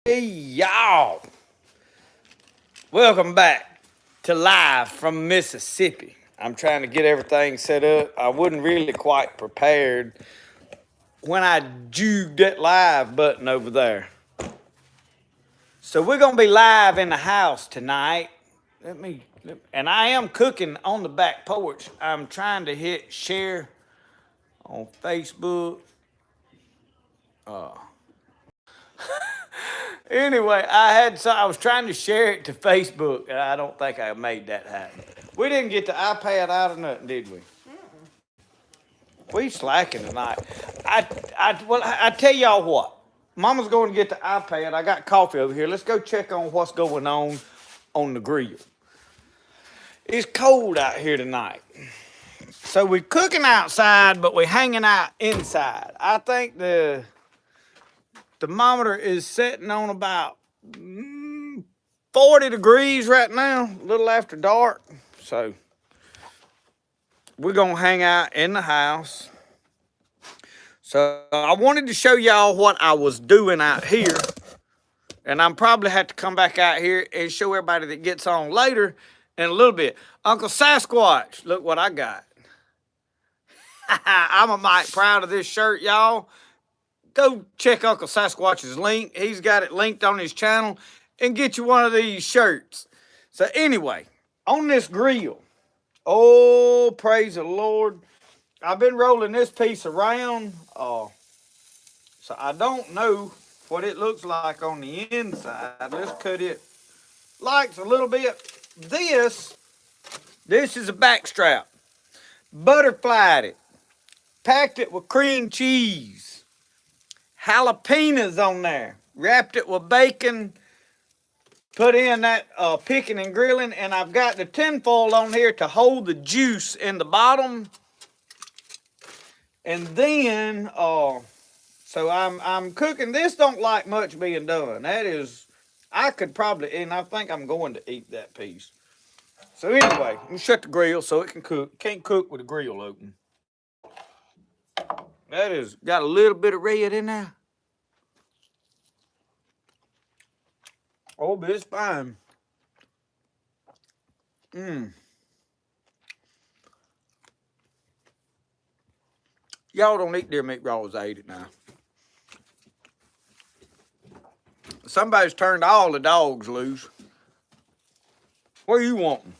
Hey, y'all. Welcome back to Live from Mississippi. I'm trying to get everything set up. I wasn't really quite prepared when I juked that live button over there. So we're going to be live in the house tonight. And I am cooking on the back porch. I'm trying to hit share on Facebook. Anyway, I was trying to share it to Facebook, and I don't think I made that happen. We didn't get the iPad out of nothing, did we? We slacking tonight. I tell y'all what. Mama's going to get the iPad. I got coffee over here. Let's go check on what's going on the grill. It's cold out here tonight. So we're cooking outside, but we're hanging out inside. I think the thermometer is sitting on about 40 degrees right now, a little after dark. So we're going to hang out in the house. So I wanted to show y'all what I was doing out here. And I'm probably have to come back out here and show everybody that gets on later in a little bit. Uncle Sasquatch, look what I got. I'm a mite proud of this shirt, y'all. Go check Uncle Sasquatch's link. He's got it linked on his channel. And get you one of these shirts. So anyway, on this grill. Oh, praise the Lord. I've been rolling this piece around. So I don't know what it looks like on the inside. Let's cut it lights a little bit. This is a backstrap. Butterflied it. Packed it with cream cheese. Jalapenos on there. Wrapped it with bacon. Put in that picking and grilling. And I've got the tinfoil on here to hold the juice in the bottom. And then, so I'm cooking. This don't like much being done. That is, I could probably, and I think I'm going to eat that piece. So anyway, let me shut the grill so it can cook. Can't cook with the grill open. That is, got a little bit of red in there. Oh, but it's fine. Y'all don't eat deer meat raw as I eat it now. Somebody's turned all the dogs loose. What are you wanting?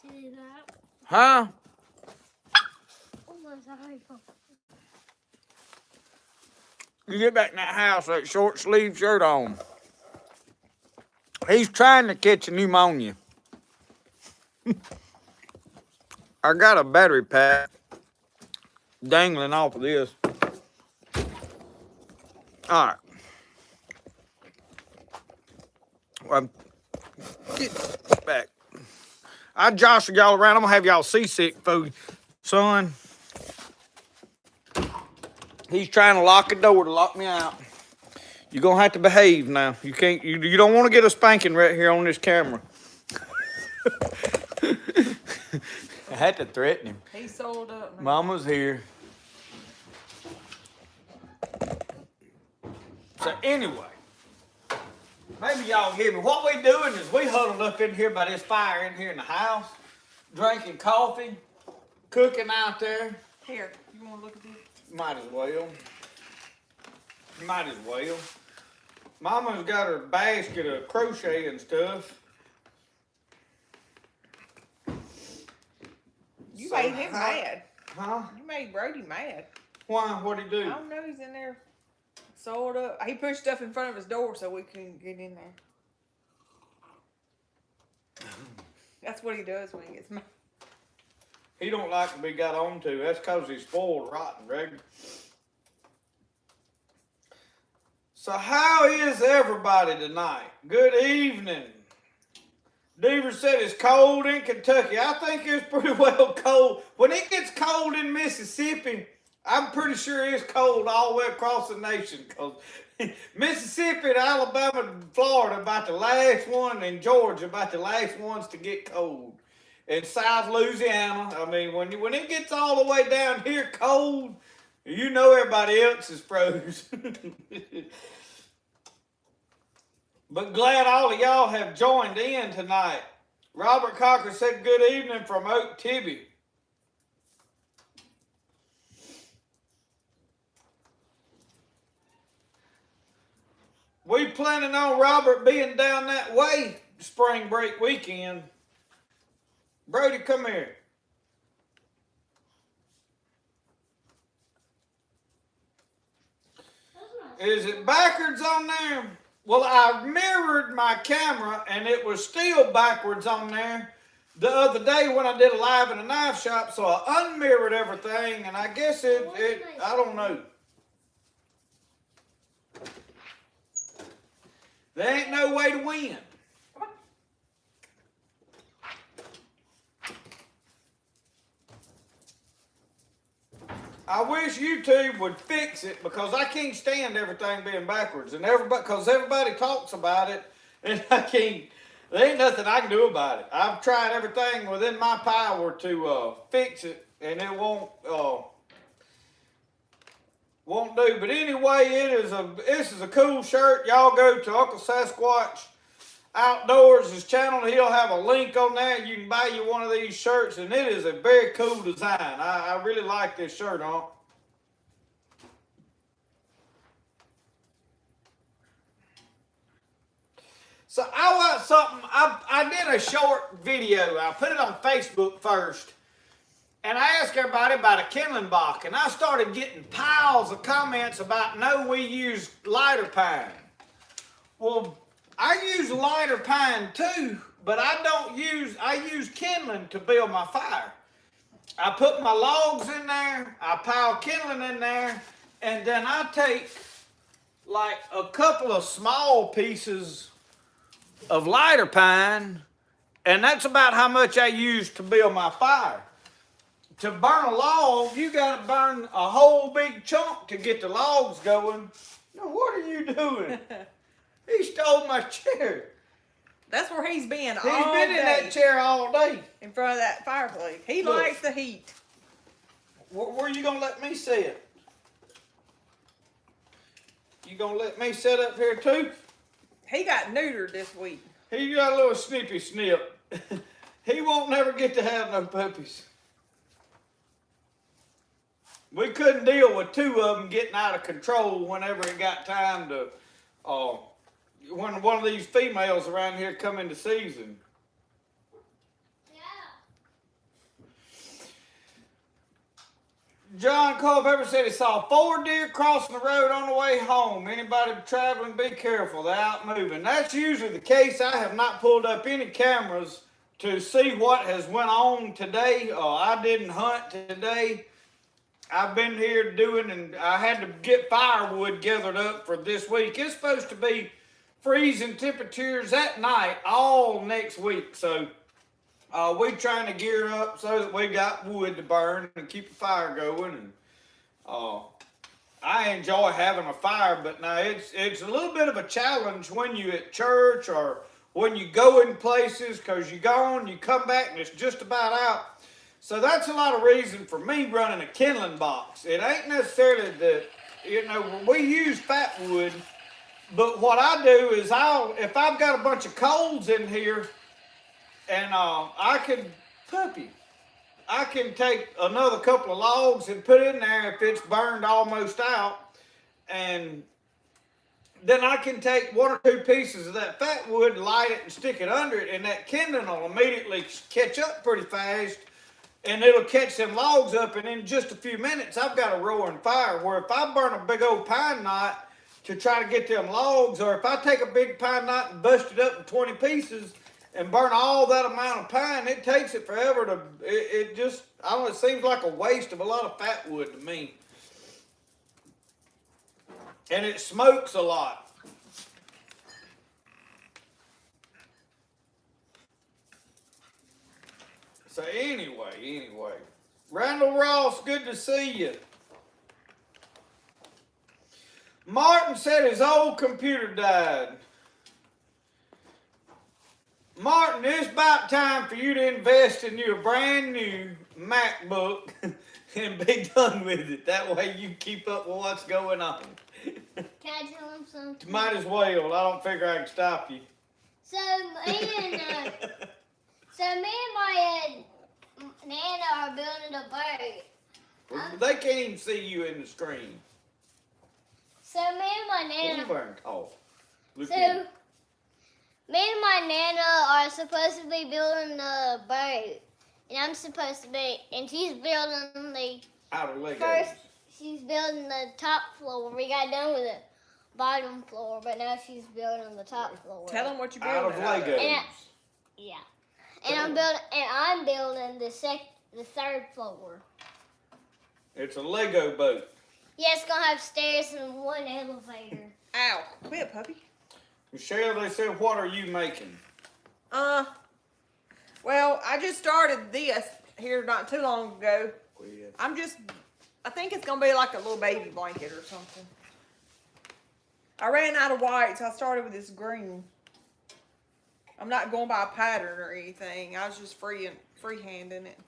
See that? Huh? You get back in that house, that short sleeve shirt on. He's trying to catch a pneumonia. I got a battery pack dangling off of this. All right. Well, get back. I jostle y'all around. I'm gonna have y'all seasick food, son. He's trying to lock the door to lock me out. You're gonna have to behave now. You can't. You don't want to get a spanking right here on this camera. I had to threaten him. He sold up. Man. Mama's here. So anyway, maybe y'all hear me. What we doing is we huddled up in here by this fire in here in the house, drinking coffee, cooking out there. Here, you want to look at this? Might as well. Might as well. Mama's got her basket of crochet and stuff. You made him mad. Huh? You made Brody mad. Why? What'd he do? I don't know. He's in there sold up. He pushed stuff in front of his door so we couldn't get in there. That's what he does when he gets mad. He don't like to be got on to. That's because he's spoiled rotten, Greg. So how is everybody tonight? Good evening. Deaver said it's cold in Kentucky. I think it's pretty well cold. When it gets cold in Mississippi, I'm pretty sure it's cold all the way across the nation. Because Mississippi and Alabama and Florida about the last one, and Georgia about the last ones to get cold. And South Louisiana, I mean, when it gets all the way down here cold, you know everybody else is froze. But glad all of y'all have joined in tonight. Robert Cocker said good evening from Oak Tibby. We planning on Robert being down that way spring break weekend. Brody, come here. Is it backwards on there? Well, I mirrored my camera and it was still backwards on there the other day when I did a live in a knife shop, so I unmirrored everything, and I guess I don't know. There ain't no way to win. I wish YouTube would fix it because I can't stand everything being backwards, and everybody talks about it, and I can't. There ain't nothing I can do about it. I've tried everything within my power to fix it, and it won't do. But anyway, this is a cool shirt. Y'all go to Uncle Sasquatch Outdoors, his channel. He'll have a link on there. You can buy you one of these shirts, and it is a very cool design. I really like this shirt, huh? So I want something. I did a short video. I put it on Facebook first, and I asked everybody about a kindling box, and I started getting piles of comments about no, we use lighter pine. Well, I use lighter pine too, but I use kindling to build my fire. I put my logs in there, I pile kindling in there, and then I take like a couple of small pieces of lighter pine, and that's about how much I use to build my fire. To burn a log, you gotta burn a whole big chunk to get the logs going. Now, what are you doing? He stole my chair. That's where he's been all He's been in day, that chair all day. in front of that fireplace. He Look. likes the heat. Where are you gonna let me sit? You gonna let me sit up here too? He got neutered this week. He got a little snippy snip. He won't never get to have no puppies. We couldn't deal with two of them getting out of control whenever it got time to, when one of these females around here come into season. John Culpepper said he saw 4 deer crossing the road on the way home. Anybody traveling, be careful. They're out moving. That's usually the case. I have not pulled up any cameras to see what has went on today. I didn't hunt today. I've been here and I had to get firewood gathered up for this week. It's supposed to be freezing temperatures at night all next week. So we're trying to gear up so that we got wood to burn and keep the fire going. And I enjoy having a fire, but now it's a little bit of a challenge when you at church or when you go in places, because you go and you come back and it's just about out. So that's a lot of reason for me running a kindling box. It ain't necessarily that, we use fat wood, but what I do is if I've got a bunch of coals in here, and I can take another couple of logs and put in there if it's burned almost out, and then I can take 1 or 2 pieces of that fat wood, light it and stick it under it, and that kindling will immediately catch up pretty fast, and it'll catch them logs up, and in just a few minutes I've got a roaring fire. Where if I burn a big old pine knot to try to get them logs, or if I take a big pine knot and bust it up in 20 pieces and burn all that amount of pine, it takes it forever to, it seems like a waste of a lot of fat wood to me. And it smokes a lot. So anyway, Randall Ross, good to see you. Martin said his old computer died. Martin, it's about time for you to invest in your brand new MacBook and be done with it. That way you keep up with what's going on. Can I tell him something? Might as well. I don't figure I can stop you. So me and my Nana are building a boat. They can't even see you in the screen. So me and my Nana. Look So at me and my Nana are supposed to be building the boat, and I'm supposed to be, and she's building the out of Legos. first. She's building the top floor. We got done with the bottom floor, but now she's building the top floor. Tell them what you're Out building. of Legos. Yeah. And I'm building the third floor. It's a Lego boat. Yeah, it's gonna have stairs and one elevator. Ow! Quit, puppy. Michelle, they said, what are you making? Well, I just started this here not too long ago. Quit. I think it's gonna be like a little baby blanket or something. I ran out of white, so I started with this green. I'm not going by a pattern or anything. I was just freehanding it.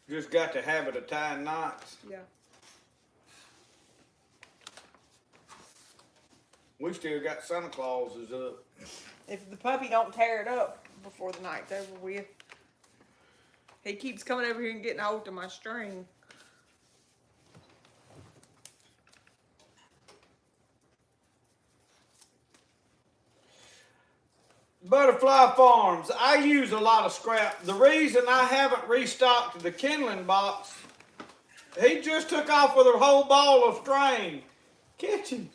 Just got the habit of tying knots. Yeah. We still got Santa Clauses up. If the puppy don't tear it up before the night's over with. He keeps coming over here and getting hold of my string. Butterfly Farms, I use a lot of scrap. The reason I haven't restocked the kindling box, he just took off with a whole ball of string. Catch him.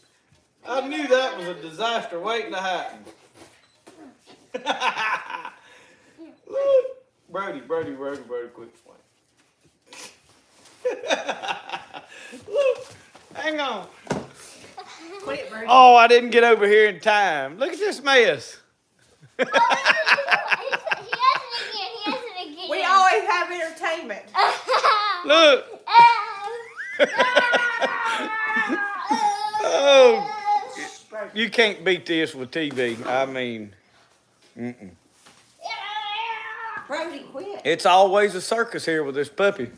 I knew that was a disaster waiting to happen. Look. Brody, quit playing. Look, hang on. Quit, Brody. Oh, I didn't get over here in time. Look at this mess. He has it again. We always have entertainment. Look. Oh, you can't beat this with TV. I mean, Brody, quit. it's always a circus here with this puppy. Get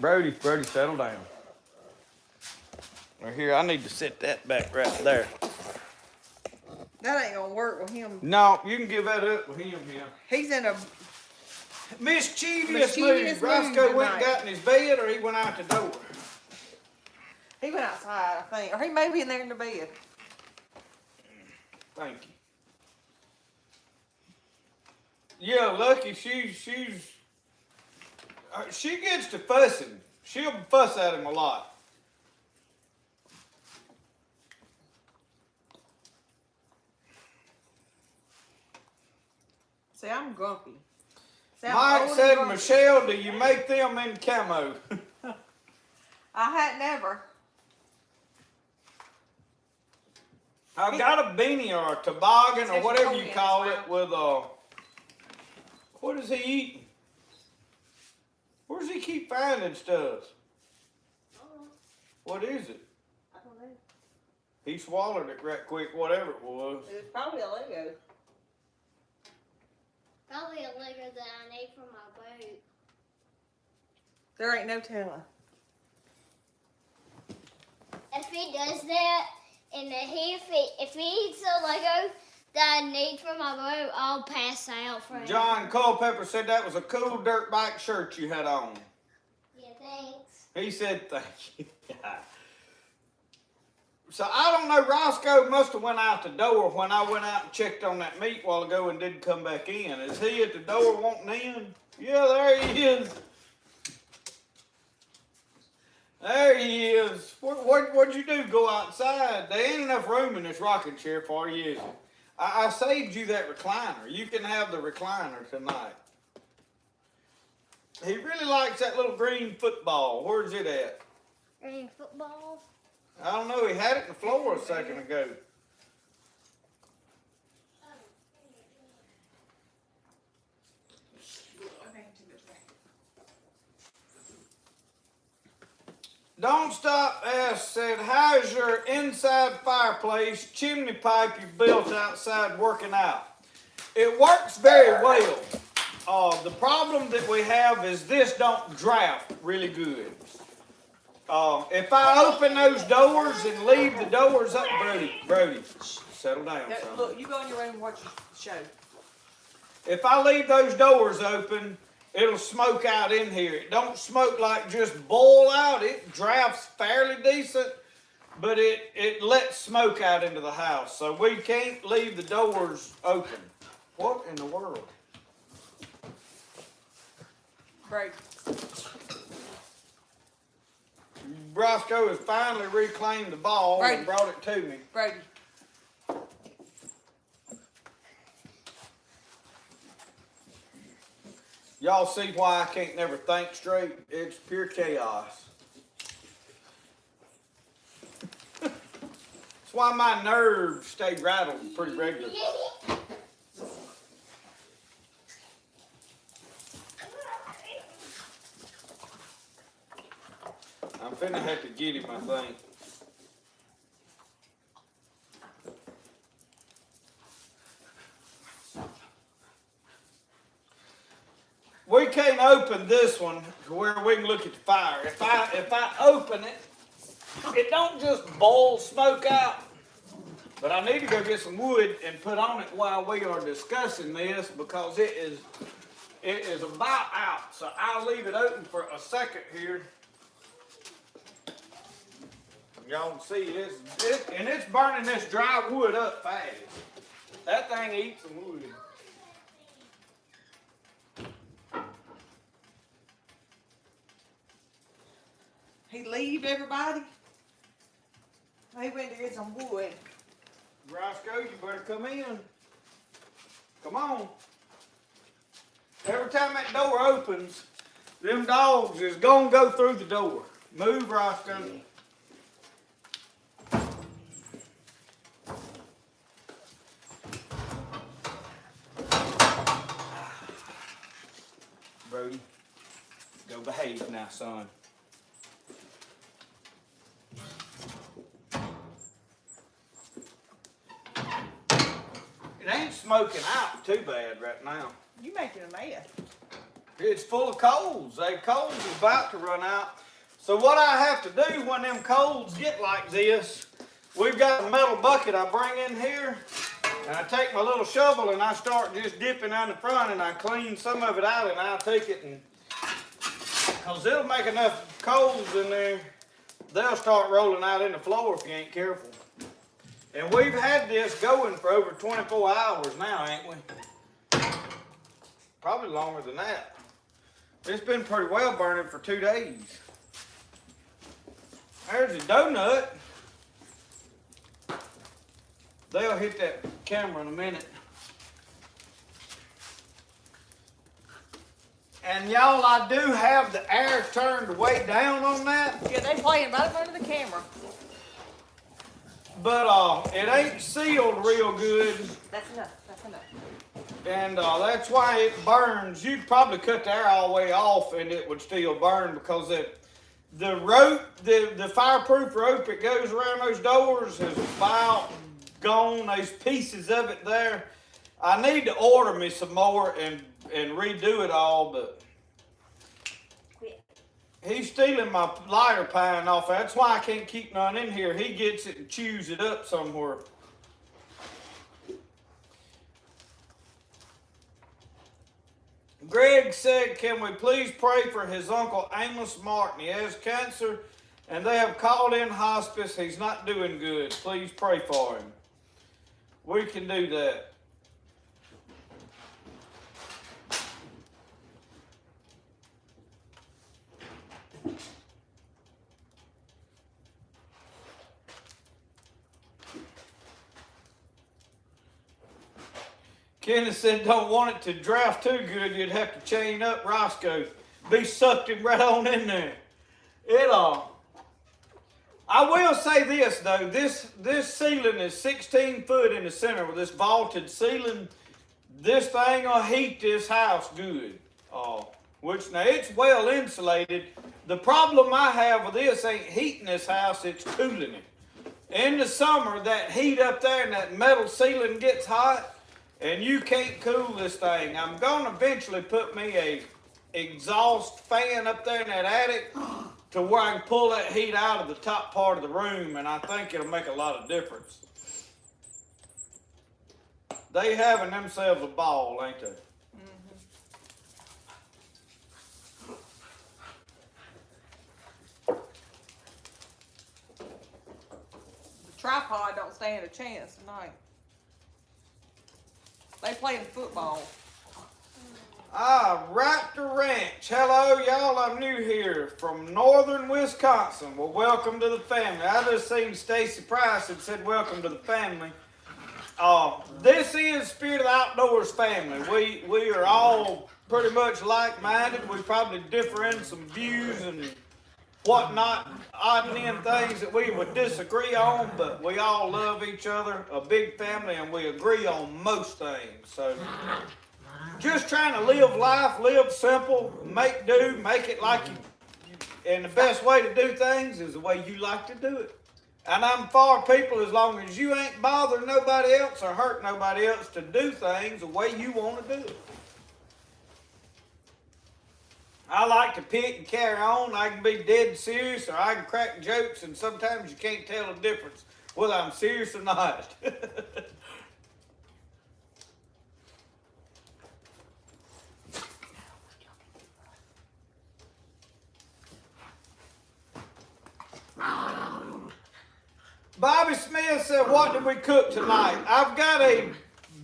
over here. Brody, settle down. Right here, I need to sit that back right there. That ain't gonna work with him. No, you can give that up with him here. He's in a Mischievous Mischievous mood. Roscoe mood went and tonight. got in his bed, or he went out the door. He went outside, I think. Or he may be in there in the bed. Thank you. Yeah, Lucky, she gets to fussing. She'll fuss at him a lot. See, I'm grumpy. See, I'm Mike old and said, grumpy. Michelle, do you make them in camo? I had never. I've got a beanie or a toboggan or whatever you It's call fine. it with what is he eating? Where does he keep finding stuff? What is it? I don't know. He swallowed it right quick, whatever it was. It's probably a Lego. Probably a Lego that I need for my boat. There ain't no telling. If he does that, and if he eats a Lego that I need for my boat, I'll pass out for him. John Culpepper said that was a cool dirt bike shirt you had on. Yeah, thanks. He said thank you. So I don't know, Roscoe must have went out the door when I went out and checked on that meat a while ago and didn't come back in. Is he at the door wanting in? Yeah, there he is. There he is. What'd you do? Go outside? There ain't enough room in this rocking chair for you, is it? I saved you that recliner. You can have the recliner tonight. He really likes that little green football. Where's it at? Green football. I don't know. He had it in the floor a second ago. Don't Stop S said, how's your inside fireplace chimney pipe you built outside working out? It works very well. The problem that we have is this don't draft really good. If I open those doors and leave the doors up, Brody, settle down, son. Look, you go in your room and watch the show. If I leave those doors open, it'll smoke out in here. It don't smoke like just boil out. It drafts fairly decent, but it lets smoke out into the house. So we can't leave the doors open. What in the world? Brady. Roscoe has finally reclaimed the ball and brought it to me. Brady. Y'all see why I can't never think straight? It's pure chaos. That's why my nerves stay rattled pretty regularly. I'm finna have to get him, I think. We can't open this one to where we can look at the fire. If I open it, it don't just boil smoke out. But I need to go get some wood and put on it while we are discussing this because it is about out. So I'll leave it open for a second here. Y'all can see and it's burning this dry wood up fast. That thing eats some wood. He leave everybody? He went to get some wood. Roscoe, you better come in. Come on. Every time that door opens, them dogs is gonna go through the door. Move, Roscoe. Brody, go behave now, son. It ain't smoking out too bad right now. You making a mess. It's full of coals. That coals is about to run out. So what I have to do when them coals get like this, we've got a metal bucket I bring in here, and I take my little shovel and I start just dipping on the front and I clean some of it out and I'll take it and, cause it'll make enough coals in there, they'll start rolling out in the floor if you ain't careful. And we've had this going for over 24 hours now, ain't we? Probably longer than that. It's been pretty well burning for 2 days. There's a donut. They'll hit that camera in a minute. And y'all, I do have the air turned way down on that. Yeah, they playing right in front of the camera. But it ain't sealed real good. That's enough. That's enough. And that's why it burns. You'd probably cut the air all the way off and it would still burn because the rope, the fireproof rope that goes around those doors is about gone. There's pieces of it there. I need to order me some more and redo it all, but he's stealing my lighter pine off. That's why I can't keep none in here. He gets it and chews it up somewhere. Greg said, can we please pray for his uncle Amos Martin? He has cancer and they have called in hospice. He's not doing good. Please pray for him. We can do that. Kenneth said, don't want it to draft too good. You'd have to chain up Roscoe. Be sucked him right on in there. I will say this, though. This ceiling is 16 foot in the center with this vaulted ceiling. This thing will heat this house good. Which, now, it's well insulated. The problem I have with this ain't heating this house, it's cooling it. In the summer, that heat up there and that metal ceiling gets hot, and you can't cool this thing. I'm going to eventually put me a exhaust fan up there in that attic, to where I can pull that heat out of the top part of the room, and I think it'll make a lot of difference. They having themselves a ball, ain't they? Tripod don't stand a chance tonight. They playing football. Raptor Ranch. Hello, y'all. I'm new here from northern Wisconsin. Well, welcome to the family. I just seen Stacy Price had said welcome to the family. This is Spirit of the Outdoors family. We are all pretty much like-minded. We probably differ in some views and whatnot, odd and end things that we would disagree on, but we all love each other, a big family, and we agree on most things. So just trying to live life, live simple, make do, make it like you, and the best way to do things is the way you like to do it. And I'm for people as long as you ain't bothering nobody else or hurt nobody else to do things the way you want to do it. I like to pick and carry on. I can be dead serious or I can crack jokes, and sometimes you can't tell the difference whether I'm serious or not. Bobby Smith said, what did we cook tonight? I've got a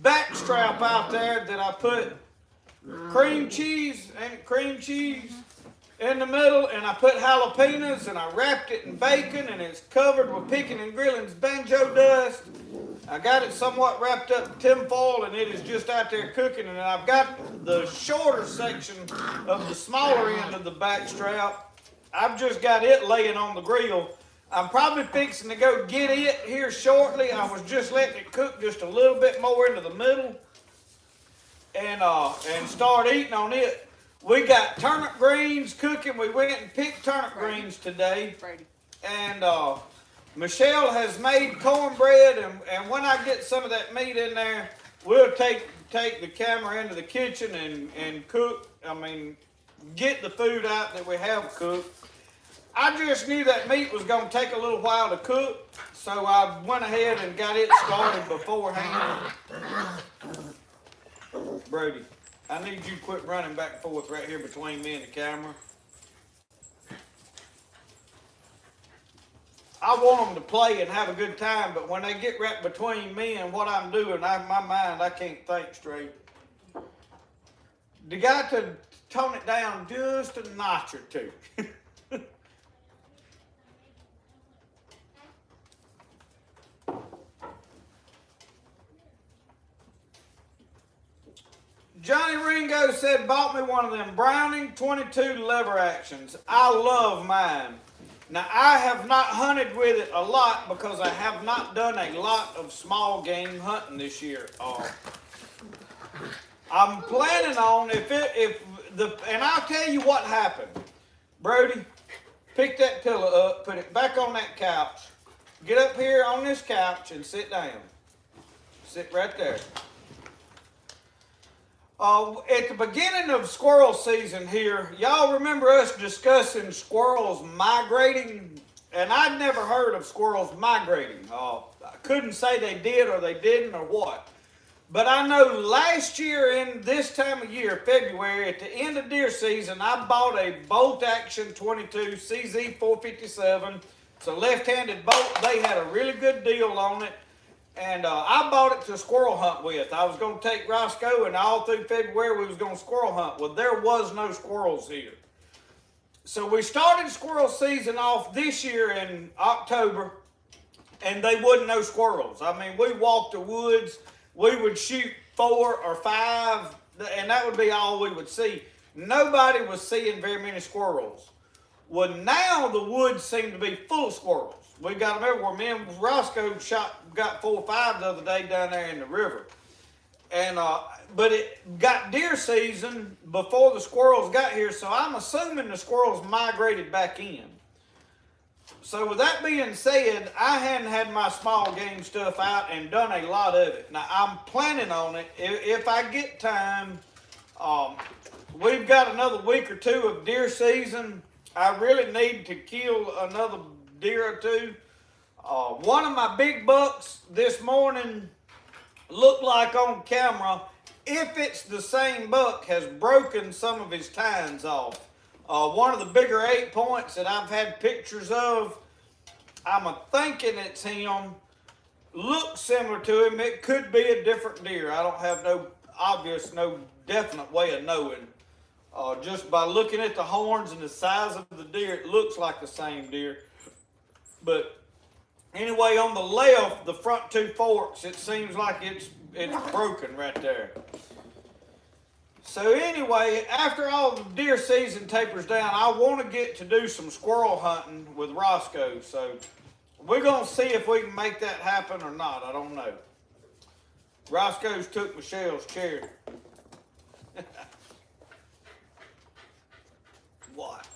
backstrap out there that I put cream cheese in the middle, and I put jalapenos, and I wrapped it in bacon, and it's covered with picking and grilling's banjo dust. I got it somewhat wrapped up in tinfoil, and it is just out there cooking. And I've got the shorter section of the smaller end of the backstrap. I've just got it laying on the grill. I'm probably fixing to go get it here shortly. I was just letting it cook just a little bit more into the middle and start eating on it. We got turnip greens cooking. We went and picked turnip greens today. And Michelle has made cornbread, and when I get some of that meat in there, we'll take the camera into the kitchen and cook. Get the food out that we have cooked. I just knew that meat was going to take a little while to cook, so I went ahead and got it started beforehand. Brody, I need you to quit running back and forth right here between me and the camera. I want them to play and have a good time, but when they get right between me and what I'm doing, my mind, I can't think straight. You got to tone it down just a notch or two. Johnny Ringo said, bought me one of them Browning 22 lever actions. I love mine. Now, I have not hunted with it a lot because I have not done a lot of small game hunting this year. I'm planning on and I'll tell you what happened. Brody, pick that pillow up, put it back on that couch. Get up here on this couch and sit down. Sit right there. At the beginning of squirrel season here, y'all remember us discussing squirrels migrating? And I'd never heard of squirrels migrating. I couldn't say they did or they didn't or what. But I know last year in this time of year, February, at the end of deer season, I bought a bolt action 22 CZ 457. It's a left-handed bolt. They had a really good deal on it. And I bought it to squirrel hunt with. I was going to take Roscoe, and all through February we was going to squirrel hunt. Well, there was no squirrels here. So we started squirrel season off this year in October, and they wasn't no squirrels. We walked the woods. We would shoot 4 or 5, and that would be all we would see. Nobody was seeing very many squirrels. Well, now the woods seem to be full of squirrels. We got them everywhere. Me and Roscoe got 4 or 5 the other day down there in the river. And but it got deer season before the squirrels got here, so I'm assuming the squirrels migrated back in. So with that being said, I hadn't had my small game stuff out and done a lot of it. Now I'm planning on it. If I get time, we've got another week or 2 of deer season. I really need to kill another deer or two. One of my big bucks this morning looked like on camera, if it's the same buck, has broken some of his tines off. One of the bigger 8 points that I've had pictures of, I'm thinking it's him. Looks similar to him. It could be a different deer. I don't have no definite way of knowing. Just by looking at the horns and the size of the deer, it looks like the same deer. But anyway, on the left, the front 2 forks, it seems like it's broken right there. So anyway, after all the deer season tapers down, I want to get to do some squirrel hunting with Roscoe. So we're going to see if we can make that happen or not. I don't know. Roscoe's took Michelle's chair. What?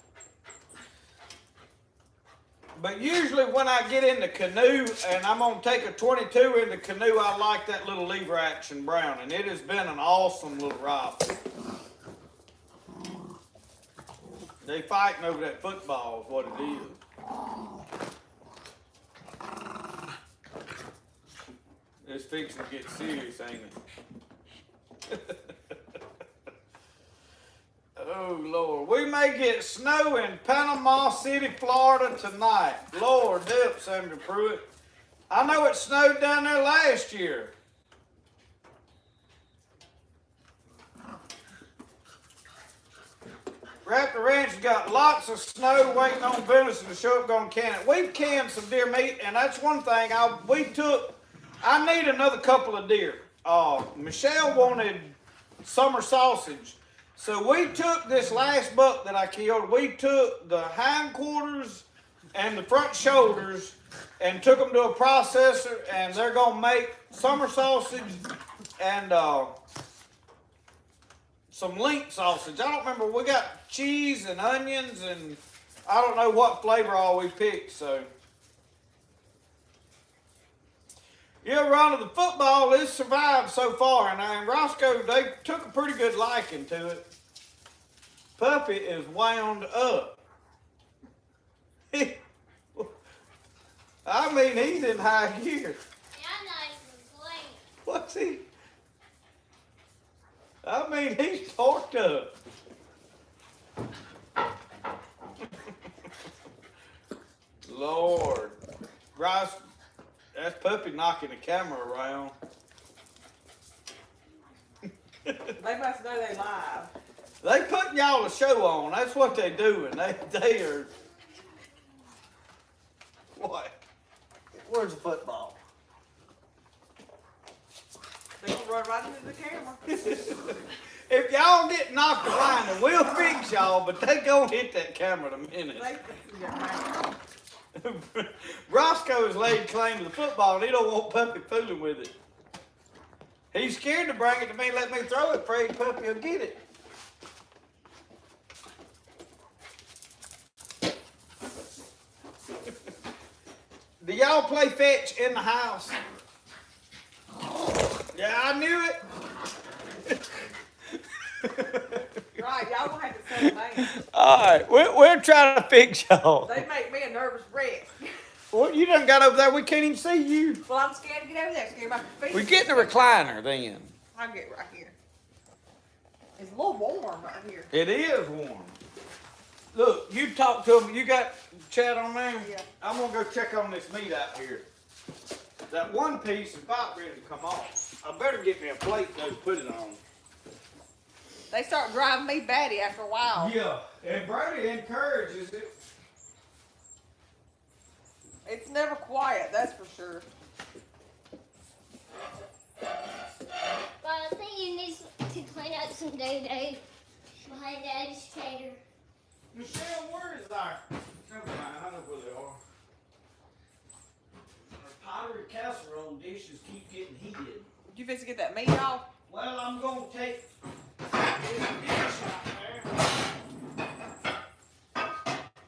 But usually when I get in the canoe and I'm going to take a 22 in the canoe, I like that little lever action brown. And it has been an awesome little rifle. They fighting over that football is what it is. It's fixing to get serious, ain't it? Oh, Lord. We may get snow in Panama City, Florida tonight. Lord help, Senator Pruitt. I know it snowed down there last year. Raptor Ranch got lots of snow waiting on venison to show up on can it. We've canned some deer meat, and that's one thing. I need another couple of deer. Michelle wanted summer sausage. So we took this last buck that I killed, we took the hindquarters and the front shoulders and took them to a processor, and they're going to make summer sausage and some link sausage. I don't remember, we got cheese and onions and I don't know what flavor all we picked, so. Yeah, Ronald, the football has survived so far, and Roscoe, they took a pretty good liking to it. Puppy is wound up. I mean, he's in high gear. Yeah, I'm not even playing. What's he? I mean, he's torqued up. Lord. Rice, that's Puppy knocking the camera around. They must know they live. They putting y'all a show on. That's what they doing. They are. What? Where's the football? They're gonna run right into the camera. If y'all get knocked around, then we'll fix y'all, but they gonna hit that camera in a minute. Roscoe has laid claim to the football, and he don't want Puppy fooling with it. He's scared to bring it to me and let me throw it, afraid Puppy will get it. Do y'all play fetch in the house? Yeah, I knew it. Right, y'all gonna have to settle down. All right, we're trying to fix y'all. They make me a nervous wreck. Well, you done got over there. We can't even see you. Well, I'm scared to get over there. Scared about the feet. We get in the recliner then. I'll get right here. It's a little warm right here. It is warm. Look, you talk to him. You got chat on there? Yeah. I'm going to go check on this meat out here. That one piece is about ready to come off. I better get me a plate though to put it on. They start driving me batty after a while. Yeah, and Brody encourages it. It's never quiet, that's for sure. But I think you need to clean out some doo-doo behind Daddy's chair. Michelle, where is our... Never mind, I know where they are. Our pottery casserole dishes keep getting heated. You fix to get that meat off? Well, I'm going to take this dish out there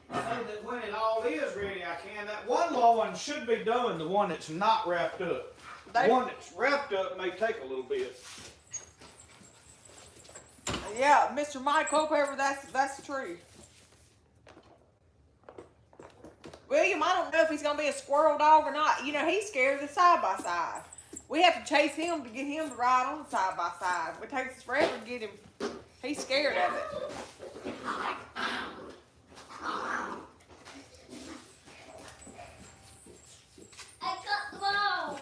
so that when it all is ready, I can. That one loin should be done, the one that's not wrapped up. The one that's wrapped up may take a little bit. Yeah, Mr. Mike Culpeper, that's true. William, I don't know if he's gonna be a squirrel dog or not. You know, he's scared of the side by side. We have to chase him to get him to ride on the side by side. It takes us forever to get him. He's scared of it. I got the ball.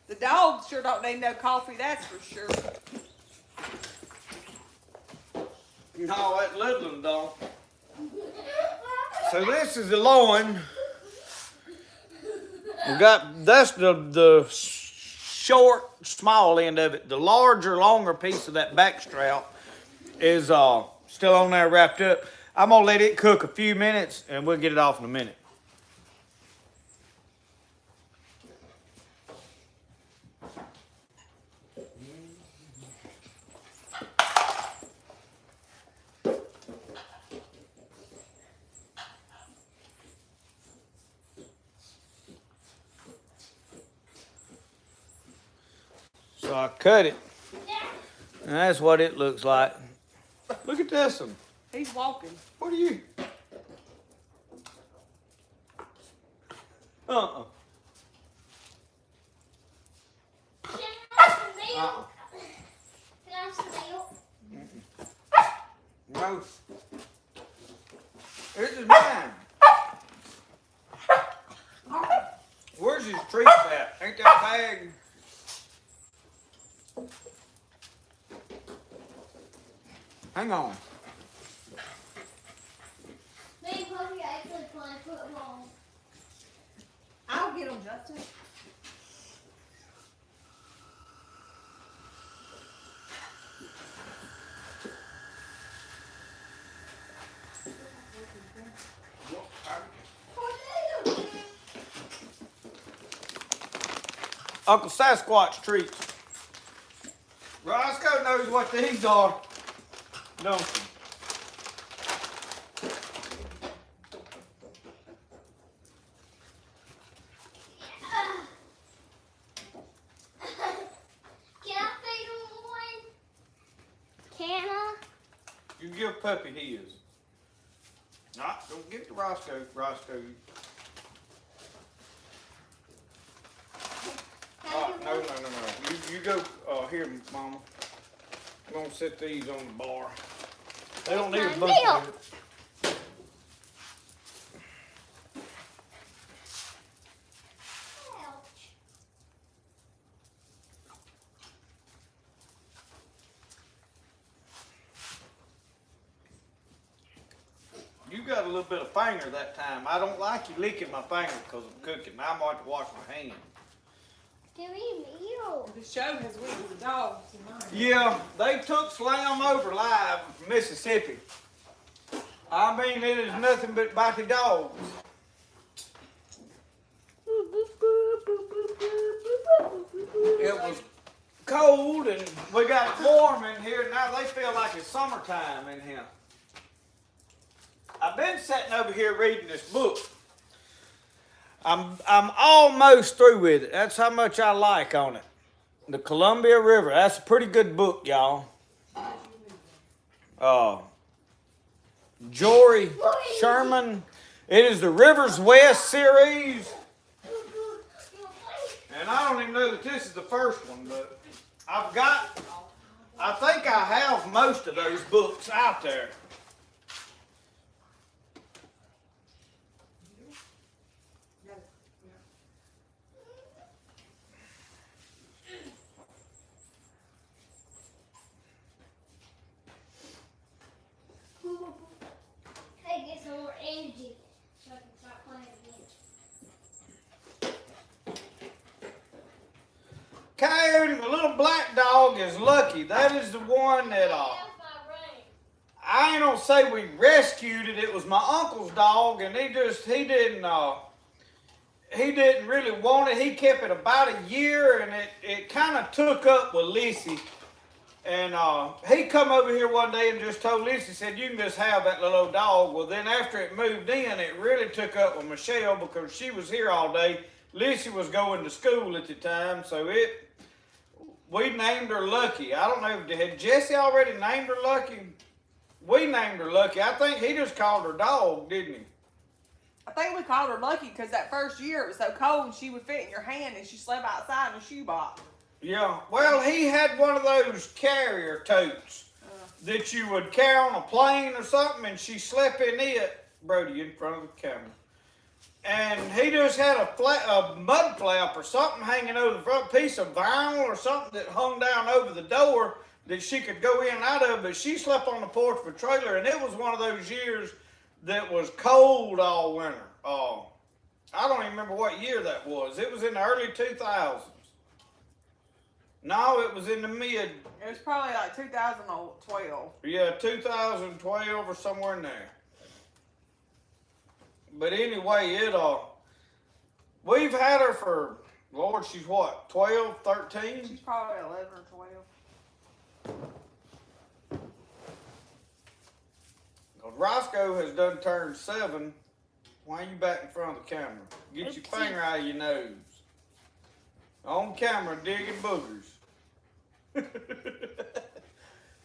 The dogs sure don't need no coffee, that's for sure. No, that little one don't. So this is the loin. We got, that's the short, small end of it. The larger, longer piece of that backstrap is still on there wrapped up. I'm gonna let it cook a few minutes and we'll get it off in a minute. So I cut it, and that's what it looks like. Look at this one. He's walking. What are you? Uh-uh. Can I have some milk? Can I have some milk? No. This is mine. Where's his treats at? Ain't that bag? Hang on. Me and Puppy actually play football. I'll get him, Justin. Uncle Sasquatch treats. Roscoe knows what these are, don't you? Can I feed him one? Can I? You give Puppy his. Nah, don't give it to Roscoe. Roscoe. No. You go here, Mama. I'm gonna set these on the bar. They don't need a bunch of it. Ouch. You got a little bit of finger that time. I don't like you licking my finger because I'm cooking. I'm going to have to wash my hands. Give me milk. The show has went with the dogs tonight. Yeah, they took Slam over live from Mississippi. I mean, it is nothing but bitey dogs. It was cold and we got warm in here. Now they feel like it's summertime in here. I've been sitting over here reading this book. I'm almost through with it. That's how much I like on it. The Columbia River. That's a pretty good book, y'all. Jory Sherman. It is the Rivers West series. And I don't even know that this is the first one, but I think I have most of those books out there. Hey, get some more energy so I can start playing again. Coyote, the little black dog, is Lucky. That is the one that I ain't gonna say we rescued it. It was my uncle's dog, and he didn't really want it. He kept it about a year, and it kind of took up with Lissy. And he come over here one day and just told Lissy, said, you can just have that little old dog. Well, then after it moved in, it really took up with Michelle because she was here all day. Lissy was going to school at the time, so we named her Lucky. I don't know, had Jesse already named her Lucky? We named her Lucky. I think he just called her dog, didn't he? I think we called her Lucky because that first year it was so cold and she would fit in your hand and she slept outside in a shoebox. Yeah. Well, he had one of those carrier totes that you would carry on a plane or something, and she slept in it, Brody, in front of the camera. And he just had a mud flap or something hanging over the front, piece of vinyl or something that hung down over the door that she could go in and out of, but she slept on the porch of a trailer, and it was one of those years that was cold all winter. I don't even remember what year that was. It was in the early 2000s. No, it was in the mid. It was probably like 2012. Yeah, 2012 or somewhere in there. But anyway, we've had her for, Lord, she's what, 12, 13? She's probably 11 or 12. Because Roscoe has done turned 7. Why are you back in front of the camera? Get your finger out of your nose. On camera, digging boogers.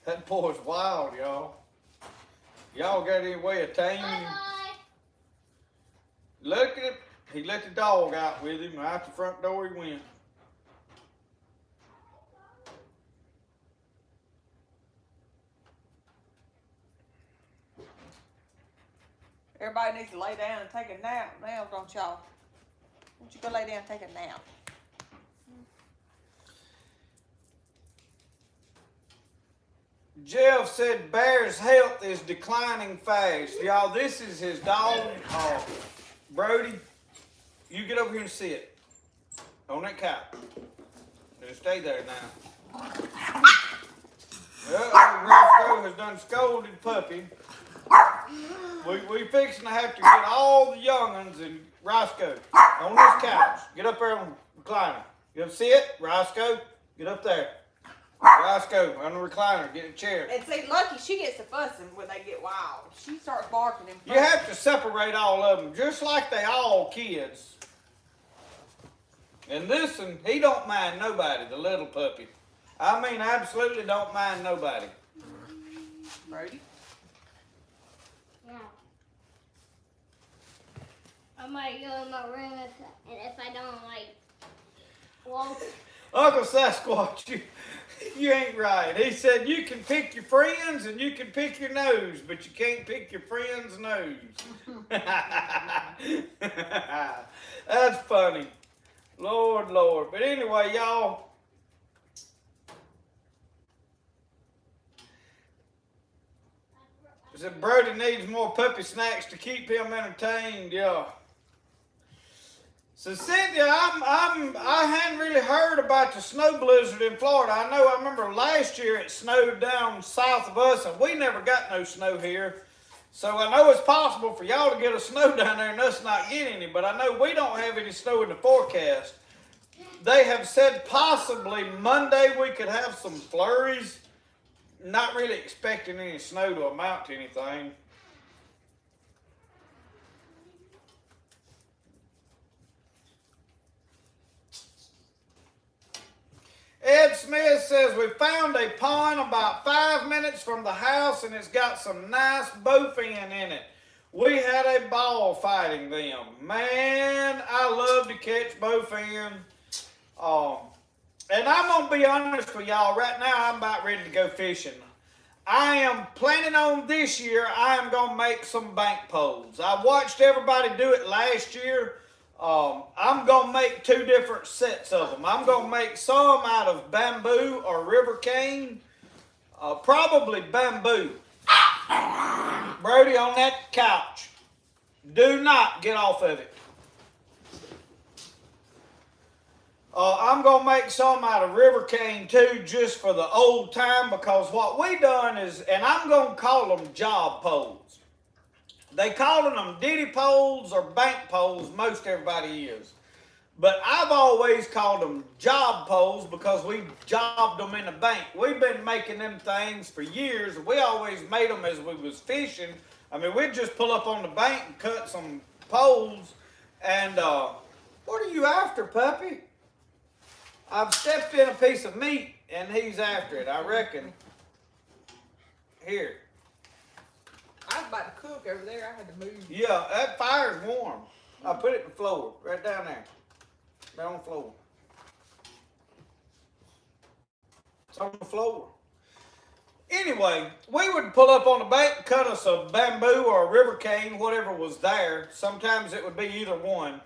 That boy's wild, y'all. Y'all got any way of taming him? Look at it. He let the dog out with him. Out the front door he went. Everybody needs to lay down and take a nap now, don't y'all? Why don't you go lay down and take a nap? Jeff said Bear's health is declining fast. Y'all, this is his dog. Brody, you get over here and sit on that couch. Just stay there now. Well, Roscoe has done scolded puppy. We fixing to have to get all the young'uns and Roscoe on this couch. Get up there on the recliner. You up sit, Roscoe? Get up there. Roscoe on the recliner. Get a chair. And see, Lucky, she gets to fussing when they get wild. She starts barking and You have to separate all of them, just like they all kids. And this one, he don't mind nobody, the little puppy. I mean, absolutely don't mind nobody. Brody? Yeah. I might go in my room if I don't walk. Uncle Sasquatch, you ain't right. He said you can pick your friends and you can pick your nose, but you can't pick your friend's nose. That's funny. Lord, Lord. But anyway, y'all. I said Brody needs more puppy snacks to keep him entertained, yeah. So Cynthia, I hadn't really heard about the snow blizzard in Florida. I remember last year it snowed down south of us and we never got no snow here. So I know it's possible for y'all to get a snow down there and us not get any, but I know we don't have any snow in the forecast. They have said possibly Monday we could have some flurries. Not really expecting any snow to amount to anything. Ed Smith says, we found a pond about 5 minutes from the house and it's got some nice bowfin in it. We had a ball fighting them. Man, I love to catch bowfin. And I'm going to be honest with y'all, right now I'm about ready to go fishing. I am planning on this year, I am going to make some bank poles. I watched everybody do it last year. I'm going to make 2 different sets of them. I'm going to make some out of bamboo or river cane. Probably bamboo. Brody, on that couch. Do not get off of it. I'm going to make some out of river cane too, just for the old time, because what we done is, and I'm going to call them job poles. They calling them ditty poles or bank poles, most everybody is. But I've always called them job poles because we jobbed them in the bank. We've been making them things for years. We always made them as we was fishing. I mean, we'd just pull up on the bank and cut some poles. And what are you after, puppy? I've stepped in a piece of meat. and he's after it. I reckon. Here. I was about to cook over there. I had to move. Yeah, that fire's warm. I put it on the floor, right down there. Down on the floor. It's on the floor. Anyway, we would pull up on the bank, cut us a bamboo or a river cane, whatever was there. Sometimes it would be either one.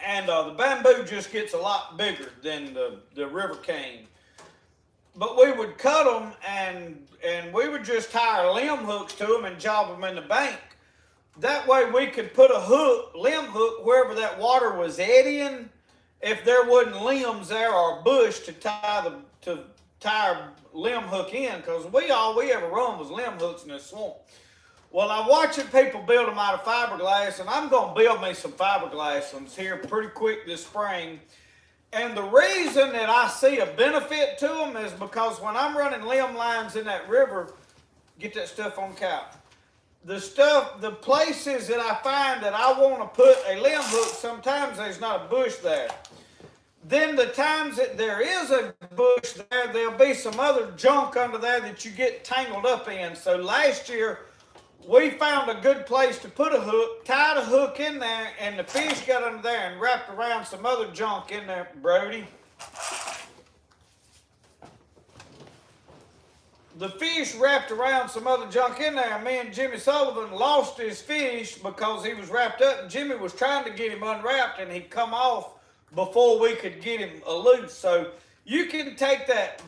And the bamboo just gets a lot bigger than the river cane. But we would cut them and we would just tie our limb hooks to them and job them in the bank. That way we could put a hook, limb hook, wherever that water was eddying, if there wasn't limbs there or a bush to tie our limb hook in, because all we ever run was limb hooks in the swamp. Well, I'm watching people build them out of fiberglass, and I'm going to build me some fiberglass ones here pretty quick this spring. And the reason that I see a benefit to them is because when I'm running limb lines in that river, get that stuff on couch. The places that I find that I want to put a limb hook, sometimes there's not a bush there. Then the times that there is a bush there, there'll be some other junk under there that you get tangled up in. So last year, we found a good place to put a hook, tied a hook in there, and the fish got under there and wrapped around some other junk in there, Brody. The fish wrapped around some other junk in there, and me and Jimmy Sullivan lost his fish because he was wrapped up, and Jimmy was trying to get him unwrapped, and he'd come off before we could get him loose. So you can take that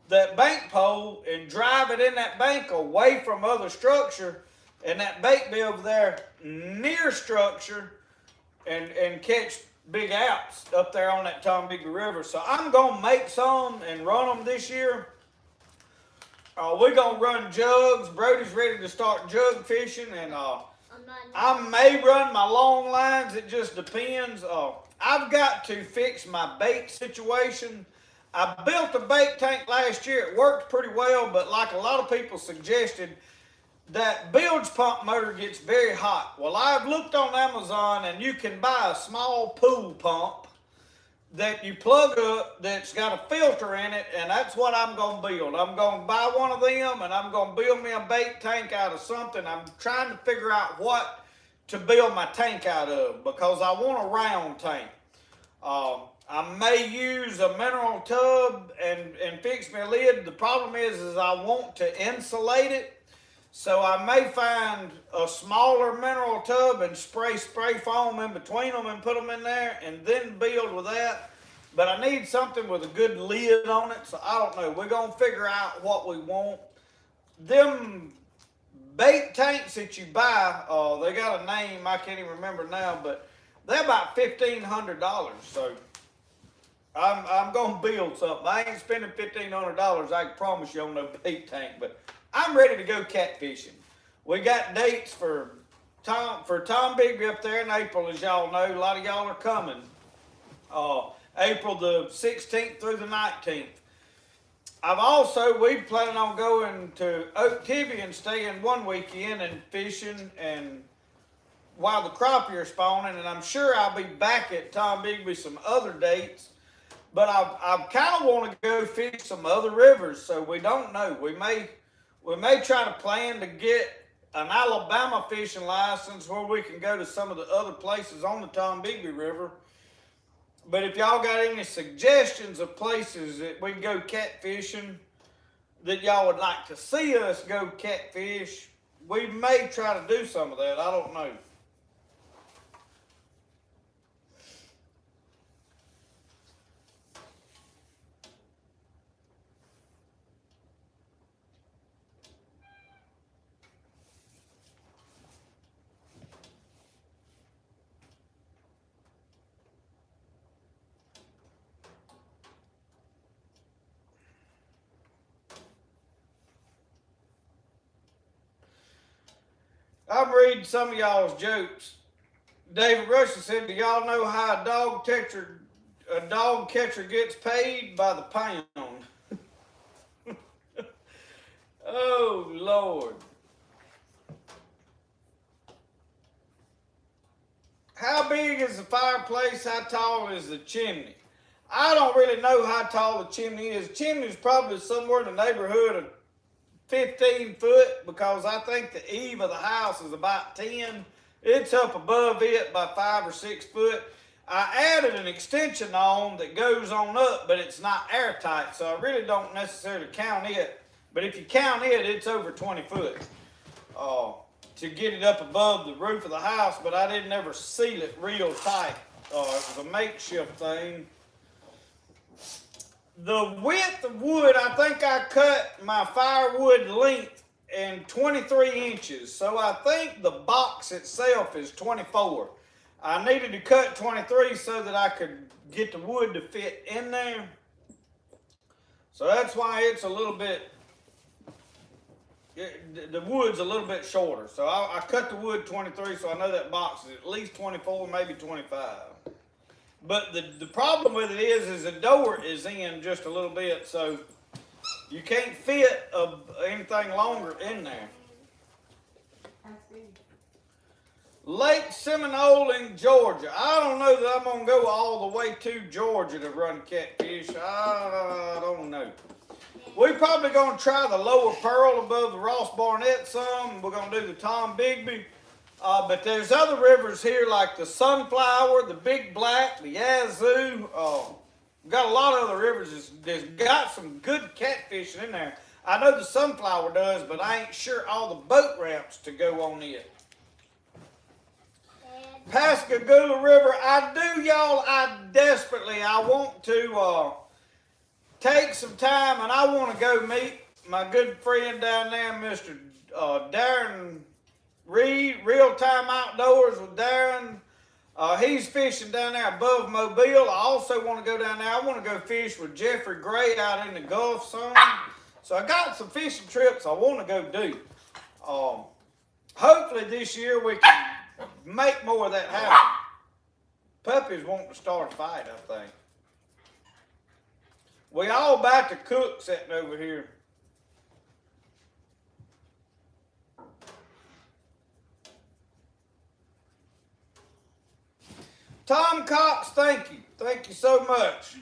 bank pole and drive it in that bank away from other structure, and that bait be over there near structure and catch big outs up there on that Tombigbee River. So I'm going to make some and run them this year. We're going to run jugs. Brody's ready to start jug fishing, and I may run my long lines. It just depends. I've got to fix my bait situation. I built a bait tank last year. It worked pretty well, but like a lot of people suggested, that bilge pump motor gets very hot. Well, I've looked on Amazon, and you can buy a small pool pump that you plug up that's got a filter in it, and that's what I'm going to build. I'm going to buy one of them, and I'm going to build me a bait tank out of something. I'm trying to figure out what to build my tank out of, because I want a round tank. I may use a mineral tub and fix me a lid. The problem is I want to insulate it. So I may find a smaller mineral tub and spray foam in between them and put them in there and then build with that. But I need something with a good lid on it, so I don't know. We're going to figure out what we want. Them bait tanks that you buy, they got a name, I can't even remember now, but they're about $1,500. So I'm going to build something. I ain't spending $1,500, I can promise you, on no bait tank, but I'm ready to go catfishing. We got dates for Tombigbee up there in April, as y'all know. A lot of y'all are coming. April the 16th through the 19th. We're planning on going to Oak Tibby and staying one weekend and fishing and while the crappie are spawning, and I'm sure I'll be back at Tombigbee some other dates. But I kind of want to go fish some other rivers, so we don't know. We may try to plan to get an Alabama fishing license where we can go to some of the other places on the Tombigbee River. But if y'all got any suggestions of places that we can go catfishing, that y'all would like to see us go catfish, we may try to do some of that. I don't know. I'm reading some of y'all's jokes. David Rushing said, do y'all know how a dog catcher gets paid? By the pound. Oh, Lord. How big is the fireplace? How tall is the chimney? I don't really know how tall the chimney is. Chimney's probably somewhere in the neighborhood of 15 foot because I think the eave of the house is about 10. It's up above it by 5 or 6 foot. I added an extension on that goes on up, but it's not airtight, so I really don't necessarily count it. But if you count it, it's over 20 foot to get it up above the roof of the house, but I didn't ever seal it real tight. It was a makeshift thing. The width of wood, I think I cut my firewood length in 23 inches. So I think the box itself is 24. I needed to cut 23 so that I could get the wood to fit in there. So that's why it's a little bit, the wood's a little bit shorter. So I cut the wood 23, so I know that box is at least 24, maybe 25. But the problem with it is the door is in just a little bit, so you can't fit anything longer in there. Lake Seminole in Georgia. I don't know that I'm going to go all the way to Georgia to run catfish. I don't know. We're probably going to try the Lower Pearl above the Ross Barnett some. We're going to do the Tom Bigby. But there's other rivers here like the Sunflower, the Big Black, the Yazoo. We've got a lot of other rivers that's got some good catfishing in there. I know the Sunflower does, but I ain't sure all the boat ramps to go on it. Pascagoula River, I do, y'all. I want to take some time, and I want to go meet my good friend down there, Mr. Darren Reed, Real Time Outdoors with Darren. He's fishing down there above Mobile. I also want to go down there. I want to go fish with Jeffrey Gray out in the Gulf some. So I got some fishing trips I want to go do. Hopefully this year we can make more of that happen. Puppies want to start a fight, I think. We all about to cook sitting over here. Tom Cox, thank you. Thank you so much.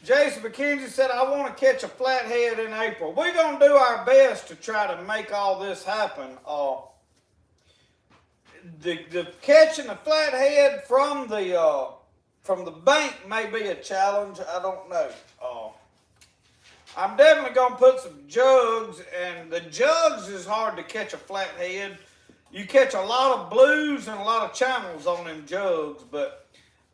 Jason McKenzie said, I want to catch a flathead in April. We're going to do our best to try to make all this happen. The catching a flathead from the bank may be a challenge. I don't know. I'm definitely going to put some jugs, and the jugs is hard to catch a flathead. You catch a lot of blues and a lot of channels on them jugs, but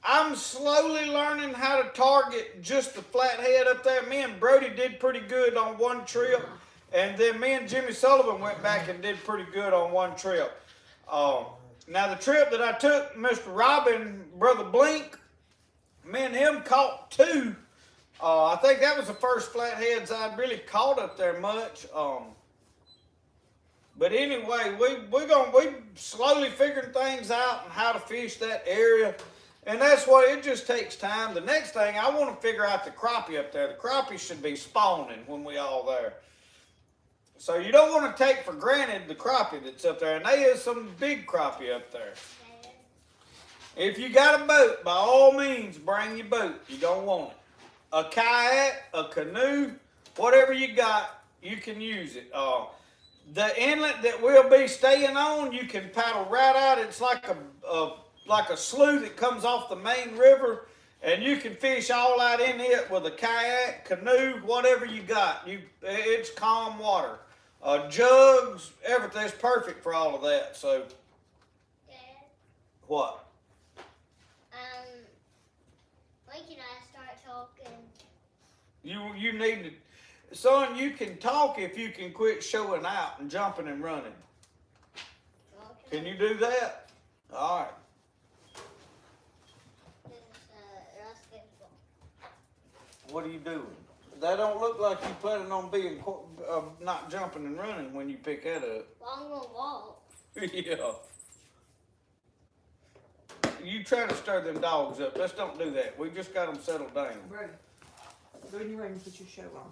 I'm slowly learning how to target just the flathead up there. Me and Brody did pretty good on one trip, and then me and Jimmy Sullivan went back and did pretty good on one trip. Now the trip that I took, Mr. Robin, Brother Blink, me and him caught 2. I think that was the first flatheads I'd really caught up there much. But anyway, we slowly figuring things out and how to fish that area. And that's what, it just takes time. The next thing, I want to figure out the crappie up there. The crappie should be spawning when we all there. So you don't want to take for granted the crappie that's up there. And there is some big crappie up there. If you got a boat, by all means, bring your boat. You're going to want it. A kayak, a canoe, whatever you got, you can use it. The inlet that we'll be staying on, you can paddle right out. It's like a slough that comes off the main river, and you can fish all out in it with a kayak, canoe, whatever you got. It's calm water. Jugs, everything's perfect for all of that. So, Dad, what? when can I start talking? You need to, son, you can talk if you can quit showing out and jumping and running. Okay. Can you do that? All right. This is basketball. What are you doing? That don't look like you planning on being not jumping and running when you pick that up. Well, I'm gonna walk. Yeah. You trying to stir them dogs up. Let's don't do that. We just got them settled down. Ready. Go in your room and put your show on.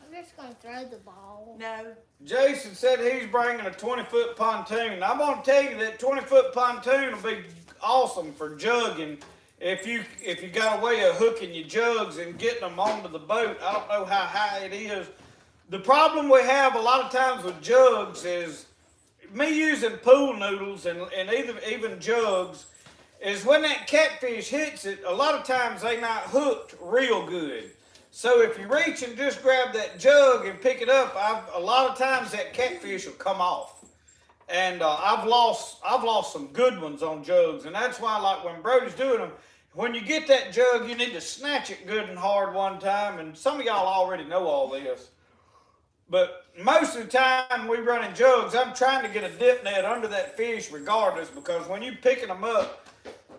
I'm just gonna throw the ball. No. Jason said he's bringing a 20-foot pontoon. I'm gonna tell you that 20-foot pontoon will be awesome for jugging. If you got a way of hooking your jugs and getting them onto the boat. I don't know how high it is. The problem we have a lot of times with jugs is me using pool noodles and even jugs is when that catfish hits it, a lot of times they not hooked real good. So if you reach and just grab that jug and pick it up, a lot of times that catfish will come off. And I've lost some good ones on jugs, and that's why, like when Brody's doing them, when you get that jug, you need to snatch it good and hard one time. And some of y'all already know all this. But most of the time we running jugs, I'm trying to get a dip net under that fish regardless, because when you picking them up,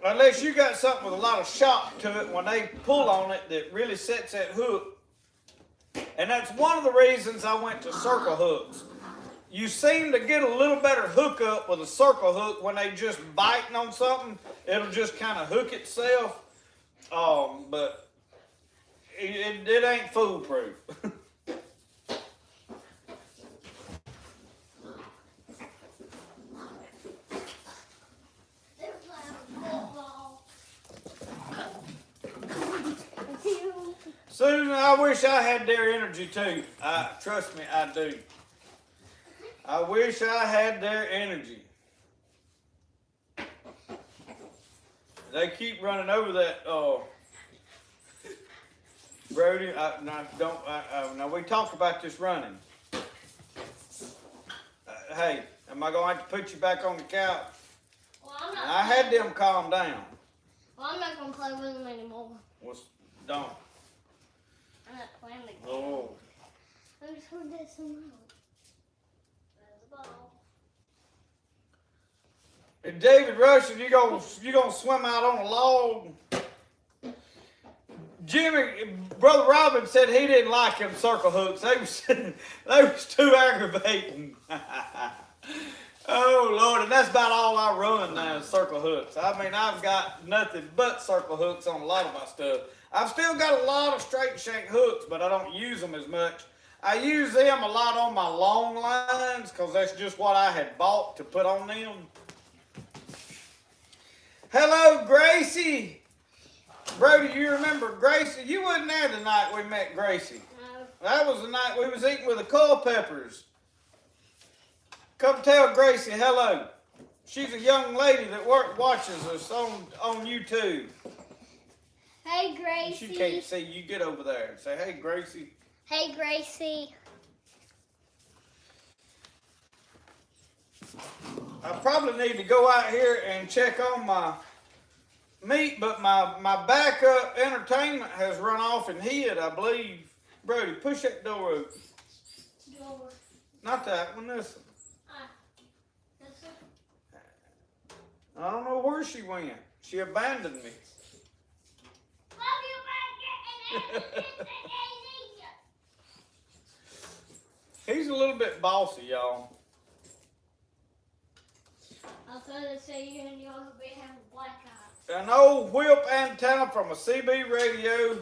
unless you got something with a lot of shock to it, when they pull on it, that really sets that hook. And that's one of the reasons I went to circle hooks. You seem to get a little better hookup with a circle hook when they just biting on something. It'll just kind of hook itself. But it ain't foolproof. Susan, I wish I had their energy too. Trust me, I do. I wish I had their energy. They keep running over that, Brody. Now we talked about this running. Hey, am I going to have to put you back on the couch? Well, I'm not. I had them calm down. Well, I'm not gonna play with them anymore. Well, don't. I'm not playing with them. Oh. I'm just gonna get some out. There's the ball. And David Rush, you gonna swim out on a log? Jimmy, Brother Robin said he didn't like them circle hooks. They was too aggravating. Oh Lord, and that's about all I run now is circle hooks. I mean, I've got nothing but circle hooks on a lot of my stuff. I've still got a lot of straight shank hooks, but I don't use them as much. I use them a lot on my long lines because that's just what I had bought to put on them. Hello, Gracie. Brody, you remember Gracie? You wasn't there the night we met Gracie. No. That was the night we was eating with the Culpeppers. Come tell Gracie hello. She's a young lady that watches us on YouTube. Hey, Gracie. She can't see. You get over there and say, hey, Gracie. Hey, Gracie. I probably need to go out here and check on my meat, but my backup entertainment has run off and hid, I believe. Brody, push that door open. Door. Not that one, this one. This one. I don't know where she went. She abandoned me. He's a little bit bossy, y'all. I was going to say you and y'all be having black eyes. An old whip antenna from a CB radio,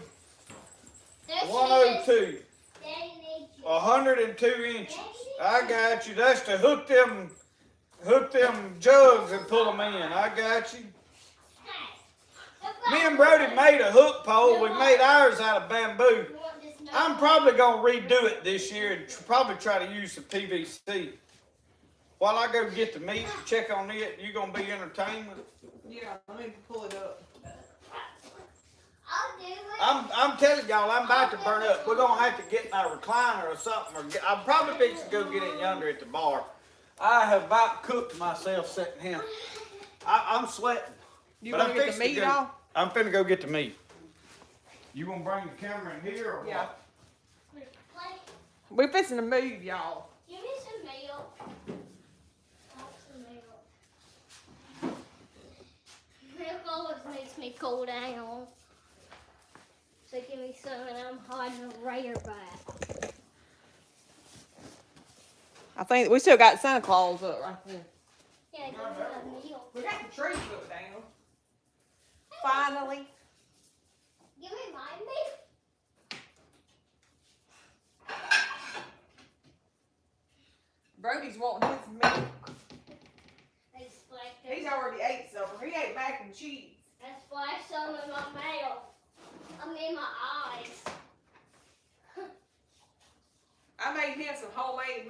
There she 102, is. Daddy needs you. 102 inches. I got you. That's to hook them jugs and pull them in. I got you. Me and Brody made a hook pole. We made ours out of bamboo. I'm probably going to redo it this year and probably try to use some PVC. While I go get the meat and check on it, you going to be entertained with it? Yeah, let me pull it up. I'll do it. I'm telling y'all, I'm about to burn up. We're going to have to get in our recliner or something. I'm probably fixing to go get it yonder at the bar. I have about cooked myself sitting here. I'm sweating. You But want I'm to get the fixing to meat go- off? I'm finna go get the meat. You gonna bring the camera in here or Yeah. what? We're fixing to move, y'all. Give me some milk. I want some milk. Milk always makes me cool down. So give me some and I'm hiding right back. I think we still got Santa Claus up right there. Yeah, give me the milk. We got the tree put down. Finally. Give me my milk.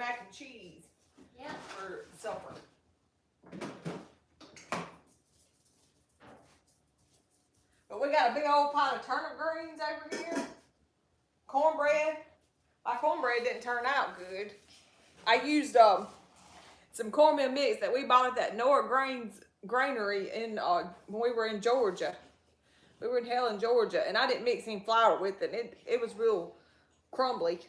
mac and cheese Yeah. for supper. But we got a big old pot of turnip greens over here. Cornbread. My cornbread didn't turn out good. I used some cornmeal mix that we bought at that Nora Granary in when we were in Georgia. We were in Helen, Georgia, and I didn't mix any flour with it. It was real crumbly.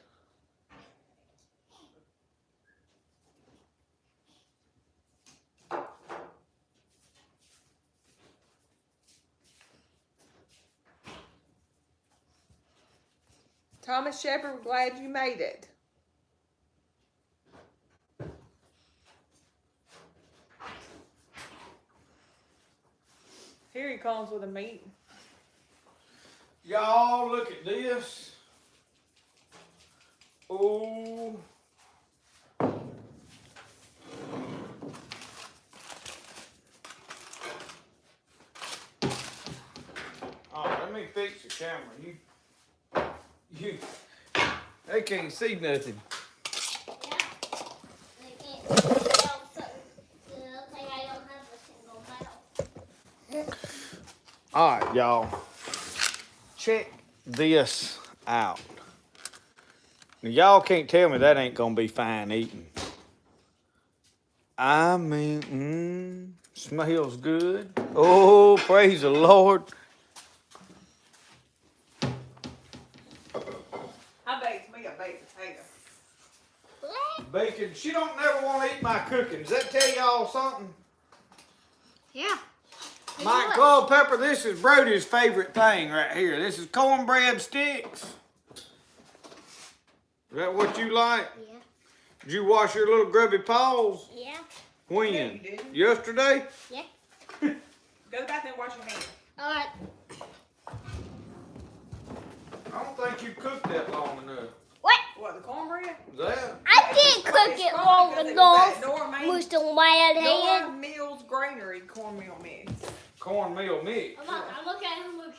Thomas Shepard, we're glad you made it. Here he comes with a meat. Y'all, look at this. Oh. Oh, let me fix the camera. They can't see nothing. Yeah. They can't tell something. They'll think I don't have a single bell. All right, y'all. Check this out. Now, y'all can't tell me that ain't gonna be fine eating. I mean, smells good. Oh, praise the Lord. I baked me a baked potato. Bacon, she don't never want to eat my cooking. Does that tell y'all something? Yeah. My clove pepper, this is Brody's favorite thing right here. This is cornbread sticks. Is that what you like? Yeah. Did you wash your little grubby paws? Yeah. When? No, you didn't. Yesterday? Yeah. Go to the bathroom and wash your hands. All right. I don't think you cooked that long enough. What? What, the cornbread? That? I didn't cook It's it probably long because it was enough. that Nora Mr. Mad Head. Nora Mills Granary cornmeal mix. Cornmeal mix. I'm looking.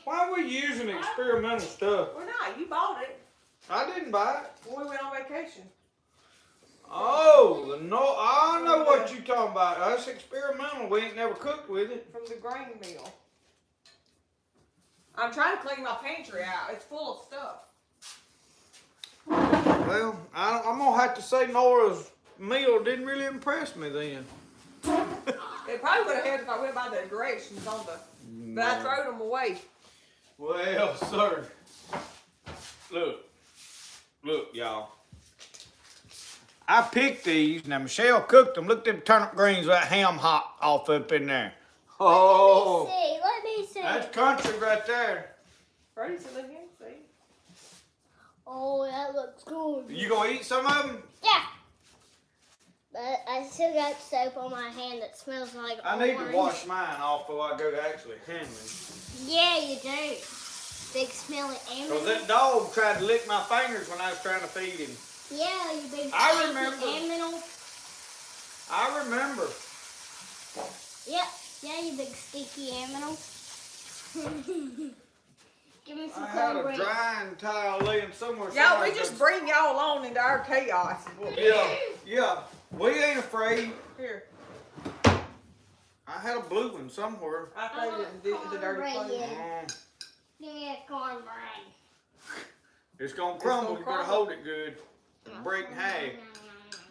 Why are we using experimental stuff? We're not. You bought it I didn't buy it. when we went on vacation. Oh, I know what you talking about. That's experimental. We ain't never cooked with it. From the grain mill. I'm trying to clean my pantry out. It's full of stuff. Well, I'm gonna have to say Nora's meal didn't really impress me then. It probably would have helped if I went by the directions on the, but I threw them away. Well, sir. Look, y'all. I picked these. Now, Michelle cooked them. Look at them turnip greens with that ham hot off up in there. Oh, Let me see. that's country right there. Ready to look in, see? Oh, that looks good. You gonna eat some of them? Yeah. But I still got soap on my hand that smells like I need orange. to wash mine off before I go to actually handling. Yeah, you do. Big smelly Because animal. that dog tried to lick my fingers when I was trying to feed him. Yeah, you big I stinky remember. animal. I remember. Yep. Yeah, you big stinky animal. Give me some I had a cornbread. drying towel laying somewhere. Y'all, we Somebody just goes, bring y'all along into our chaos. Yeah. We ain't afraid. Here, I had a blue one somewhere. I threw it in the dirty Cornbread, clothes. yeah. Mm, Give me a cornbread. it's gonna crumble. You better crumble. hold it good. Break in half.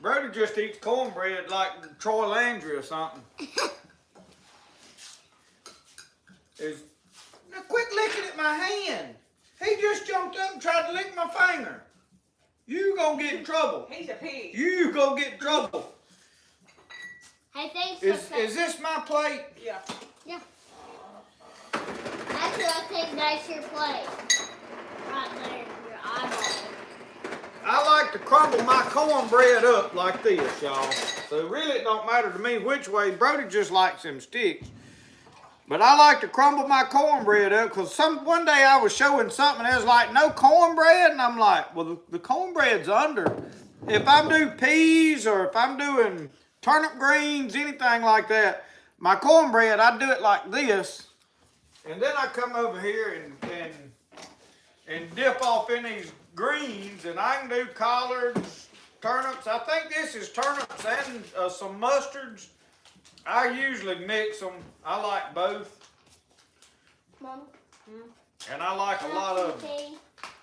Brody just eats cornbread like Troy Landry or something. Now quit licking at my hand. He just jumped up and tried to lick my finger. You gonna get in trouble. He's a pig. You gonna get in trouble. Hey, thanks Is for this my plate? Yeah. Yeah. Actually, I think that's your plate. Right there, your eyeball. I like to crumble my cornbread up like this, y'all. So really it don't matter to me which way. Brody just likes them sticks. But I like to crumble my cornbread up because one day I was showing something and it was like, no cornbread? And I'm like, well, the cornbread's under. If I do peas or if I'm doing turnip greens, anything like that, my cornbread, I do it like this. And then I come over here and dip off in these greens, and I can do collards, turnips. I think this is turnips and some mustards. I usually mix them. I like both. Mom. And I like a lot of them.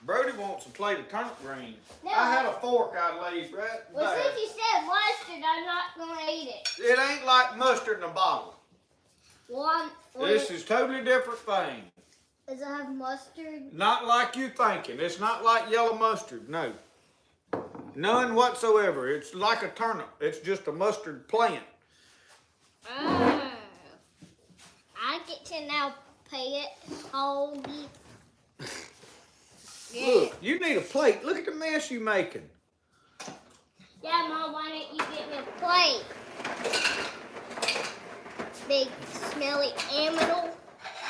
Brody wants a plate of turnip greens. No. I had a fork I laid right Well, there. since you said mustard, I'm not going to eat it. It ain't like mustard in a bottle. One. This is totally different thing. Does it have mustard? Not like you thinking. It's not like yellow mustard, no. None whatsoever. It's like a turnip. It's just a mustard plant. Oh. I get to now pay it, hold it. Yeah. Look, you need a plate. Look at the mess you making. Yeah, Mom, why don't you get me a plate? Big, smelly animal.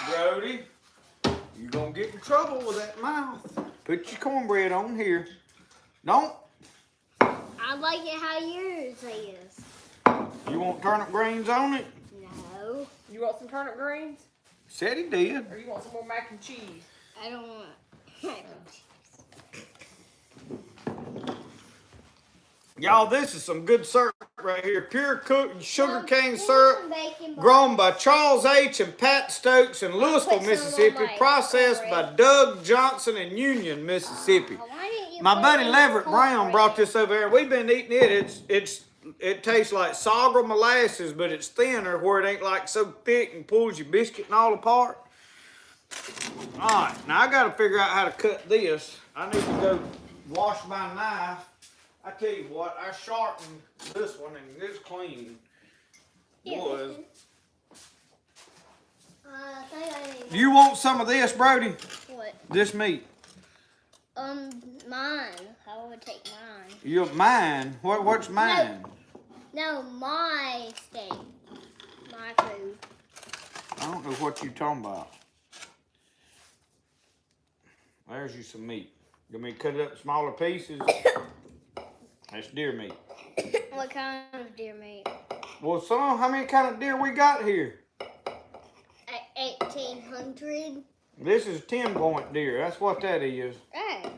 Brody, you're going to get in trouble with that mouth. Put your cornbread on here. Don't. I like it how yours is. You want turnip greens on it? No. You want some turnip greens? Said he did. Or you want some more mac and cheese? I don't want Y'all, this is some good syrup right here. Pure cooked sugar cane syrup grown by Charles H. and Pat Stokes in Louisville, Mississippi. Processed by Doug Johnson in Union, Mississippi. My buddy Leverett Brown brought this over here. We've been eating it. It tastes like sorghum molasses, but it's thinner where it ain't like so thick and pulls your biscuit and all apart. All right, now I got to figure out how to cut this. I need to go wash my knife. I tell you what, I sharpened this one and it's clean. Was. You want some of this, Brody? What? This meat. Mine. I would take mine. Your mine? What's mine? No, my steak. My food. I don't know what you're talking about. There's you some meat. You want me to cut it up in smaller pieces? That's deer meat. What kind of deer meat? Well, how many kind of deer we got here? 1,800. This is 10-point deer. That's what that is. Oh.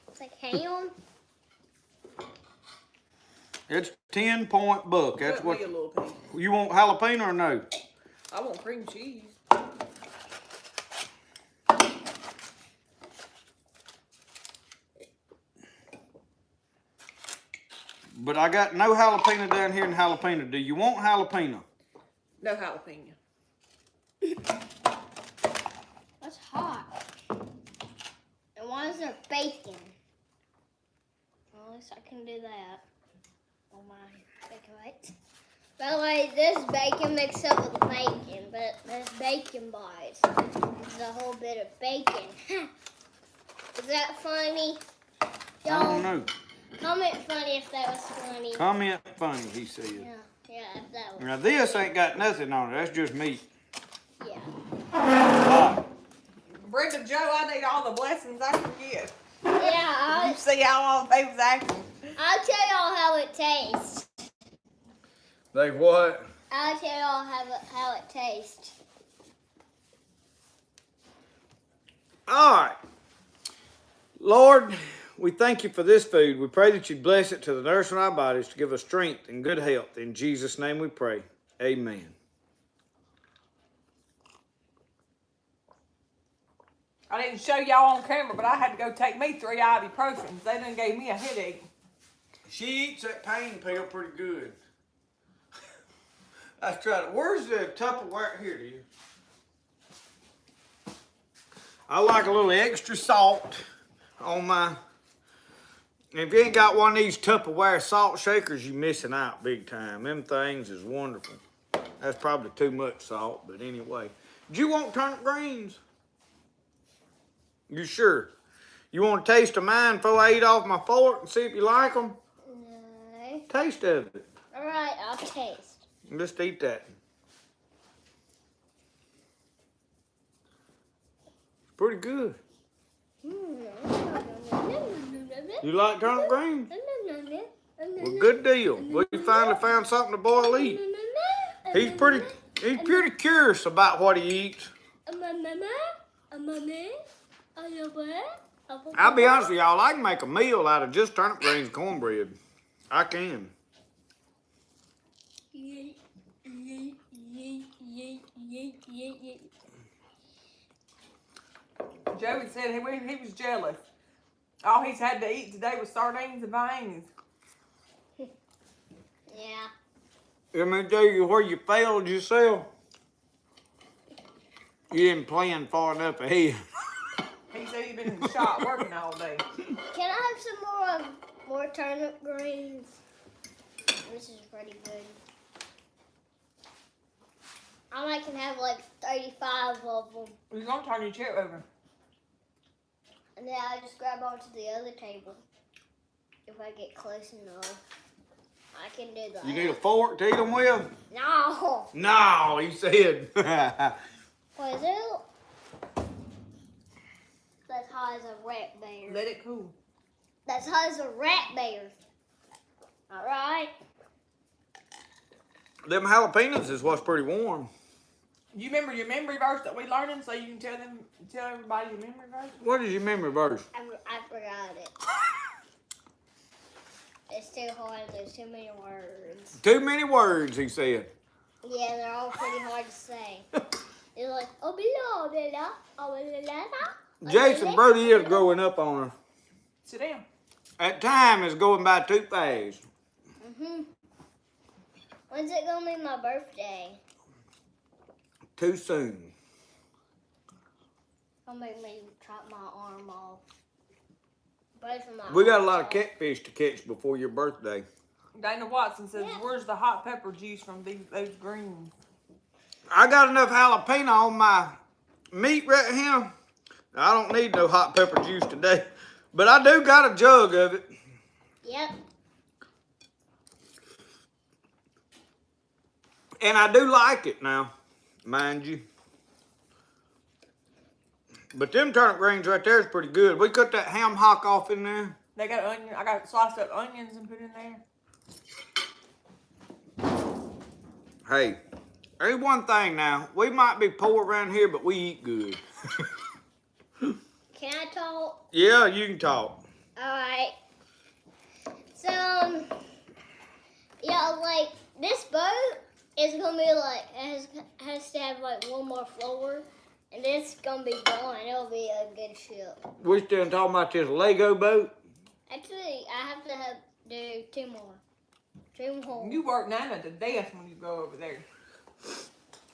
It's like ham. It's 10-point buck. That's Cut what. me a little piece. You want jalapeno or no? I want cream cheese. But I got no jalapeno down here in jalapeno. Do you want jalapeno? No jalapeno. That's hot. And why is there bacon? Well, at least I can do that. Oh my, bacon bites. By the way, this bacon mixed up with bacon, but there's bacon bites. This is a whole bit of bacon. Is that funny? I don't know. Comment funny if that was funny. Comment funny, he said. Yeah, if that was. Now this ain't got nothing on it. That's just meat. Yeah. Brenda Joe, I need all the blessings I can get. Yeah, You see how they was acting. I'll tell y'all how it tastes. Like what? I'll tell y'all how it tastes. All right. Lord, we thank you for this food. We pray that you'd bless it to the nourishment of our bodies to give us strength and good health. In Jesus' name we pray. Amen. I didn't show y'all on camera, but I had to go take me 3 ibuprofens. They done gave me a headache. She eats that pain pill pretty good. I tried it. Where's the Tupperware? Here, do you? I like a little extra salt on my. If you ain't got one of these Tupperware salt shakers, you're missing out big time. Them things is wonderful. That's probably too much salt, but anyway. Do you want turnip greens? You sure? You want to taste of mine before I eat off my fork and see if you like them? No. Taste of it. All right, I'll taste. Just eat that. Pretty good. You like turnip greens? Well, good deal. We finally found something the boy will eat. He's pretty curious about what he eats. I'll be honest with y'all, I can make a meal out of just turnip greens and cornbread. I can. Joey said he was jealous. All he's had to eat today was sardines and veins. Yeah. Let me tell you where you failed yourself. You didn't plan far enough ahead. He said he'd been in the shop working all day. Can I have some more turnip greens? This is pretty good. I might can have like 35 of them. You're gonna turn your chair over. And then I just grab onto the other table. If I get close enough, I can do that. You need a fork to eat them with? No. No, he said. What is it? That's hot as a rat bear. Let it cool. That's hot as a rat bear. All right. Them jalapenos is what's pretty warm. You remember your memory verse that we learning, so you can tell everybody your memory verse? What is your memory verse? I forgot it. It's too hard. There's too many words. Too many words, he said. Yeah, they're all pretty hard to say. They're like, oh, blah, blah, blah, oh, blah, blah, blah. Jason Brody is growing up on her. Sit down. That time is going by too fast. When's it gonna be my birthday? Too soon. Don't make me chop my arm off. Both of my We got a arms lot of off. catfish to catch before your birthday. Dana Watson says, Yeah. "Where's the hot pepper juice from those greens?" I got enough jalapeno on my meat right here. I don't need no hot pepper juice today. But I do got a jug of it. Yep. And I do like it now, mind you. But them turnip greens right there is pretty good. We cut that ham hock off in there. They got onion. I got sliced up onions and put in there. Hey, there's one thing now. We might be poor around here, but we eat good. Can I talk? Yeah, you can talk. Alright. So, yeah, like, this boat is gonna be like, has to have like one more floor. And it's gonna be gone. It'll be a good ship. We're still talking about this Lego boat. Actually, I have to do two more. Two more. You work Nana to death when you go over there.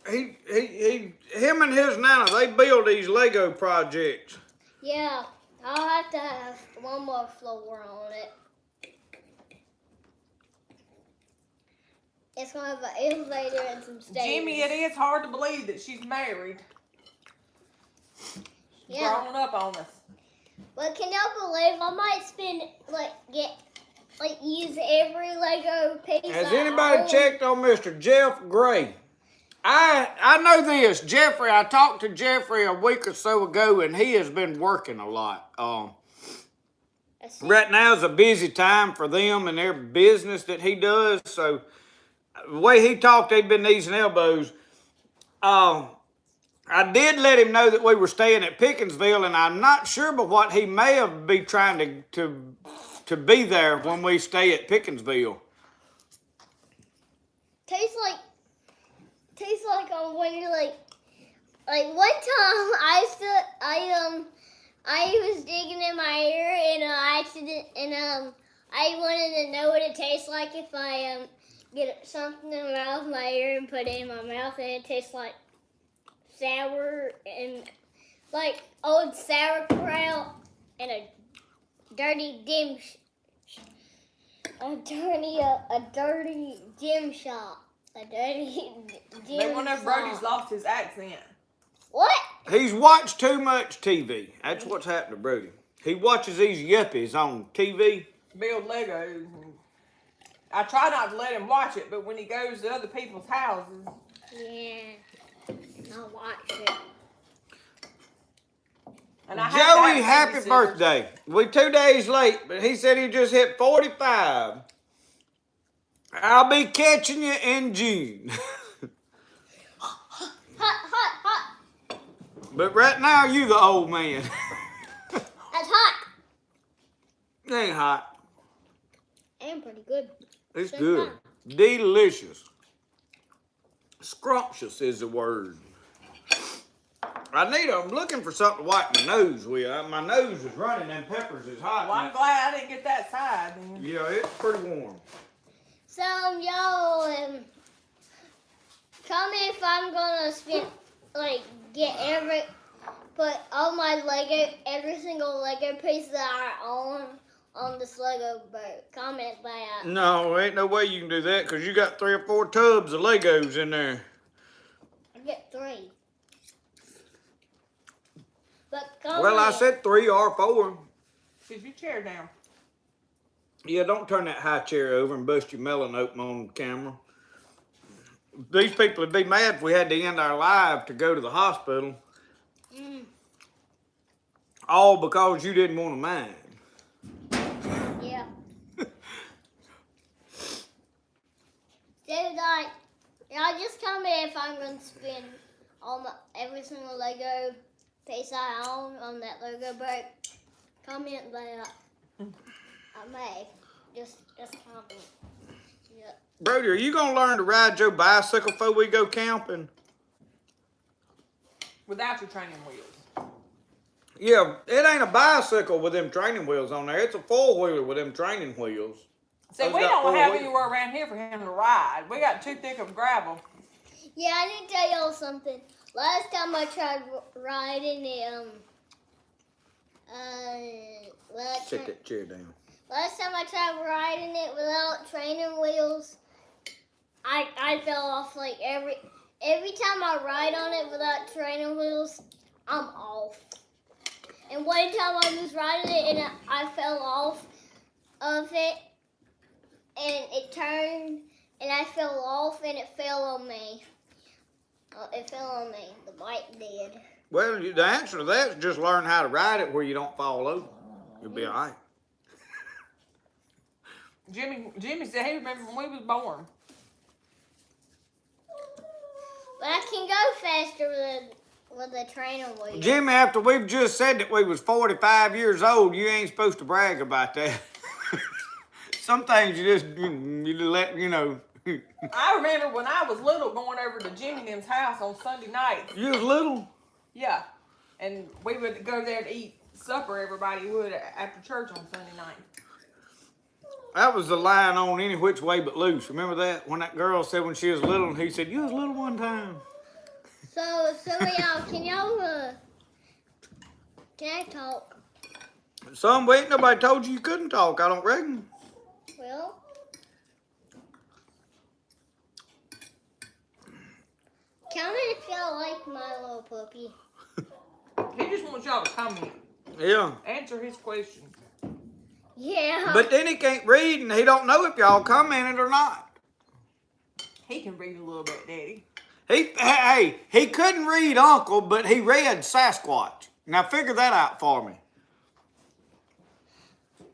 Him and his nana, they build these Lego projects. Yeah, I'll have to have one more floor on it. It's gonna have an elevator and some stairs. Jimmy, it is hard to believe that she's married. She's Yeah. grown up on us. But can y'all believe I might use every Lego piece? Has I anybody own? checked on Mr. Jeff Gray? I know this. Jeffrey, I talked to Jeffrey a week or so ago, and he has been working a lot. Right now is a busy time for them and their business that he does. So the way he talked, they've been knees and elbows. I did let him know that we were staying at Pickinsville, and I'm not sure but what he may have been trying to be there when we stay at Pickinsville. Tastes like when you're like one time I was digging in my ear and I wanted to know what it tastes like if I get something in my ear and put it in my mouth, and it tastes like sour and like old sauerkraut and a dirty dim shop. A dirty dim They wonder if shop. Brody's lost his accent. What? He's watched too much TV. That's what's happened to Brody. He watches these yuppies on TV. Build Legos. I try not to let him watch it, but when he goes to other people's houses, Yeah. I'll watch it. and I have to Joey, have happy babysitters. birthday. We 2 days late, but he said he just hit 45. I'll be catching you in June. Hot. But right now, you the old man. That's hot. ain't hot. And pretty good. It's Same good. time. Delicious. Scrumptious is the word. I'm looking for something to wipe my nose with. My nose is running and peppers is hot. Well, I'm glad I didn't get that side. Then. Yeah, it's pretty warm. So y'all comment if I'm gonna spend put all my every single Lego piece that I own on this Lego boat. Comment that. No, ain't no way you can do that because you got 3 or 4 tubs of Legos in there. I get 3. But Well, I said 3 or 4. Sit your chair down. Yeah, don't turn that high chair over and bust your melon open on camera. These people would be mad if we had to end our live to go to the hospital. All because you didn't want to mind. Yeah. So like, y'all just comment if I'm gonna spend every single Lego piece I own on that Lego boat. Comment that. I may. Just comment. Yeah. Brody, are you gonna learn to ride your bicycle before we go camping? Without your training wheels. Yeah, it ain't a bicycle with them training wheels on there. It's a 4-wheeler with them training wheels. See, Those we got don't 4 have wheels. anywhere around here for him to ride. We got too thick of gravel. Yeah, I need to tell y'all something. Last time I tried riding it, Sit that chair down. last time I tried riding it without training wheels, I fell off like every time I ride on it without training wheels, I'm off. And one time I was riding it and I fell off of it and it turned and I fell off and it fell on me. It fell on me. The bike did. Well, the answer to that is just learn how to ride it where you don't fall over. You'll be all right. Jimmy said he remembered when we was born. But I can go faster with the training wheel. Jimmy, after we've just said that we was 45 years old, you ain't supposed to brag about that. Some things you just let, I remember when I was little going over to Jimmy and them's house on Sunday nights. You was little? Yeah. And we would go there to eat supper, everybody would, after church on Sunday night. That was the line on Any Which Way But Loose. Remember that? When that girl said when she was little, and he said, you was little one time. So y'all, can I talk? Some ain't nobody told you couldn't talk, I don't reckon. Well, comment if y'all like my little puppy. He just wants y'all to comment. Yeah. Answer his question. Yeah. But then he can't read, and he don't know if y'all commented or not. He can read a little bit, Daddy. He couldn't read Uncle, but he read Sasquatch. Now figure that out for me.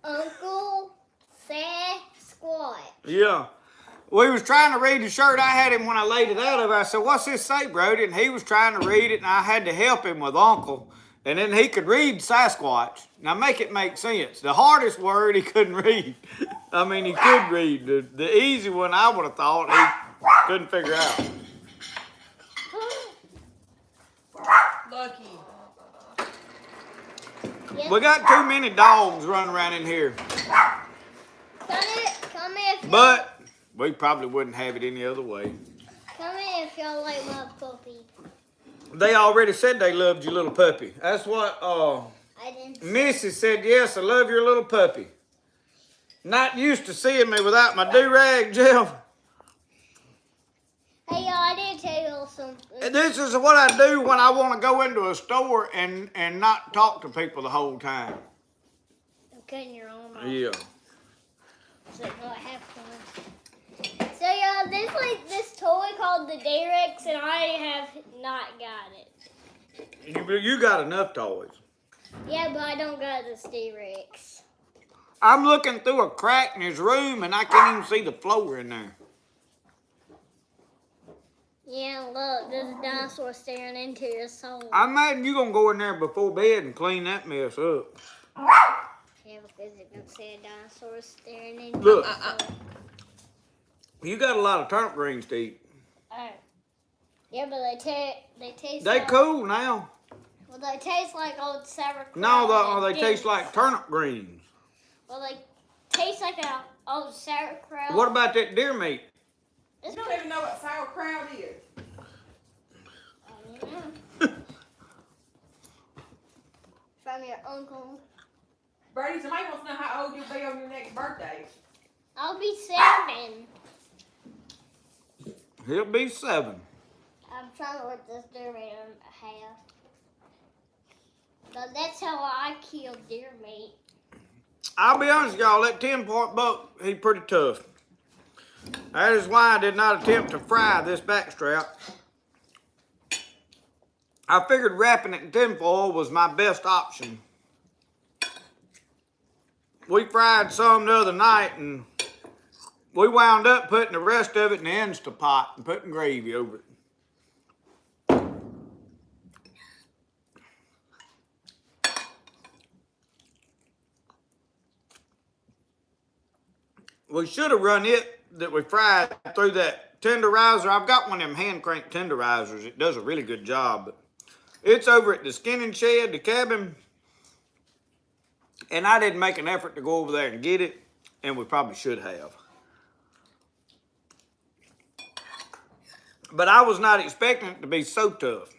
Uncle Sasquatch. Yeah. We was trying to read the shirt. I had him when I laid it out of. I said, what's this say, Brody? And he was trying to read it, and I had to help him with Uncle. And then he could read Sasquatch. Now make it make sense. The hardest word he couldn't read. I mean, he could read. The easy one I would have thought he couldn't figure out. Lucky. Yes. We got too many dogs running around in here. Comment if But we probably wouldn't have it any other way. comment if y'all like my puppy. They already said they loved your little puppy. That's what I didn't. Missy said, yes, I love your little puppy. Not used to seeing me without my do-rag, Jeff. Hey y'all, I did tell y'all something. This is what I do when I want to go into a store and not talk to people the whole time. I'm cutting your arm off. Yeah. So I have fun. So y'all, this toy called the D-Rex, and I have not got it. You got enough toys. Yeah, but I don't got this D-Rex. I'm looking through a crack in his room and I can't even see the floor in there. Yeah, look, there's a dinosaur staring into your soul. I imagine you gonna go in there before bed and clean that mess up. Yeah, because it can see a dinosaur staring in Look. you. You got a lot of turnip greens to eat. Yeah, but they taste They like... cool now. Well, they taste like old sauerkraut. No, they taste like turnip greens. Well, they taste like an old sauerkraut. What about that deer meat? You don't even know what sauerkraut is. I don't know. From your uncle. Brady, somebody wants to know how old you'll be on your next birthday. I'll be 7. He'll be 7. I'm trying to let this deer meat in half. So that's how I kill deer meat. I'll be honest, y'all, that 10-point buck, he's pretty tough. That is why I did not attempt to fry this backstrap. I figured wrapping it in tinfoil was my best option. We fried some the other night and we wound up putting the rest of it in the Instapot and putting gravy over it. We should have run it that we fried through that tenderizer. I've got one of them hand crank tenderizers. It does a really good job. But it's over at the skinning shed, the cabin. And I didn't make an effort to go over there and get it. And we probably should have. But I was not expecting it to be so tough.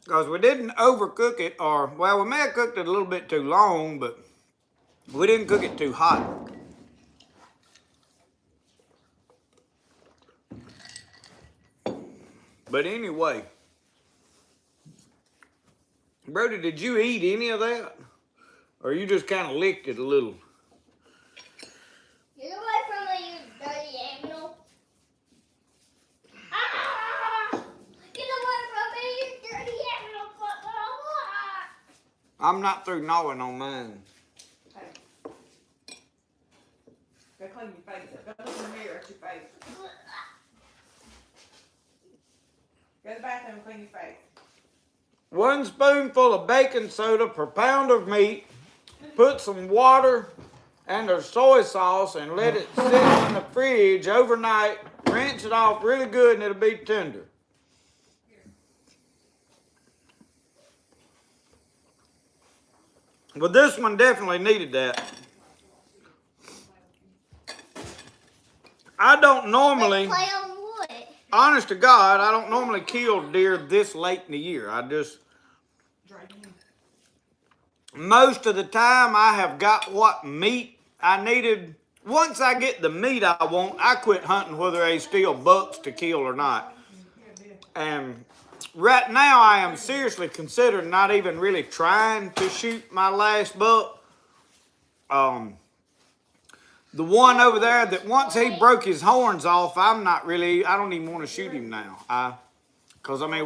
Because we didn't overcook it, or, well, we may have cooked it a little bit too long, but we didn't cook it too hot. But anyway, Brody, did you eat any of that? Or you just kind of licked it a little? Get away from me, you dirty animal. Ah! Get away from me, you dirty animal. I'm not through gnawing on mine. Hey. Go clean your face up. Go look in the mirror at your face. Go to the bathroom and clean your face. 1 spoonful of baking soda per pound of meat. Put some water and a soy sauce and let it sit in the fridge overnight. Rinse it off really good and it'll be tender. But this one definitely needed that. I don't normally, Play on wood. honest to God, I don't normally kill deer this late in the year. Most of the time I have got what meat I needed. Once I get the meat I want, I quit hunting whether they still bucks to kill or not. And right now I am seriously considering not even really trying to shoot my last buck. The one over there that once he broke his horns off, I don't even want to shoot him now. Because I mean,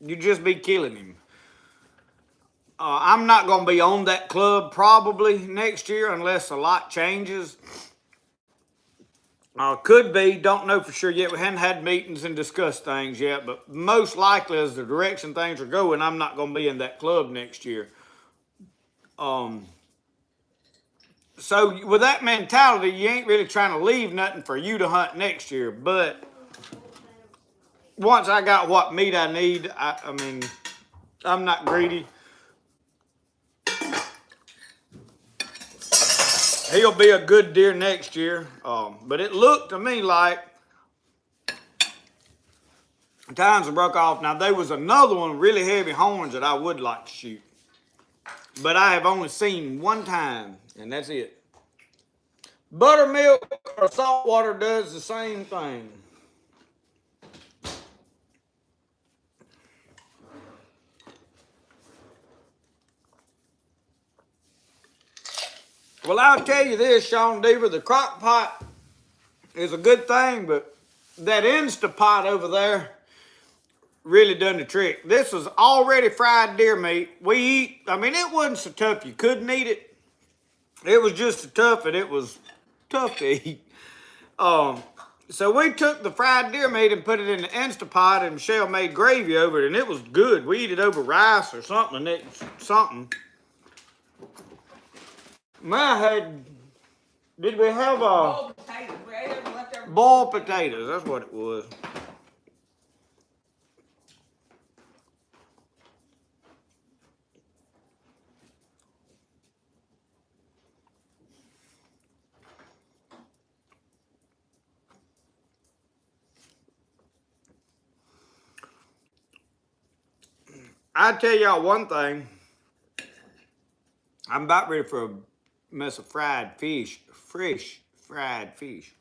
you just be killing him. I'm not going to be on that club probably next year unless a lot changes. Could be, don't know for sure yet. We hadn't had meetings and discussed things yet, but most likely as the direction things are going, I'm not going to be in that club next year. So with that mentality, you ain't really trying to leave nothing for you to hunt next year, but once I got what meat I need, I mean, I'm not greedy. He'll be a good deer next year. But it looked to me like tines broke off. Now, there was another one, really heavy horns, that I would like to shoot. But I have only seen one time, and that's it. Buttermilk or salt water does the same thing. Well, I'll tell you this, Sean Deaver, the crock pot is a good thing, but that Instapot over there really done the trick. This was already fried deer meat. It wasn't so tough you couldn't eat it. It was just so tough that it was tough to eat. So we took the fried deer meat and put it in the Instapot, and Michelle made gravy over it, and it was good. We eat it over rice or something. Ma had, did we have Boiled potatoes. We ate them leftover. boiled potatoes? That's what it was. I tell y'all one thing. I'm about ready for a mess of fried fish, fresh fried fish.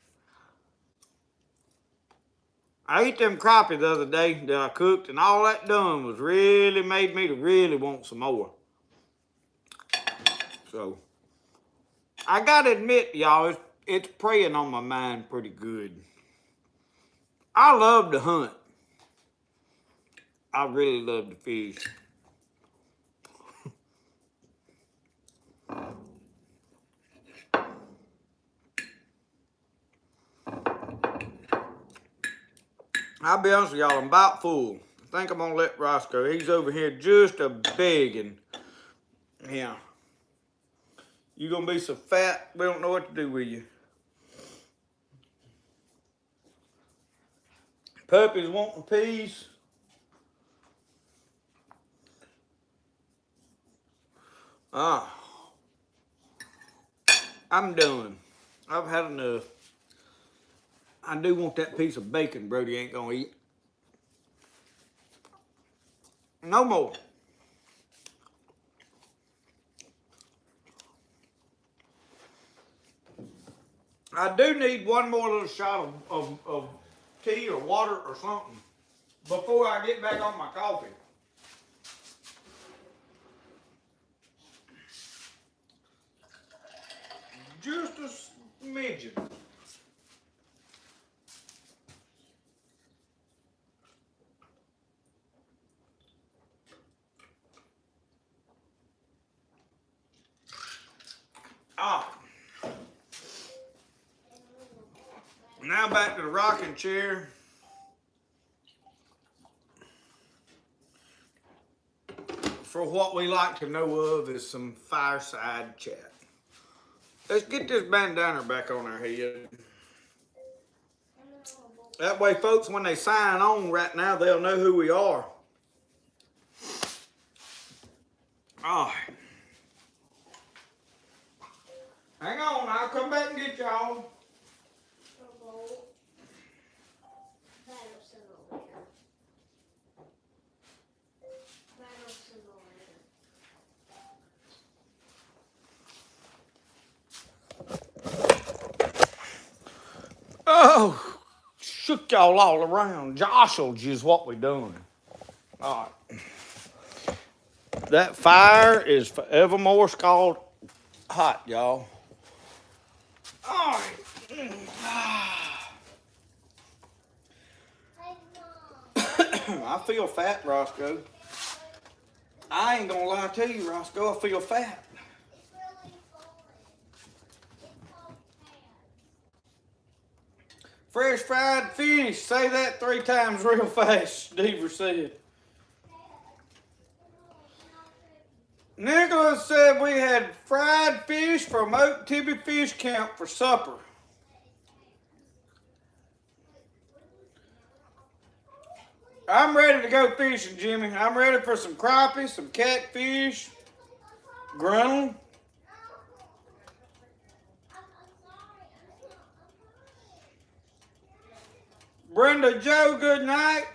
I ate them crappie the other day that I cooked, and all that done was really made me to really want some more. So, I gotta admit, y'all, it's preying on my mind pretty good. I love to hunt. I really love to fish. I'll be honest with y'all, I'm about full. I think I'm gonna let Roscoe. He's over here just a begging. Yeah. You gonna be so fat, we don't know what to do with you. Puppies wanting peace. I'm done. I've had enough. I do want that piece of bacon Brody ain't gonna eat. No more. I do need one more little shot of tea or water or something before I get back on my coffee. Just a smidgen. Now back to the rocking chair. For what we like to know of is some fireside chat. Let's get this bandana back on our head. That way, folks, when they sign on right now, they'll know who we are. Oh. Hang on, I'll come back and get y'all. Oh, shook y'all all around. Jostled you is what we're doing. All right. That fire is forevermore scald hot, y'all. All right. I feel fat, Roscoe. I ain't gonna lie to you, Roscoe. I feel fat. Fresh fried fish. Say that 3 times real fast, Deaver said. Nicholas said we had fried fish from Oak Tibby Fish Camp for supper. I'm ready to go fishing, Jimmy. I'm ready for some crappie, some catfish, griddle. Brenda Joe, good night.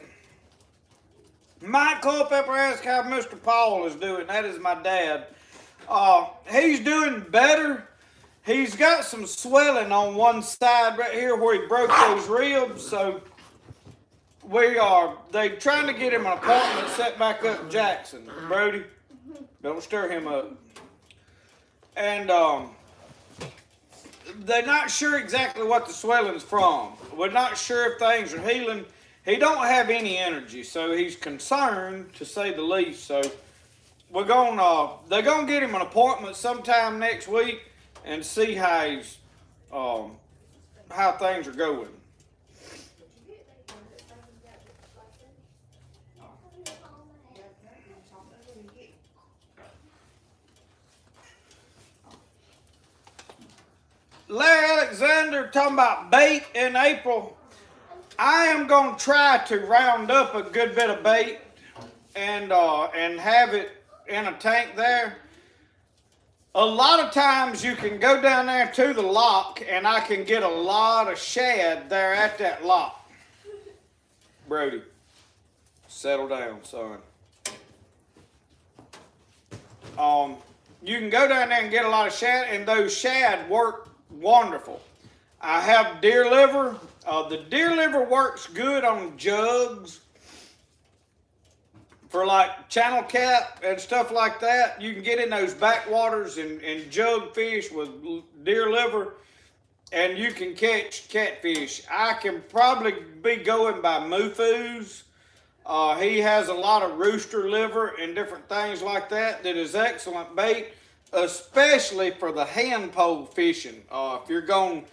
Mike Culpepper asked how Mr. Paul is doing. That is my dad. He's doing better. He's got some swelling on one side right here where he broke those ribs. So they're trying to get him an appointment set back up in Jackson. Brody, don't stir him up. And they're not sure exactly what the swelling's from. We're not sure if things are healing. He don't have any energy, so he's concerned, to say the least. So they're gonna get him an appointment sometime next week and see how things are going. Larry Alexander talking about bait in April. I am going to try to round up a good bit of bait and have it in a tank there. A lot of times you can go down there to the lock and I can get a lot of shad there at that lock. Brody, settle down, son. You can go down there and get a lot of shad, and those shad work wonderful. I have deer liver. The deer liver works good on jugs for like channel cat and stuff like that. You can get in those backwaters and jug fish with deer liver, and you can catch catfish. I can probably be going by Mufu's. He has a lot of rooster liver and different things like that is excellent bait, especially for the hand pole fishing. If you're going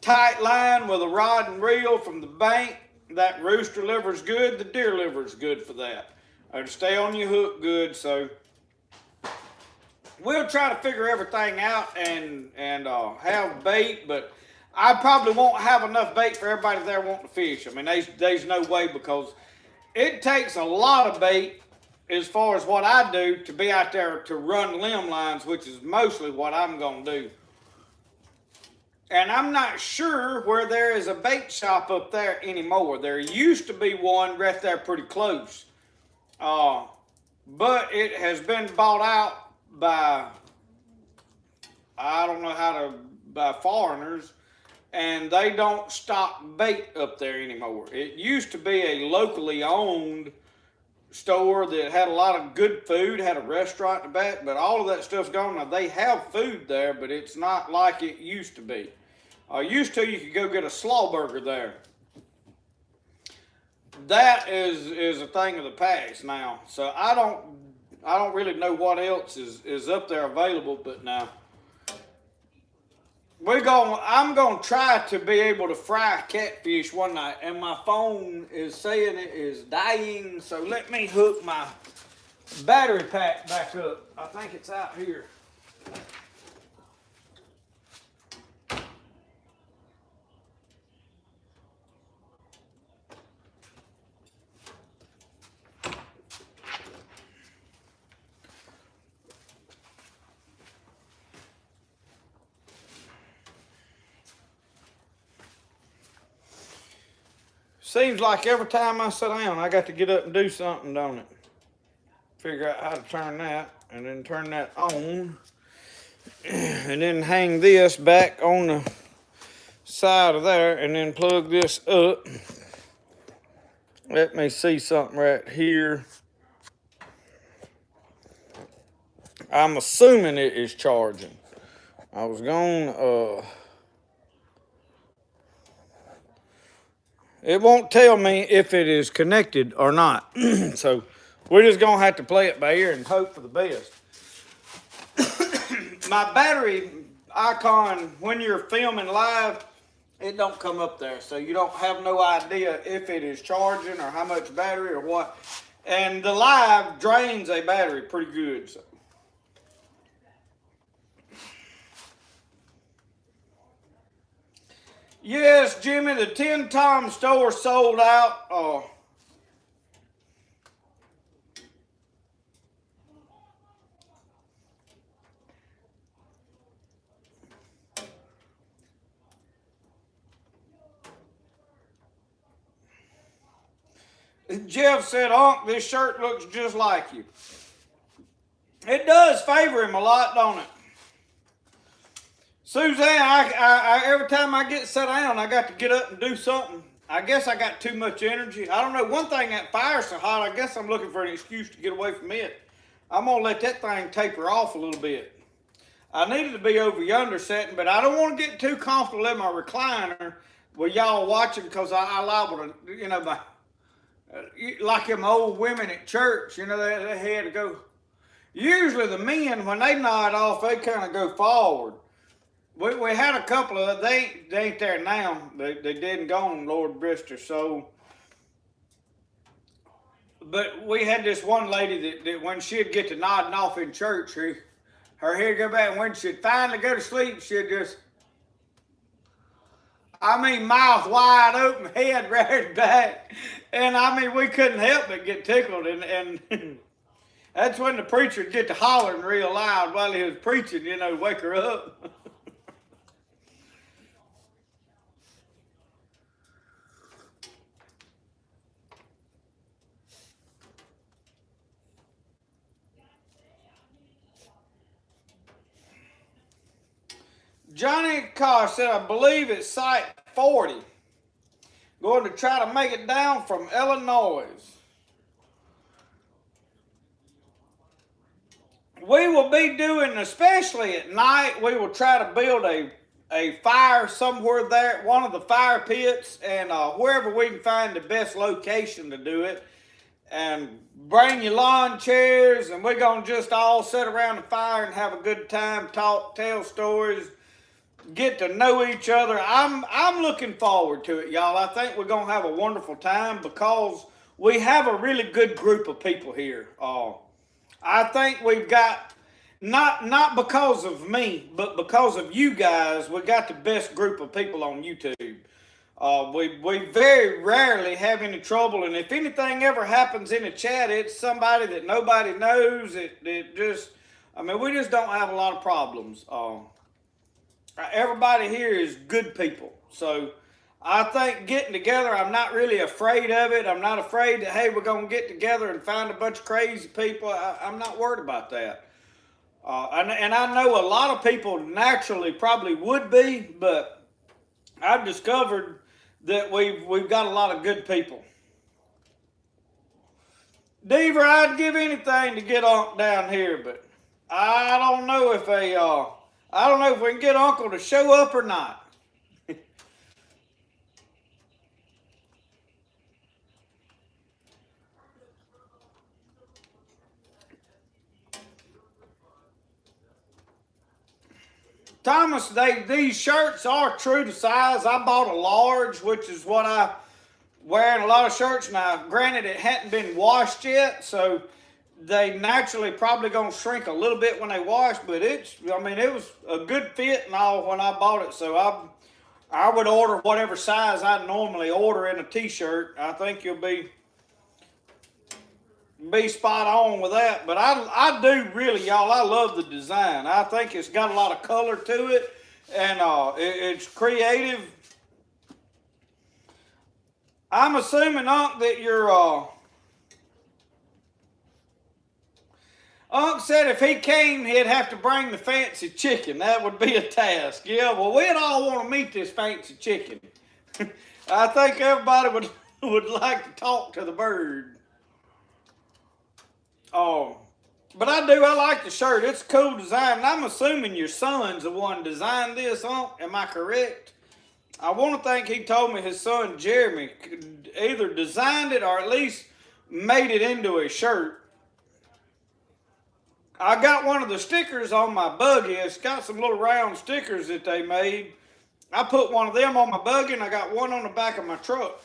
tight line with a rod and reel from the bank, that rooster liver is good. The deer liver is good for that. To stay on your hook good. So we'll try to figure everything out and have bait, but I probably won't have enough bait for everybody there wanting to fish. I mean, there's no way, because it takes a lot of bait as far as what I do to be out there to run limb lines, which is mostly what I'm going to do. And I'm not sure where there is a bait shop up there anymore. There used to be one right there pretty close. But it has been bought out by, I don't know by foreigners, and they don't stock bait up there anymore. It used to be a locally owned store that had a lot of good food, had a restaurant in the back, but all of that stuff's gone. Now, they have food there, but it's not like it used to be. Used to, you could go get a slaw burger there. That is a thing of the past now. So I don't really know what else is up there available, but now I'm gonna try to be able to fry catfish one night, and my phone is saying it is dying, so let me hook my battery pack back up. I think it's out here. Seems like every time I sit down, I got to get up and do something, don't it? Figure out how to turn that, and then turn that on, and then hang this back on the side of there, and then plug this up. Let me see something right here. I'm assuming it is charging. I was going it won't tell me if it is connected or not. So we're just gonna have to play it by ear and hope for the best. My battery icon, when you're filming live, it don't come up there. So you don't have no idea if it is charging or how much battery or what. And the live drains a battery pretty good. So. Yes, Jimmy, the Tin Tom store sold out. Jeff said, "Unc, this shirt looks just like you." It does favor him a lot, don't it? Suzanne, I every time I get set down, I got to get up and do something. I guess I got too much energy. I don't know. One thing, that fire's so hot, I guess I'm looking for an excuse to get away from it. I'm going to let that thing taper off a little bit. I needed to be over yonder setting, but I don't want to get too comfortable in my recliner with y'all watching, because I liable to, you know, like them old women at church, you know, they had to go. Usually the men, when they nod off, they kind of go forward. We had a couple of, they ain't there now. They dead and gone, Lord rest her soul. But we had this one lady that when she'd get to nodding off in church, her head go back, and when she'd finally go to sleep, she'd just I mean, mouth wide open, head reared back. And I mean, we couldn't help but get tickled. And that's when the preacher would get to hollering real loud while he was preaching, you know, wake her up. Johnny Carr said, I believe it's site 40. Going to try to make it down from Illinois. We will be doing, especially at night, we will try to build a fire somewhere there, one of the fire pits, and wherever we can find the best location to do it. And bring your lawn chairs, and we're going to just all sit around the fire and have a good time, talk, tell stories, get to know each other. I'm looking forward to it, y'all. I think we're going to have a wonderful time because we have a really good group of people here. I think we've got, not because of me, but because of you guys, we got the best group of people on YouTube. We very rarely have any trouble, and if anything ever happens in the chat, it's somebody that nobody knows. It just, I mean, we just don't have a lot of problems. Everybody here is good people, so I think getting together, I'm not really afraid of it. I'm not afraid that, hey, we're going to get together and find a bunch of crazy people. I'm not worried about that. And I know a lot of people naturally probably would be, but I've discovered that we've got a lot of good people. Deaver, I'd give anything to get Unc down here, but I don't know if we can get Uncle to show up or not. Thomas, these shirts are true to size. I bought a large, which is what I wear in a lot of shirts. Now, granted, it hadn't been washed yet, so they naturally probably going to shrink a little bit when they wash, but it was a good fit and all when I bought it, so I would order whatever size I normally order in a t-shirt. I think you'll be spot on with that. But I do really, y'all, I love the design. I think it's got a lot of color to it, and it's creative. I'm assuming, Unc, that you're Unc said if he came, he'd have to bring the fancy chicken. That would be a task. Yeah, well, we'd all want to meet this fancy chicken. I think everybody would like to talk to the bird. But I like the shirt. It's a cool design. And I'm assuming your son's the one designed this, Unc. Am I correct? I want to think he told me his son, Jeremy, either designed it or at least made it into a shirt. I got one of the stickers on my buggy. It's got some little round stickers that they made. I put one of them on my buggy, and I got one on the back of my truck.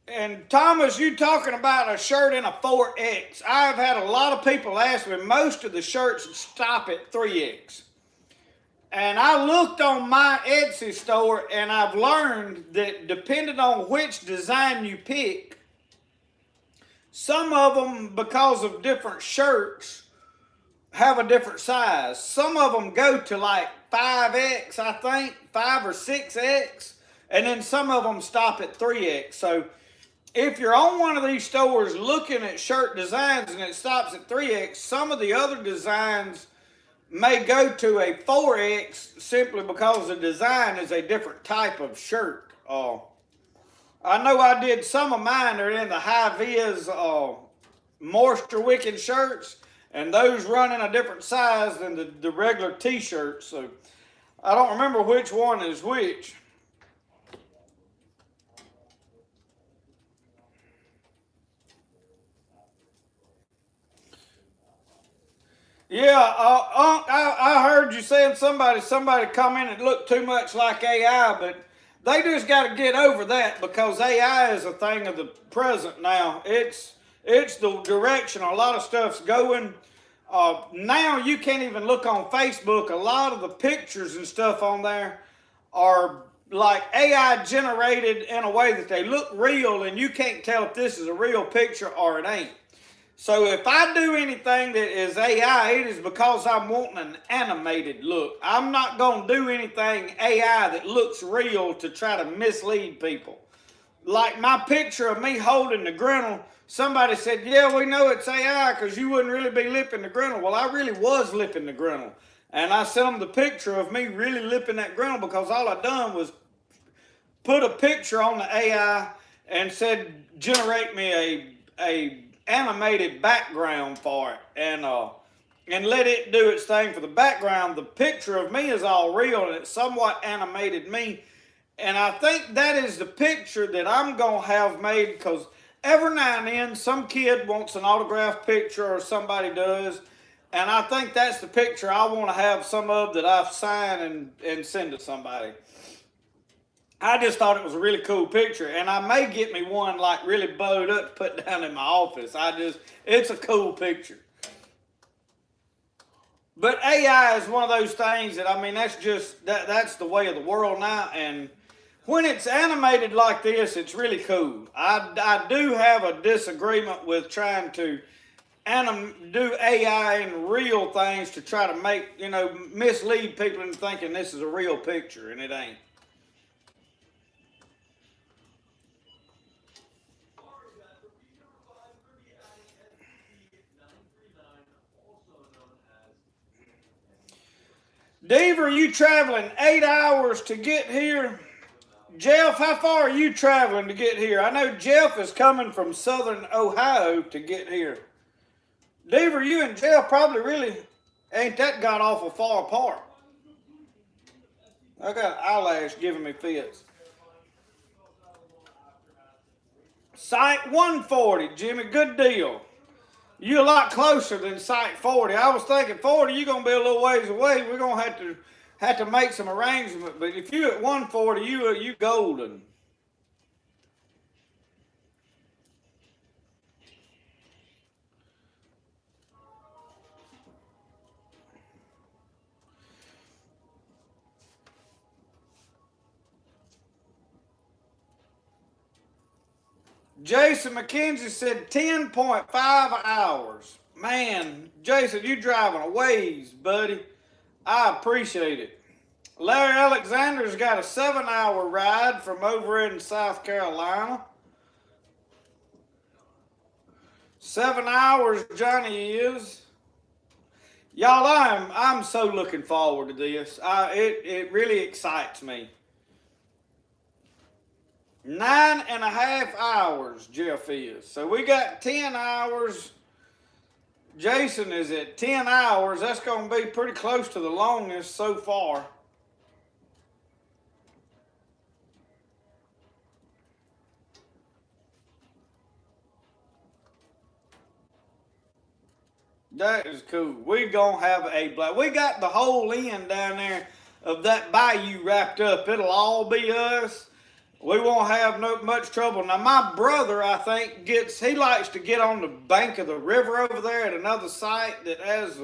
And Thomas, you talking about a shirt in a 4X. I've had a lot of people ask me, most of the shirts stop at 3X. And I looked on my Etsy store, and I've learned that depending on which design you pick, some of them, because of different shirts, have a different size. Some of them go to like 5X, I think, 5 or 6X, and then some of them stop at 3X. So if you're on one of these stores looking at shirt designs and it stops at 3X, some of the other designs may go to a 4X simply because the design is a different type of shirt. I know I did some of mine are in the high-vis moisture wicking shirts, and those run in a different size than the regular t-shirts. So I don't remember which one is which. Yeah, Unc, I heard you saying somebody come in and look too much like AI, but they just got to get over that because AI is a thing of the present now. It's It's the direction a lot of stuff's going. Now you can't even look on Facebook. A lot of the pictures and stuff on there are like AI generated in a way that they look real, and you can't tell if this is a real picture or it ain't. So if I do anything that is AI, it is because I'm wanting an animated look. I'm not going to do anything AI that looks real to try to mislead people. Like my picture of me holding the griddle, somebody said, yeah, we know it's AI because you wouldn't really be lipping the griddle. Well, I really was lipping the griddle. And I sent them the picture of me really lipping that griddle because all I done was put a picture on the AI and said, generate me a animated background for it. And let it do its thing for the background. The picture of me is all real and it somewhat animated me. And I think that is the picture that I'm going to have made because every now and then some kid wants an autographed picture or somebody does. And I think that's the picture I want to have some of that I've signed and send to somebody. I just thought it was a really cool picture. And I may get me one like really bowed up to put down in my office. It's a cool picture. But AI is one of those things that, I mean, that's the way of the world now. And when it's animated like this, it's really cool. I do have a disagreement with trying to do AI and real things to try to make, mislead people into thinking this is a real picture, and it ain't. Deaver, you traveling 8 hours to get here? Jeff, how far are you traveling to get here? I know Jeff is coming from southern Ohio to get here. Deaver, you and Jeff probably really ain't that got awful far apart. I got an eyelash giving me fits. Site 140, Jimmy, good deal. You're a lot closer than Site 40. I was thinking 40, you're going to be a little ways away. We're going to have to make some arrangements. But if you're at 140, you golden. Jason McKenzie said 10.5 hours. Man, Jason, you driving a ways, buddy. I appreciate it. Larry Alexander's got a 7-hour ride from over in South Carolina. 7 hours, Johnny is. Y'all, I'm so looking forward to this. It really excites me. 9.5 hours, Jeff is. So we got 10 hours. Jason is at 10 hours. That's going to be pretty close to the longest so far. That is cool. We're going to have a blast. We got the whole end down there of that bayou wrapped up. It'll all be us. We won't have much trouble. Now, my brother, I think, he likes to get on the bank of the river over there at another site that has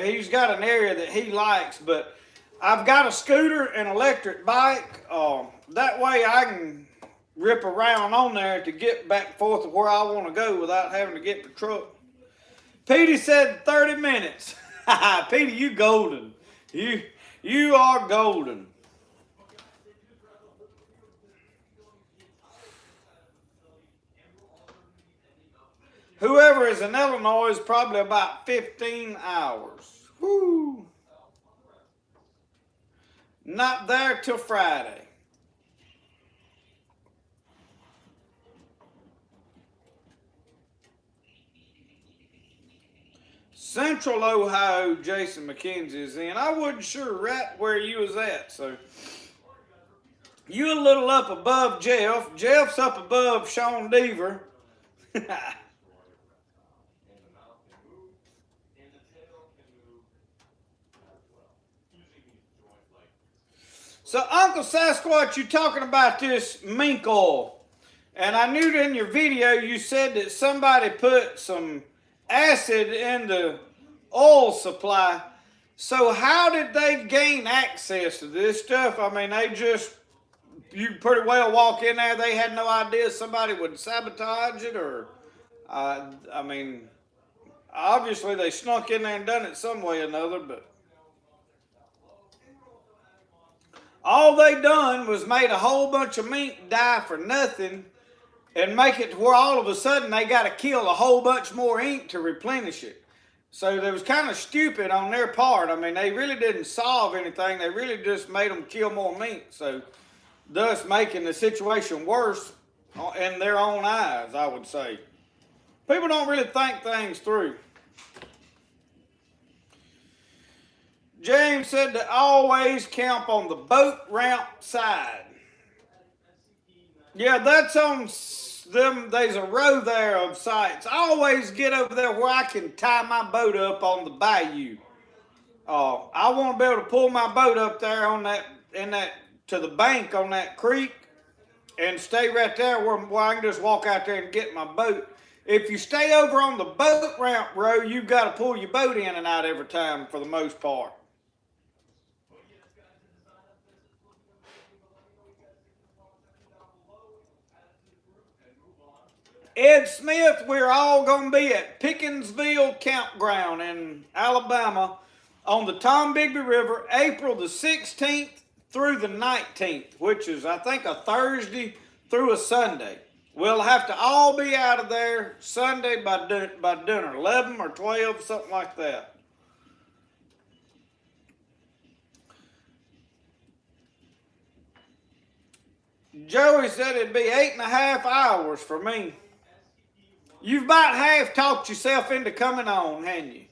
he's got an area that he likes. But I've got a scooter and electric bike. That way I can rip around on there to get back and forth to where I want to go without having to get the truck. Petey said 30 minutes. Petey, you golden. You are golden. Whoever is in Illinois is probably about 15 hours. Woo. Not there till Friday. Central Ohio, Jason McKenzie is in. I wasn't sure right where you was at, so you a little up above Jeff. Jeff's up above Sean Deaver. So, Uncle Sasquatch, you talking about this mink oil. And I knew in your video you said that somebody put some acid in the oil supply. So how did they gain access to this stuff? I mean, you pretty well walk in there, they had no idea somebody would sabotage it, or, I mean, obviously they snuck in there and done it some way or another, but all they done was made a whole bunch of mink die for nothing and make it to where all of a sudden they got to kill a whole bunch more ink to replenish it. So it was kind of stupid on their part. I mean, they really didn't solve anything. They really just made them kill more mink. So thus making the situation worse in their own eyes, I would say. People don't really think things through. James said to always camp on the boat ramp side. Yeah, that's on them. There's a row there of sites. I always get over there where I can tie my boat up on the bayou. I want to be able to pull my boat up there on to the bank on that creek and stay right there where I can just walk out there and get my boat. If you stay over on the boat ramp row, you've got to pull your boat in and out every time for the most part. Ed Smith, we're all going to be at Pickinsville Campground in Alabama on the Tom Bigby River, April the 16th through the 19th, which is, I think, a Thursday through a Sunday. We'll have to all be out of there Sunday by dinner, 11 or 12, something like that. Joey said it'd be 8.5 hours for me. You've about half talked yourself into coming on, haven't you?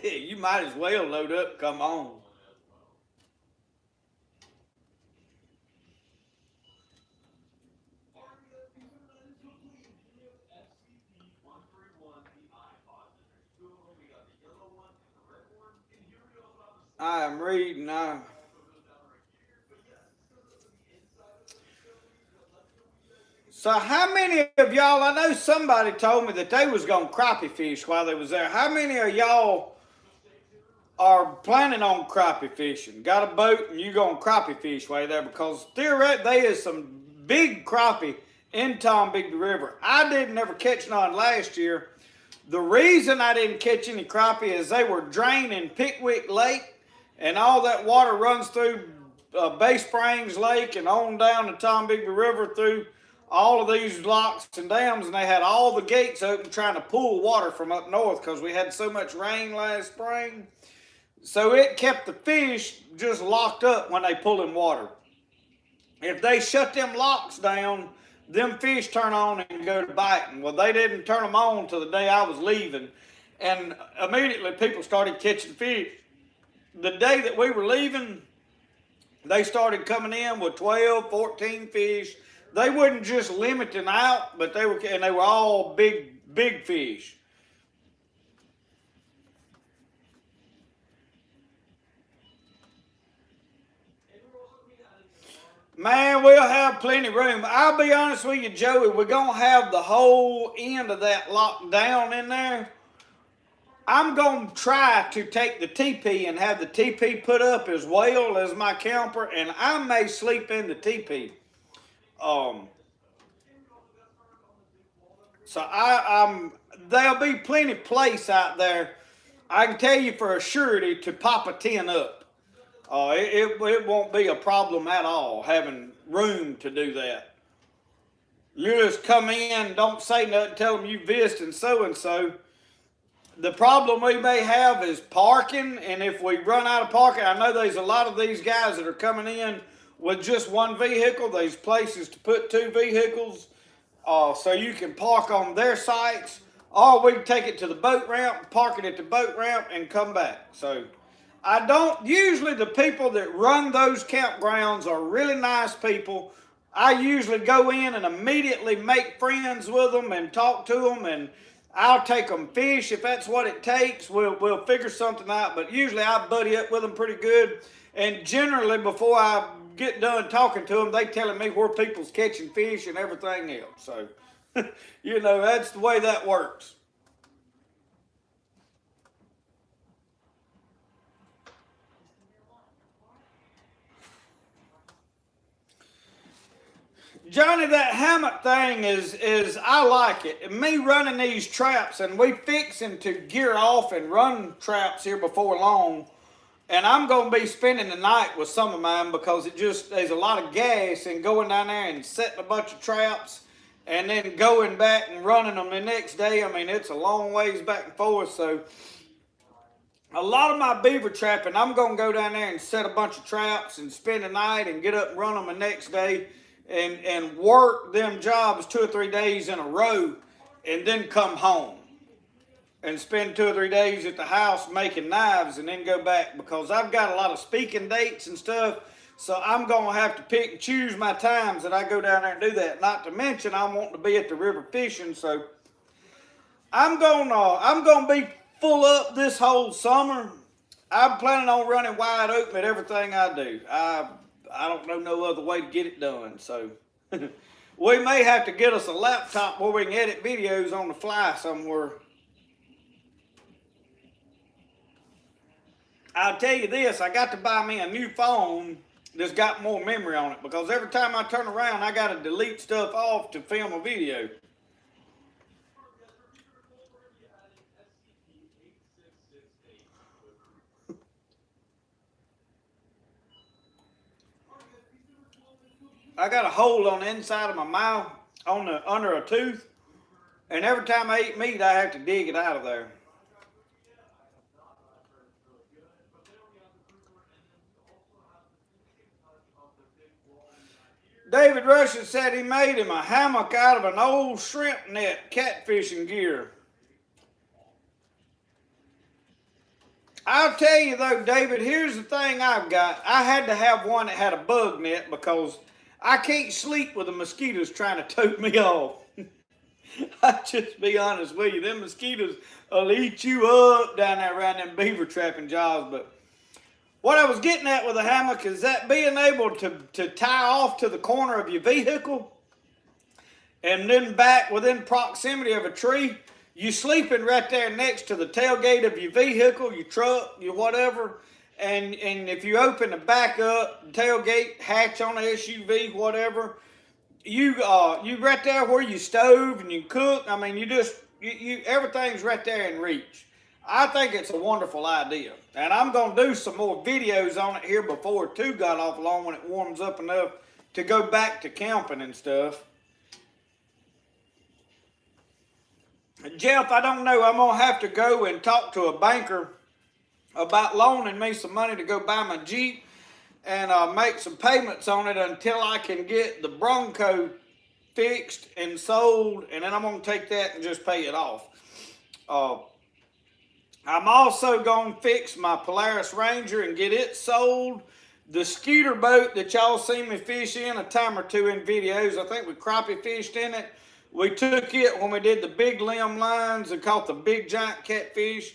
You might as well load up and come on. I am reading now. So how many of y'all, I know somebody told me that they was going to crappie fish while they was there. How many of y'all are planning on crappie fishing? Got a boat and you going to crappie fish while you're there? Because theoretically there is some big crappie in Tom Bigby River. I didn't ever catch none last year. The reason I didn't catch any crappie is they were draining Pickwick Lake, and all that water runs through Bay Springs Lake and on down the Tom Bigby River through all of these locks and dams, and they had all the gates open trying to pull water from up north because we had so much rain last spring. So it kept the fish just locked up when they pull in water. If they shut them locks down, them fish turn on and go to biting. Well, they didn't turn them on till the day I was leaving, and immediately people started catching fish. The day that we were leaving, they started coming in with 12, 14 fish. They wouldn't just limit them out, but they were all big fish. Man, we'll have plenty of room. I'll be honest with you, Joey, we're going to have the whole end of that locked down in there. I'm going to try to take the teepee and have the teepee put up as well as my camper, and I may sleep in the teepee. So there'll be plenty of place out there. I can tell you for a surety to pop a tent up. It won't be a problem at all having room to do that. You just come in, don't say nothing, tell them you visiting so-and-so. The problem we may have is parking, and if we run out of parking, I know there's a lot of these guys that are coming in with just one vehicle. There's places to put 2 vehicles, so you can park on their sites, or we can take it to the boat ramp, park it at the boat ramp, and come back. So usually the people that run those campgrounds are really nice people. I usually go in and immediately make friends with them and talk to them, and I'll take them fish if that's what it takes. We'll figure something out. But usually I buddy up with them pretty good. And generally before I get done talking to them, they telling me where people's catching fish and everything else. So, you know, that's the way that works. Johnny, that hammock thing is I like it. And me running these traps, and we fixing to gear off and run traps here before long. And I'm going to be spending the night with some of mine because there's a lot of gas in going down there and setting a bunch of traps and then going back and running them the next day. I mean, it's a long ways back and forth. So a lot of my beaver trapping, I'm going to go down there and set a bunch of traps and spend the night and get up and run them the next day. And work them jobs 2 or 3 days in a row and then come home and spend 2 or 3 days at the house making knives and then go back because I've got a lot of speaking dates and stuff, so I'm going to have to pick and choose my times that I go down there and do that. Not to mention I want to be at the river fishing, so I'm going to be full up this whole summer. I'm planning on running wide open at everything I do. I don't know no other way to get it done, so we may have to get us a laptop where we can edit videos on the fly somewhere. I'll tell you this, I got to buy me a new phone that's got more memory on it because every time I turn around, I got to delete stuff off to film a video. I got a hole on the inside of my mouth, under a tooth, and every time I eat meat, I have to dig it out of there. David Russian said he made him a hammock out of an old shrimp net catfishing gear. I'll tell you though, David, here's the thing I've got. I had to have one that had a bug net because I can't sleep with the mosquitoes trying to tote me off. I'll just be honest with you. Them mosquitoes will eat you up down there around them beaver trapping jobs. But what I was getting at with a hammock is that being able to tie off to the corner of your vehicle and then back within proximity of a tree. You sleeping right there next to the tailgate of your vehicle, your truck, your whatever. And if you open the back up, tailgate, hatch on the SUV, whatever, you right there where you stove and you cook. I mean, you everything's right there in reach. I think it's a wonderful idea. And I'm going to do some more videos on it here before 2 got off long when it warms up enough to go back to camping and stuff. Jeff, I don't know. I'm going to have to go and talk to a banker about loaning me some money to go buy my Jeep and make some payments on it until I can get the Bronco fixed and sold, and then I'm going to take that and just pay it off. I'm also going to fix my Polaris Ranger and get it sold. The scooter boat that y'all seen me fish in a time or 2 in videos, I think we crappie fished in it. We took it when we did the big limb lines and caught the big giant catfish.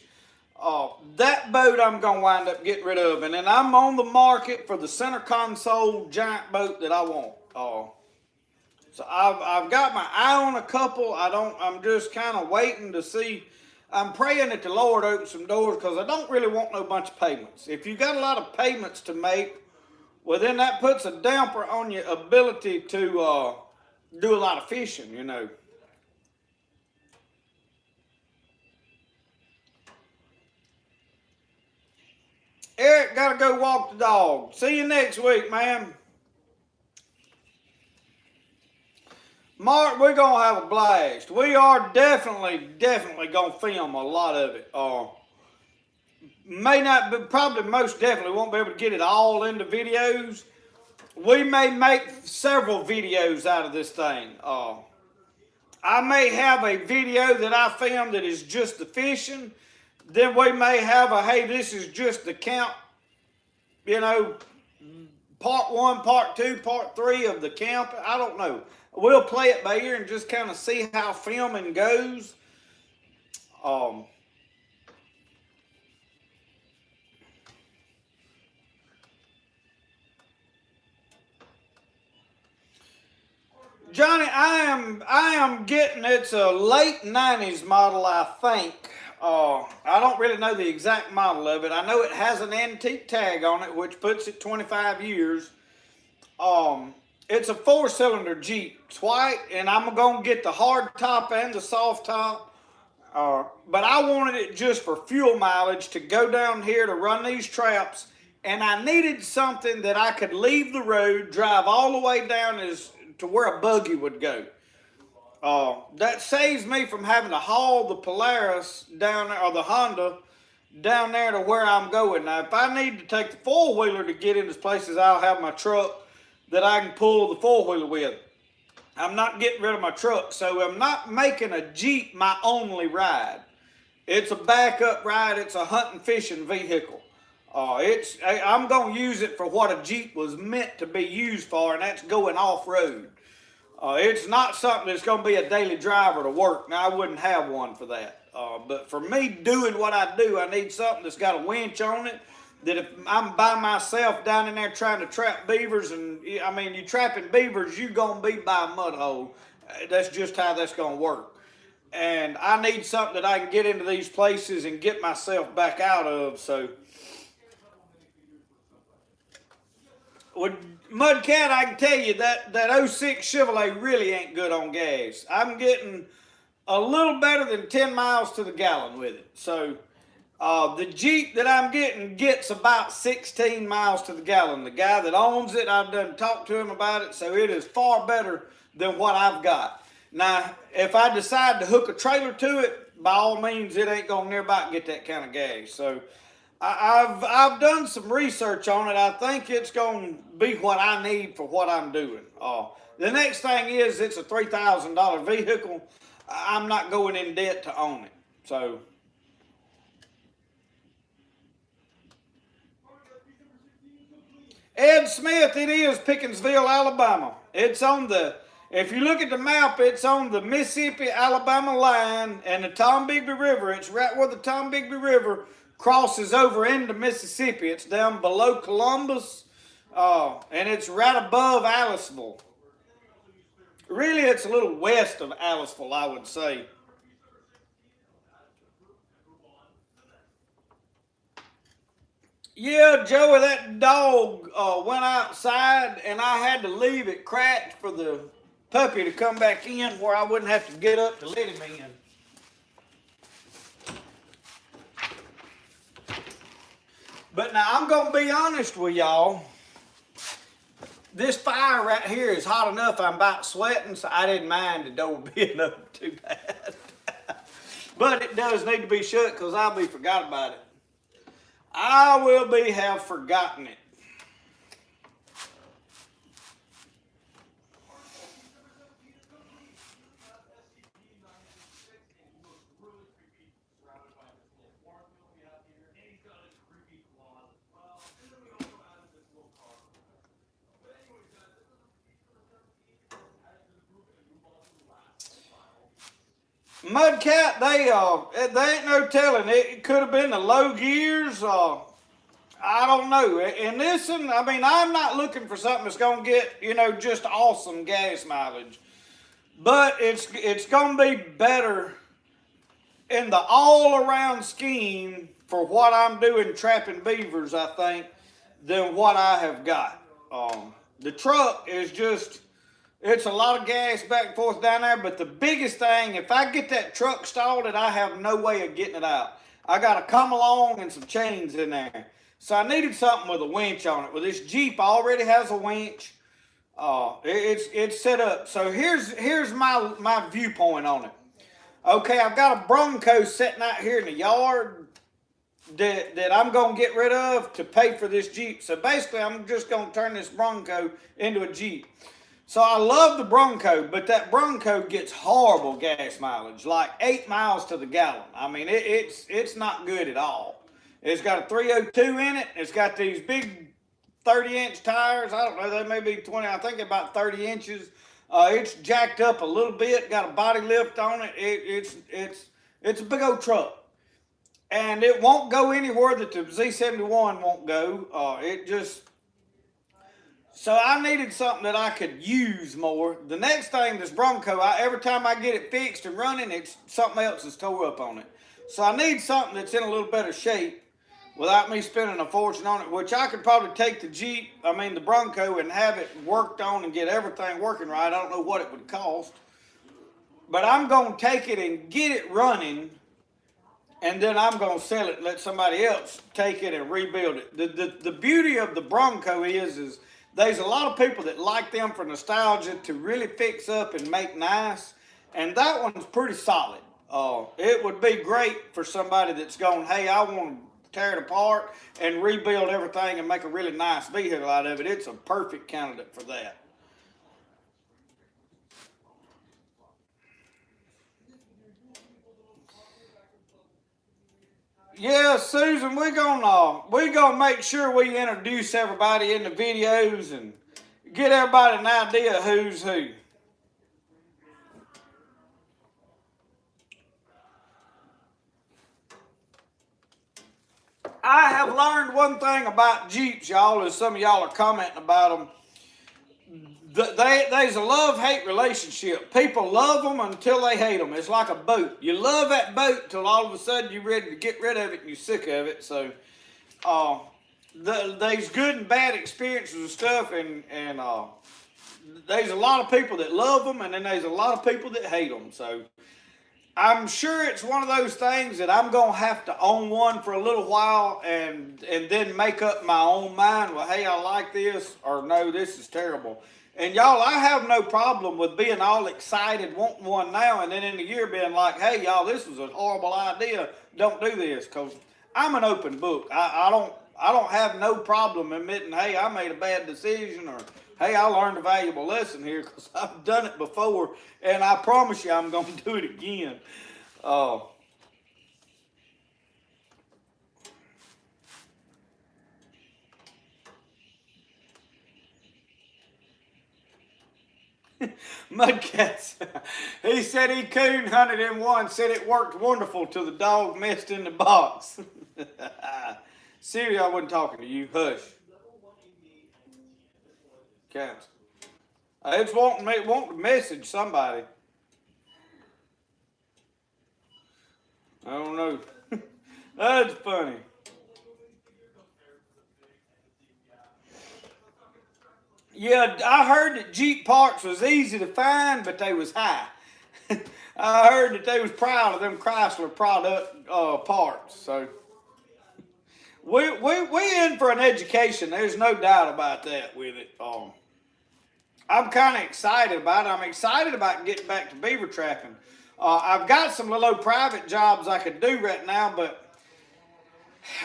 That boat I'm going to wind up getting rid of. And then I'm on the market for the center console giant boat that I want. So I've got my eye on a couple. I'm just kind of waiting to see. I'm praying that the Lord opens some doors because I don't really want no bunch of payments. If you got a lot of payments to make, well then that puts a damper on your ability to do a lot of fishing, you know. Eric, gotta go walk the dog. See you next week, man. Mark, we're gonna have a blast. We are definitely gonna film a lot of it. May not, but probably most definitely won't be able to get it all into videos. We may make several videos out of this thing. I may have a video that I filmed that is just the fishing. Then we may have a, hey, this is just the camp, you know, part 1, part 2, part 3 of the camp. I don't know. We'll play it by ear and just kind of see how filming goes. Um, Johnny, I am getting, it's a late 90s model, I think. I don't really know the exact model of it. I know it has an antique tag on it, which puts it 25 years. It's a 4-cylinder Jeep. It's white, and I'm gonna get the hard top and the soft top. But I wanted it just for fuel mileage to go down here to run these traps, and I needed something that I could leave the road, drive all the way down to where a buggy would go. That saves me from having to haul the Polaris down there, or the Honda down there to where I'm going. Now, if I need to take the 4-wheeler to get into places, I'll have my truck that I can pull the 4-wheeler with. I'm not getting rid of my truck, so I'm not making a Jeep my only ride. It's a backup ride. It's a hunting fishing vehicle. I'm going to use it for what a Jeep was meant to be used for, and that's going off-road. It's not something that's going to be a daily driver to work. Now, I wouldn't have one for that. But for me doing what I do, I need something that's got a winch on it, that if I'm by myself down in there trying to trap beavers, and I mean, you trapping beavers, you're going to be by a mud hole. That's just how that's going to work. And I need something that I can get into these places and get myself back out of. So, with Mudcat, I can tell you that 06 Chevrolet really ain't good on gas. I'm getting a little better than 10 miles to the gallon with it. So, the Jeep that I'm getting gets about 16 miles to the gallon. The guy that owns it, I've done talked to him about it, so it is far better than what I've got. Now, if I decide to hook a trailer to it, by all means, it ain't going to near about get that kind of gas. So, I've done some research on it. I think it's going to be what I need for what I'm doing. The next thing is it's a $3,000 vehicle. I'm not going in debt to own it. So, Ed Smith, it is Pickinsville, Alabama. It's on the, if you look at the map, it's on the Mississippi-Alabama line and the Tombigbee River. It's right where the Tombigbee River crosses over into Mississippi. It's down below Columbus, and it's right above Aliceville. Really, it's a little west of Aliceville, I would say. Yeah, Joey, that dog went outside, and I had to leave it cracked for the puppy to come back in where I wouldn't have to get up to let him in. But now, I'm going to be honest with y'all. This fire right here is hot enough I'm about sweating, so I didn't mind the door being open too bad. But it does need to be shut because I'll be forgot about it. I will have forgotten it. Mudcat, they ain't no telling. It could have been the low gears. I don't know. And listen, I mean, I'm not looking for something that's going to get, just awesome gas mileage. But it's going to be better in the all-around scheme for what I'm doing trapping beavers, I think, than what I have got. The truck is just, it's a lot of gas back and forth down there, but the biggest thing, if I get that truck stalled, I have no way of getting it out. I got to come along and some chains in there. So I needed something with a winch on it. Well, this Jeep already has a winch. It's set up. So here's my viewpoint on it. Okay, I've got a Bronco sitting out here in the yard that I'm going to get rid of to pay for this Jeep. So basically, I'm just going to turn this Bronco into a Jeep. So I love the Bronco, but that Bronco gets horrible gas mileage, like 8 miles to the gallon. I mean, it's not good at all. It's got a 302 in it. It's got these big 30-inch tires. I don't know, they may be 20. I think about 30 inches. It's jacked up a little bit. Got a body lift on it. It's It's a big old truck. And it won't go anywhere that the Z71 won't go. It just... So I needed something that I could use more. The next thing, this Bronco, every time I get it fixed and running, it's something else is tore up on it. So I need something that's in a little better shape without me spending a fortune on it, which I could probably take the Bronco, and have it worked on and get everything working right. I don't know what it would cost. But I'm going to take it and get it running, and then I'm going to sell it and let somebody else take it and rebuild it. The beauty of the Bronco is there's a lot of people that like them for nostalgia, to really fix up and make nice, and that one's pretty solid. It would be great for somebody that's going, hey, I want to tear it apart and rebuild everything and make a really nice vehicle out of it. It's a perfect candidate for that. Yeah, Susan, we're gonna make sure we introduce everybody in the videos and get everybody an idea of who's who. I have learned one thing about Jeeps, y'all, as some of y'all are commenting about them. There's a love-hate relationship. People love them until they hate them. It's like a boat. You love that boat till all of a sudden you're ready to get rid of it and you're sick of it. So, there's good and bad experiences and stuff, and there's a lot of people that love them, and then there's a lot of people that hate them. So, I'm sure it's one of those things that I'm going to have to own one for a little while and then make up my own mind. Well, hey, I like this, or no, this is terrible. And y'all, I have no problem with being all excited, wanting one now, and then in the year being like, hey, y'all, this was a horrible idea. Don't do this, because I'm an open book. I don't have no problem admitting, hey, I made a bad decision, or hey, I learned a valuable lesson here, because I've done it before, and I promise you I'm going to do it again. Mudcats, he said he coon hunted in one, said it worked wonderful till the dog messed in the box. Siri, I wasn't talking to you. Hush. Cats. It's wanting to message somebody. I don't know. That's funny. Yeah, I heard that Jeep parts was easy to find, but they was high. I heard that they was proud of them Chrysler product parts. So we in for an education. There's no doubt about that with it. I'm kind of excited about it. I'm excited about getting back to beaver trapping. I've got some little private jobs I could do right now, but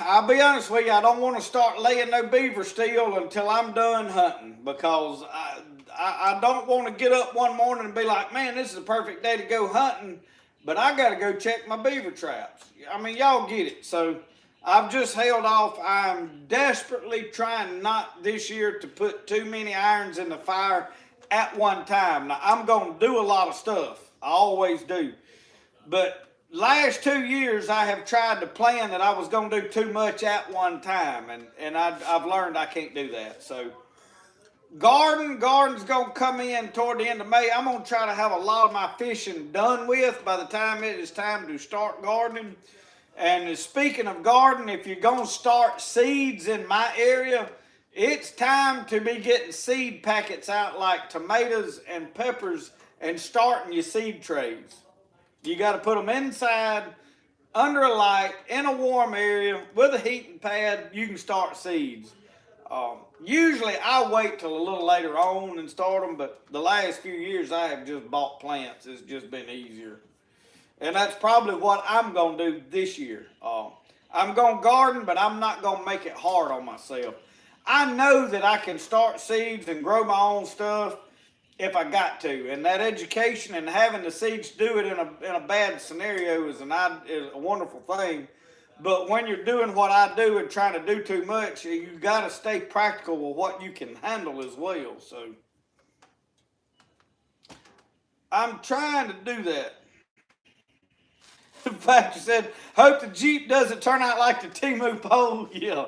I'll be honest with you, I don't want to start laying no beaver still until I'm done hunting, because I don't want to get up one morning and be like, man, this is a perfect day to go hunting, but I got to go check my beaver traps. I mean, y'all get it. So I've just held off. I'm desperately trying not this year to put too many irons in the fire at one time. Now, I'm going to do a lot of stuff. I always do. But last 2 years, I have tried to plan that I was going to do too much at one time, and I've learned I can't do that. So, garden's going to come in toward the end of May. I'm going to try to have a lot of my fishing done with by the time it is time to start gardening. And speaking of garden, if you're going to start seeds in my area, it's time to be getting seed packets out like tomatoes and peppers and starting your seed trays. You got to put them inside, under a light, in a warm area, with a heating pad. You can start seeds. Usually I wait till a little later on and start them, but the last few years I have just bought plants. It's just been easier. And that's probably what I'm going to do this year. I'm going to garden, but I'm not going to make it hard on myself. I know that I can start seeds and grow my own stuff if I got to. And that education and having the seeds do it in a bad scenario is a wonderful thing. But when you're doing what I do and trying to do too much, you got to stay practical with what you can handle as well. So I'm trying to do that. In fact, you said, hope the Jeep doesn't turn out like the Temu pole. Yeah.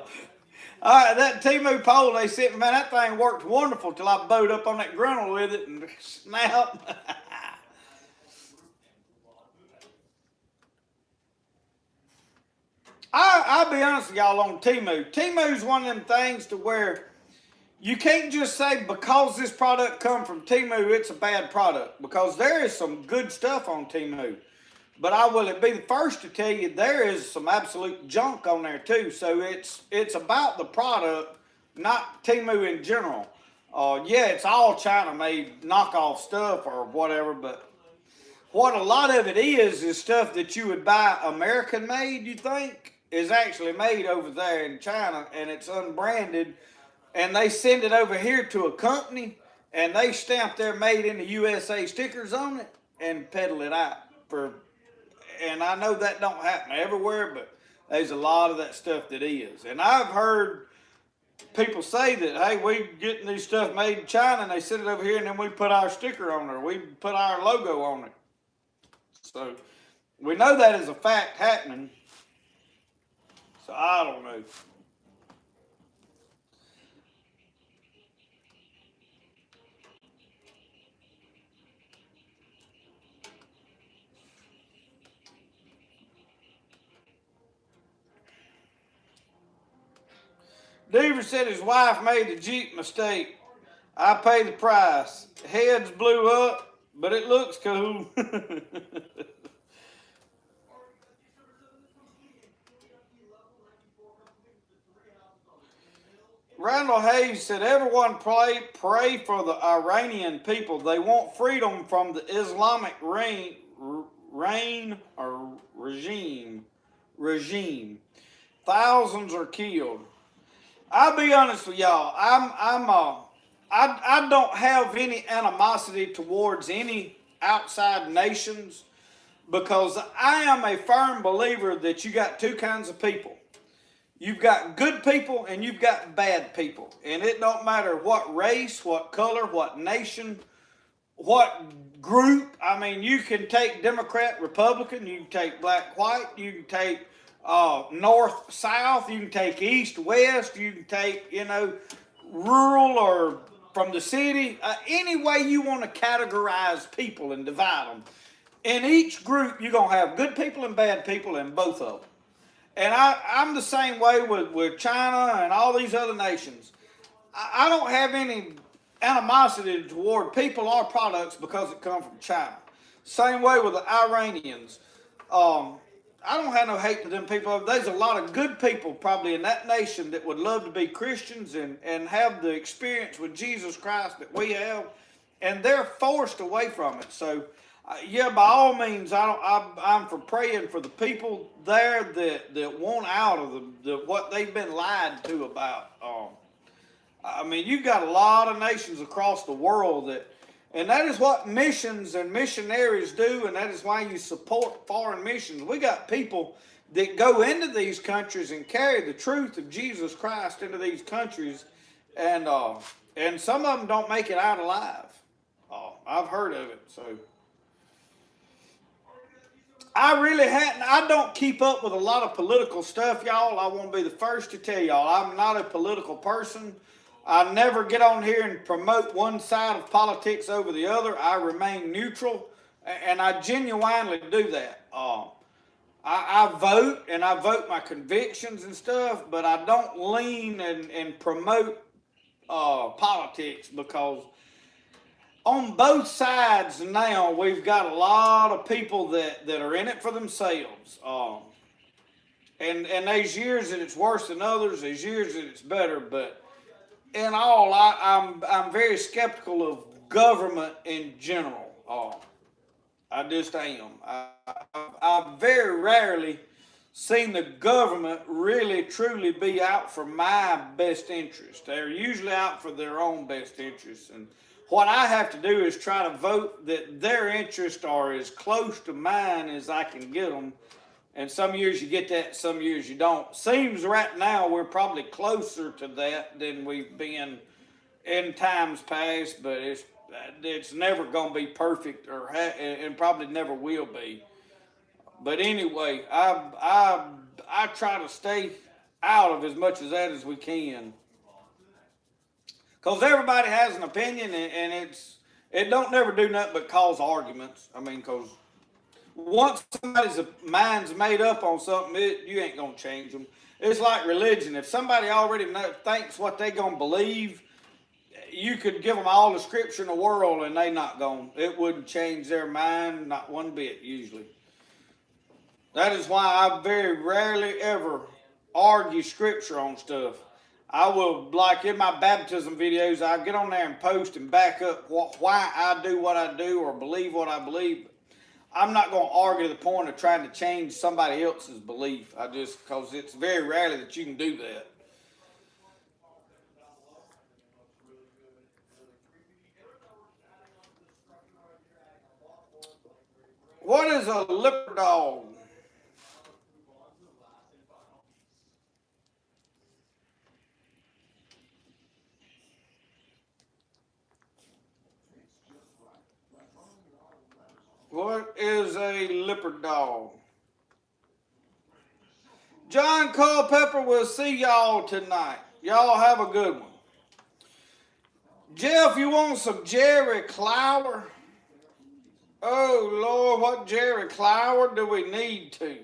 All right, that Temu pole they sent me, man, that thing worked wonderful till I bowed up on that grinnell with it and snap. I'll be honest with y'all on Temu. Temu's one of them things to where you can't just say because this product come from Temu, it's a bad product. Because there is some good stuff on Temu. But I will be the first to tell you there is some absolute junk on there too. So it's about the product, not Temu in general. Yeah, it's all China made knockoff stuff or whatever, but what a lot of it is stuff that you would buy American made, you think, is actually made over there in China, and it's unbranded, and they send it over here to a company, and they stamp their made in the USA stickers on it and peddle it out for. And I know that don't happen everywhere, but there's a lot of that stuff that is. And I've heard people say that, hey, we getting these stuff made in China, and they send it over here, and then we put our sticker on there. We put our logo on it. So we know that is a fact happening. So I don't know. Deaver said his wife made the Jeep mistake. I pay the price. Heads blew up, but it looks cool. Randall Hayes said, everyone pray for the Iranian people. They want freedom from the Islamic regime. Thousands are killed. I'll be honest with y'all. I don't have any animosity towards any outside nations because I am a firm believer that you got two kinds of people. You've got good people and you've got bad people. And it don't matter what race, what color, what nation, what group. I mean, you can take Democrat, Republican, you can take black, white, you can take north, south, you can take east, west, you can take, rural or from the city. Any way you want to categorize people and divide them. In each group, you're going to have good people and bad people in both of them. And I'm the same way with China and all these other nations. I don't have any animosity toward people or products because it comes from China. Same way with the Iranians. I don't have no hate to them people. There's a lot of good people probably in that nation that would love to be Christians and have the experience with Jesus Christ that we have, and they're forced away from it. So, yeah, by all means, I'm for praying for the people there that want out of what they've been lied to about. I mean, you've got a lot of nations across the world and that is what missions and missionaries do, and that is why you support foreign missions. We got people that go into these countries and carry the truth of Jesus Christ into these countries, and some of them don't make it out alive. I've heard of it, so. I don't keep up with a lot of political stuff, y'all. I want to be the first to tell y'all, I'm not a political person. I never get on here and promote one side of politics over the other. I remain neutral, and I genuinely do that. I vote, and I vote my convictions and stuff, but I don't lean and promote politics because on both sides now, we've got a lot of people that are in it for themselves. And there's years that it's worse than others. There's years that it's better, but in all, I'm very skeptical of government in general. I just am. I've very rarely seen the government really truly be out for my best interest. They're usually out for their own best interests. And what I have to do is try to vote that their interests are as close to mine as I can get them. And some years you get that, some years you don't. Seems right now we're probably closer to that than we've been in times past, but it's never going to be perfect, and probably never will be. But anyway, I try to stay out of as much of that as we can. Because everybody has an opinion, and it don't never do nothing but cause arguments. I mean, because once somebody's mind's made up on something, you ain't gonna change them. It's like religion. If somebody already thinks what they gonna believe, you could give them all the scripture in the world, and it wouldn't change their mind, not one bit usually. That is why I very rarely ever argue scripture on stuff. I will, like in my baptism videos, I get on there and post and back up why I do what I do or believe what I believe. I'm not going to argue to the point of trying to change somebody else's belief. Because it's very rarely that you can do that. What is a leopard dog? What is a leopard dog? John Culpepper will see y'all tonight. Y'all have a good one. Jeff, you want some Jerry Clower? Oh, Lord, what Jerry Clower do we need to?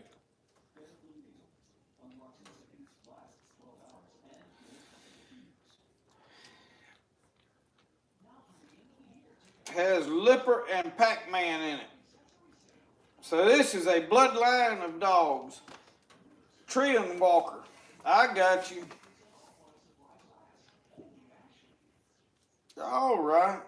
Has Lipper and Pac-Man in it. So this is a bloodline of dogs. Treeing Walker. I got you. All right.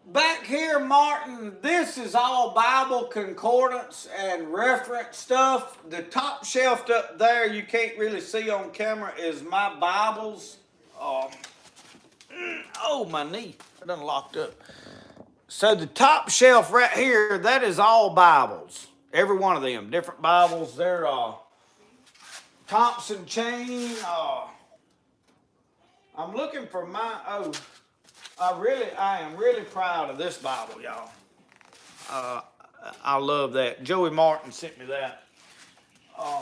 Back here, Martin, this is all Bible concordance and reference stuff. The top shelf up there you can't really see on camera is my Bibles. Oh, my knee. I done locked up. So the top shelf right here, that is all Bibles. Every one of them. Different Bibles. They're Thompson chain. I'm looking for my... I am really proud of this Bible, y'all. I love that. Joey Martin sent me that.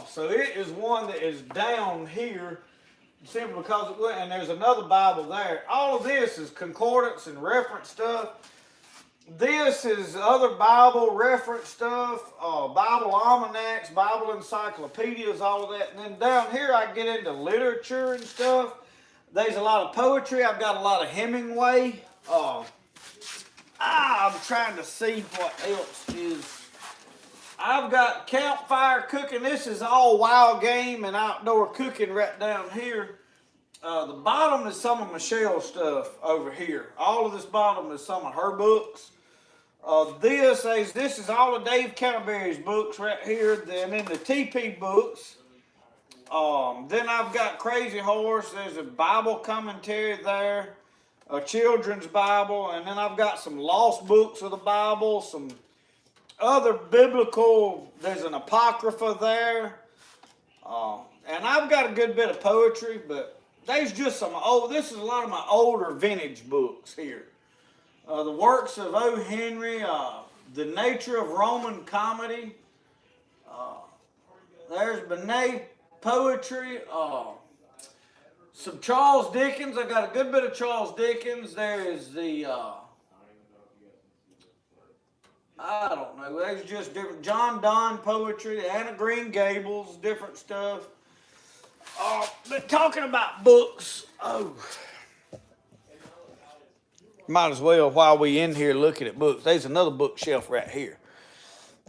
So it is one that is down here, simply because and there's another Bible there. All of this is concordance and reference stuff. This is other Bible reference stuff, Bible almanacs, Bible encyclopedias, all of that. And then down here I get into literature and stuff. There's a lot of poetry. I've got a lot of Hemingway. I'm trying to see what else is. I've got campfire cooking. This is all wild game and outdoor cooking right down here. The bottom is some of Michelle's stuff over here. All of this bottom is some of her books. This is all of Dave Canterbury's books right here. Then in the TP books. Then I've got Crazy Horse. There's a Bible commentary there, a children's Bible, and then I've got some lost books of the Bible, some other biblical. There's an Apocrypha there, and I've got a good bit of poetry. But there's just some old. This is a lot of my older vintage books here. The works of O. Henry, The Nature of Roman Comedy. There's Benet poetry, some Charles Dickens. I got a good bit of Charles Dickens. There is the, I don't know, there's just different, John Donne poetry, Anna Green Gables, different stuff. But talking about books, might as well while we in here looking at books. There's another bookshelf right here.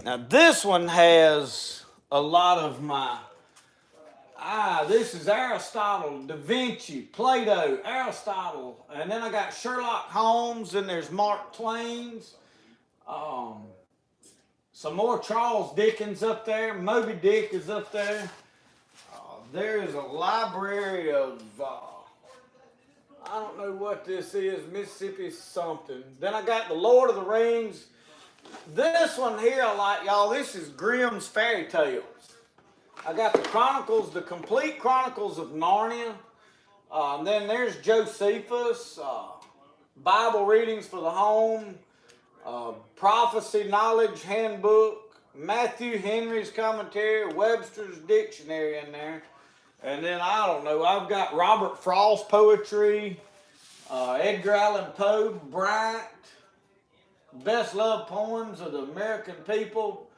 Now this one has a lot of my, this is Aristotle, Da Vinci, Plato, Aristotle, and then I got Sherlock Holmes, and there's Mark Twain's. Some more Charles Dickens up there. Moby Dick is up there. There is a library of, I don't know what this is, Mississippi something. Then I got the Lord of the Rings. This one here I like, y'all. This is Grimm's Fairy Tales. I got the Chronicles, the complete Chronicles of Narnia. Then there's Josephus, Bible readings for the home. Prophecy Knowledge Handbook, Matthew Henry's commentary, Webster's Dictionary in there. And then, I don't know, I've got Robert Frost poetry, Edgar Allan Poe, Bryant, Best Loved Poems of the American People,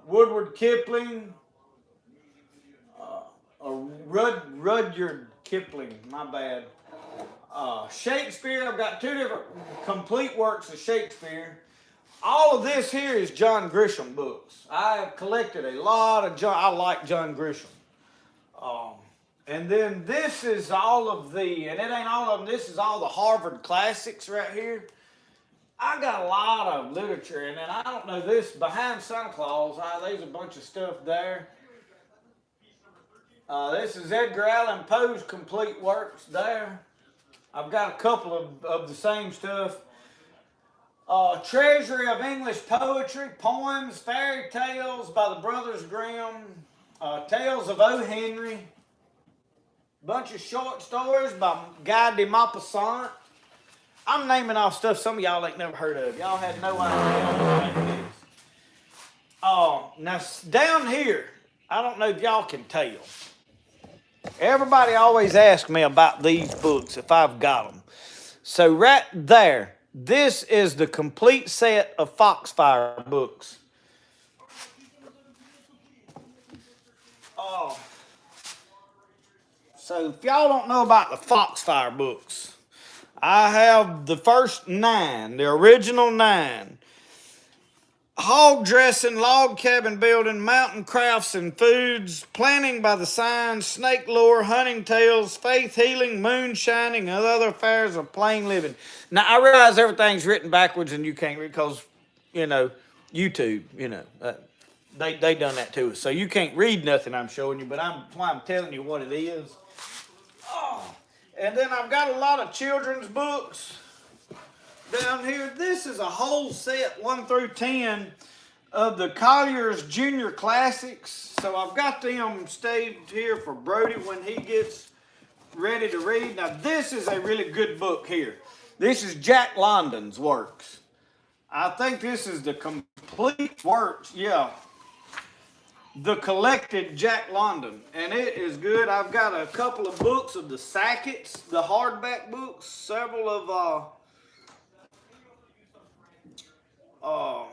Woodward Kipling, Rudyard Kipling, my bad. Shakespeare, I've got 2 different complete works of Shakespeare. All of this here is John Grisham books. I have collected a lot of John. I like John Grisham. And then this is all of the, and it ain't all of them, this is all the Harvard classics right here. I got a lot of literature, and then I don't know this, behind Santa Claus, there's a bunch of stuff there. This is Edgar Allan Poe's complete works there. I've got a couple of the same stuff. Treasury of English Poetry, Poems, Fairy Tales by the Brothers Grimm, Tales of O. Henry, bunch of short stories by Guy de Maupassant. I'm naming off stuff some of y'all ain't never heard of. Y'all had no idea what it is. Now down here, I don't know if y'all can tell. Everybody always asks me about these books, if I've got them. So right there, this is the complete set of Foxfire books. So if y'all don't know about the Foxfire books, I have the first 9, the original 9. Hog dressing, log cabin building, mountain crafts and foods, planning by the signs, snake lore, hunting tales, faith healing, moon shining, and other affairs of plain living. Now, I realize everything's written backwards and you can't read because, YouTube, they done that to us. So you can't read nothing I'm showing you, but that's why I'm telling you what it is. And then I've got a lot of children's books down here. This is a whole set 1 through 10 of the Collier's Junior Classics. So I've got them staved here for Brody when he gets ready to read. Now this is a really good book here. This is Jack London's works. I think this is the complete works, the collected Jack London, and it is good. I've got a couple of books of the Sackett's, the hardback books, several of I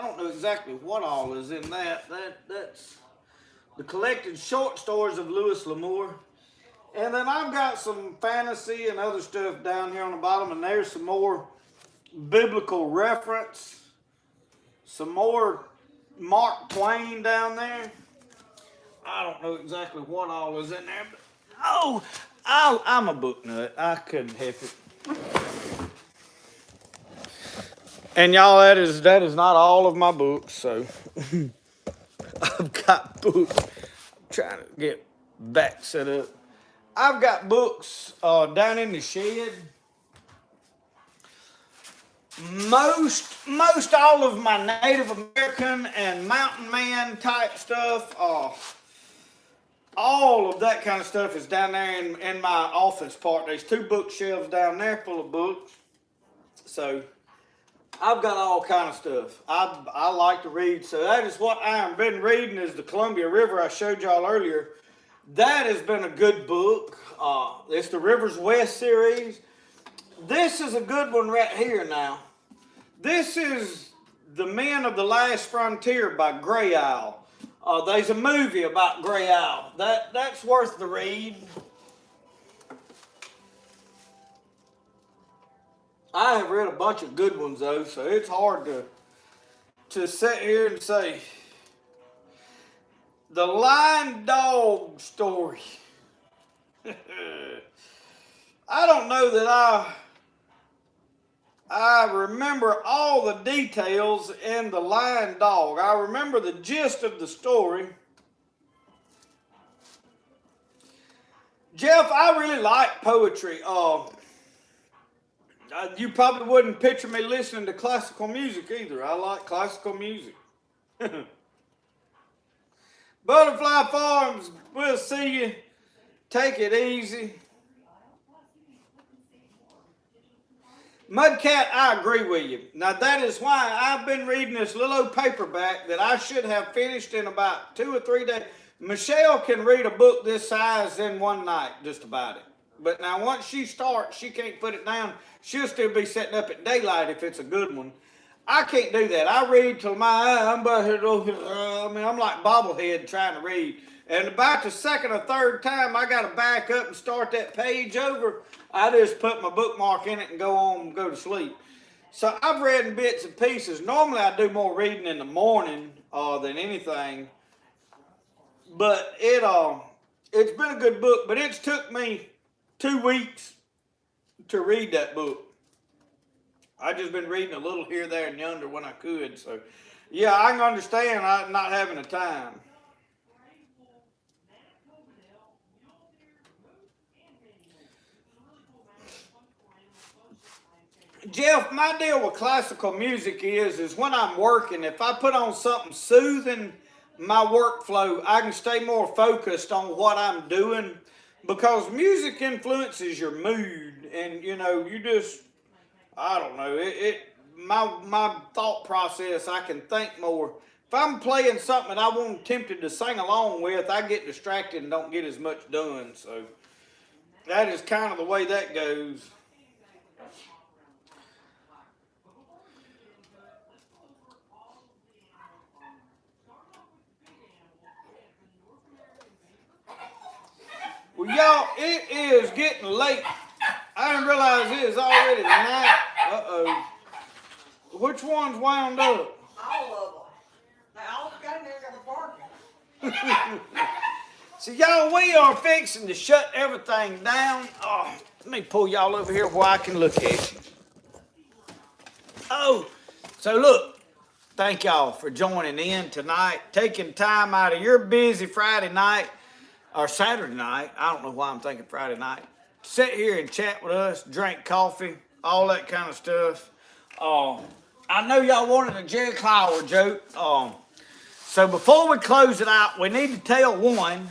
don't know exactly what all is in that. That's the collected short stories of Louis L'Amour. And then I've got some fantasy and other stuff down here on the bottom, and there's some more biblical reference, some more Mark Twain down there. I don't know exactly what all is in there, but I'm a book nut. I couldn't help it. And y'all, that is not all of my books, so I've got books. I'm trying to get back set up. I've got books down in the shed. Most all of my Native American and mountain man type stuff, all of that kind of stuff is down there in my office part. There's 2 bookshelves down there full of books. So I've got all kind of stuff. I like to read. So that is what I've been reading, is the Columbia River I showed y'all earlier. That has been a good book. It's the Rivers West series. This is a good one right here now. This is The Men of the Last Frontier by Gray Owl. There's a movie about Gray Owl. That's worth the read. I have read a bunch of good ones though, so it's hard to sit here and say. The Lion Dog Story. I don't know that I remember all the details in The Lion Dog. I remember the gist of the story. Jeff, I really like poetry. You probably wouldn't picture me listening to classical music either. I like classical music. Butterfly Farms, we'll see you. Take it easy. Mudcat, I agree with you. Now, that is why I've been reading this little old paperback that I should have finished in about 2 or 3 days. Michelle can read a book this size in one night, just about it. But now, once she starts, she can't put it down. She'll still be sitting up at daylight if it's a good one. I can't do that. I read till I'm like bobblehead trying to read. And about the second or third time I got to back up and start that page over, I just put my bookmark in it and go to sleep. So I've read in bits and pieces. Normally I do more reading in the morning than anything. But it's been a good book, but it's took me 2 weeks to read that book. I just been reading a little here, there, and yonder when I could. So, yeah, I can understand not having the time. Jeff, my deal with classical music is when I'm working, if I put on something soothing my workflow, I can stay more focused on what I'm doing, because music influences your mood, and you just, I don't know, my thought process, I can think more. If I'm playing something that I want tempted to sing along with, I get distracted and don't get as much done. So that is kind of the way that goes. Well, y'all, it is getting late. I didn't realize it is already night. Uh-oh. Which one's wound up? All of them. They all got in there got the parking. So, y'all, we are fixing to shut everything down. Oh, let me pull y'all over here where I can look at you. Oh, so look, thank y'all for joining in tonight, taking time out of your busy Friday night or Saturday night. I don't know why I'm thinking Friday night. Sit here and chat with us, drink coffee, all that kind of stuff. I know y'all wanted a Jerry Clower joke. So before we close it out, we need to tell one.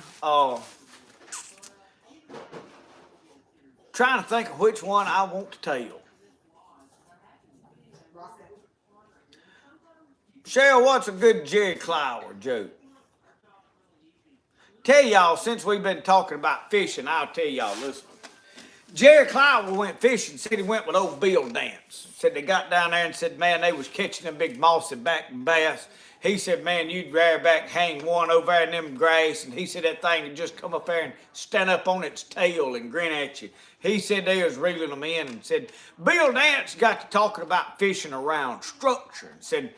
Trying to think of which one I want to tell. Cheryl, what's a good Jerry Clower joke? Tell y'all, since we've been talking about fishing, I'll tell y'all, listen. Jerry Clower went fishing, said he went with old Bill Dance. Said they got down there and said, man, they was catching them big mossy back bass. He said, man, you'd rather back hang one over there in them grass. And he said that thing would just come up there and stand up on its tail and grin at you. He said they was reeling them in and said, Bill Dance got to talking about fishing around structure. And said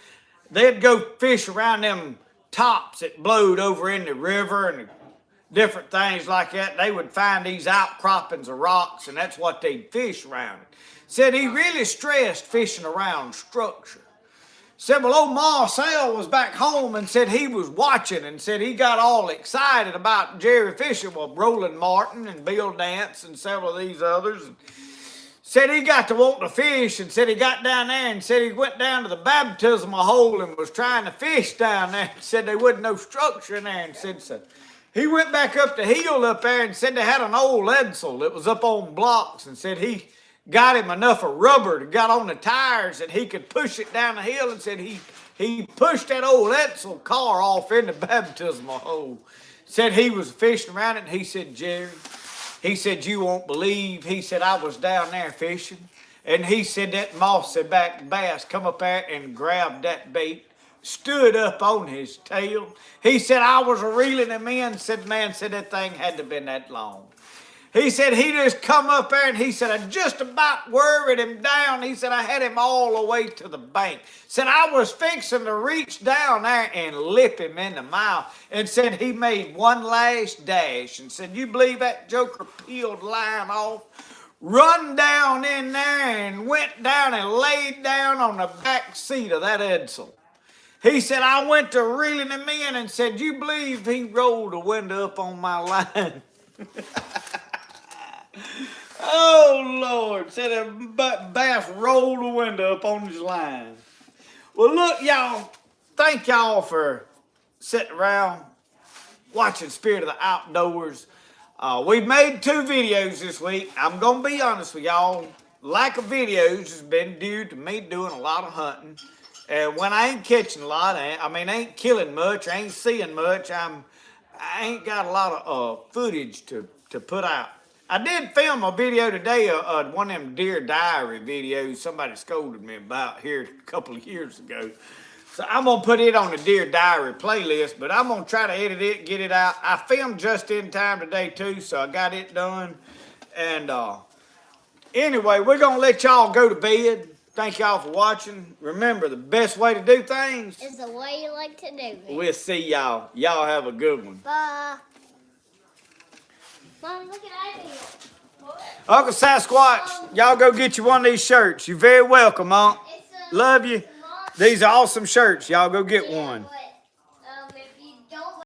they'd go fish around them tops that blowed over in the river and different things like that. They would find these outcroppings of rocks, and that's what they'd fish around. Said he really stressed fishing around structure. Said, well, old Marcel was back home and said he was watching and said he got all excited about Jerry fishing. Well, Roland Martin and Bill Dance and several of these others. And said he got to want to fish and said he got down there and said he went down to the baptismal hole and was trying to fish down there. Said there wasn't no structure in there and said so. He went back up the hill up there and said they had an old Edsel that was up on blocks and said he got him enough of rubber to got on the tires that he could push it down the hill, and said he pushed that old Edsel car off in the baptismal hole. Said he was fishing around it, and he said, Jerry, he said, you won't believe, he said, I was down there fishing, and he said that mossy back bass come up there and grabbed that bait, stood up on his tail. He said, I was reeling him in. Said, man, said that thing had to have been that long. He said, he just come up there and he said, I just about worried him down. He said, I had him all the way to the bank. Said, I was fixing to reach down there and lip him in the mouth. And said, he made one last dash. And said, you believe that joker peeled line off, run down in there and went down and laid down on the back seat of that Edsel. He said, I went to reeling him in and said, you believe he rolled the window up on my line? Oh, Lord. Said a bass rolled the window up on his line. Well, look, y'all. Thank y'all for sitting around watching Spirit of the Outdoors. We've made 2 videos this week. I'm going to be honest with y'all. lack of videos has been due to me doing a lot of hunting. And when I ain't catching a lot, I ain't killing much, I ain't seeing much, I ain't got a lot of footage to put out. I did film a video today, one of them deer diary videos somebody scolded me about here a couple of years ago. So I'm gonna put it on the deer diary playlist, but I'm gonna try to edit it, get it out. I filmed just in time today too, so I got it done. And anyway, we're gonna let y'all go to bed. Thank y'all for watching. Remember, the best way to do things is the way you like to do it. We'll see y'all. Y'all have a good one. Bye. Mom, look at Ivy. Uncle Sasquatch, y'all go get you one of these shirts. You're very welcome, Unc. Love you. These are awesome shirts. Y'all go get one.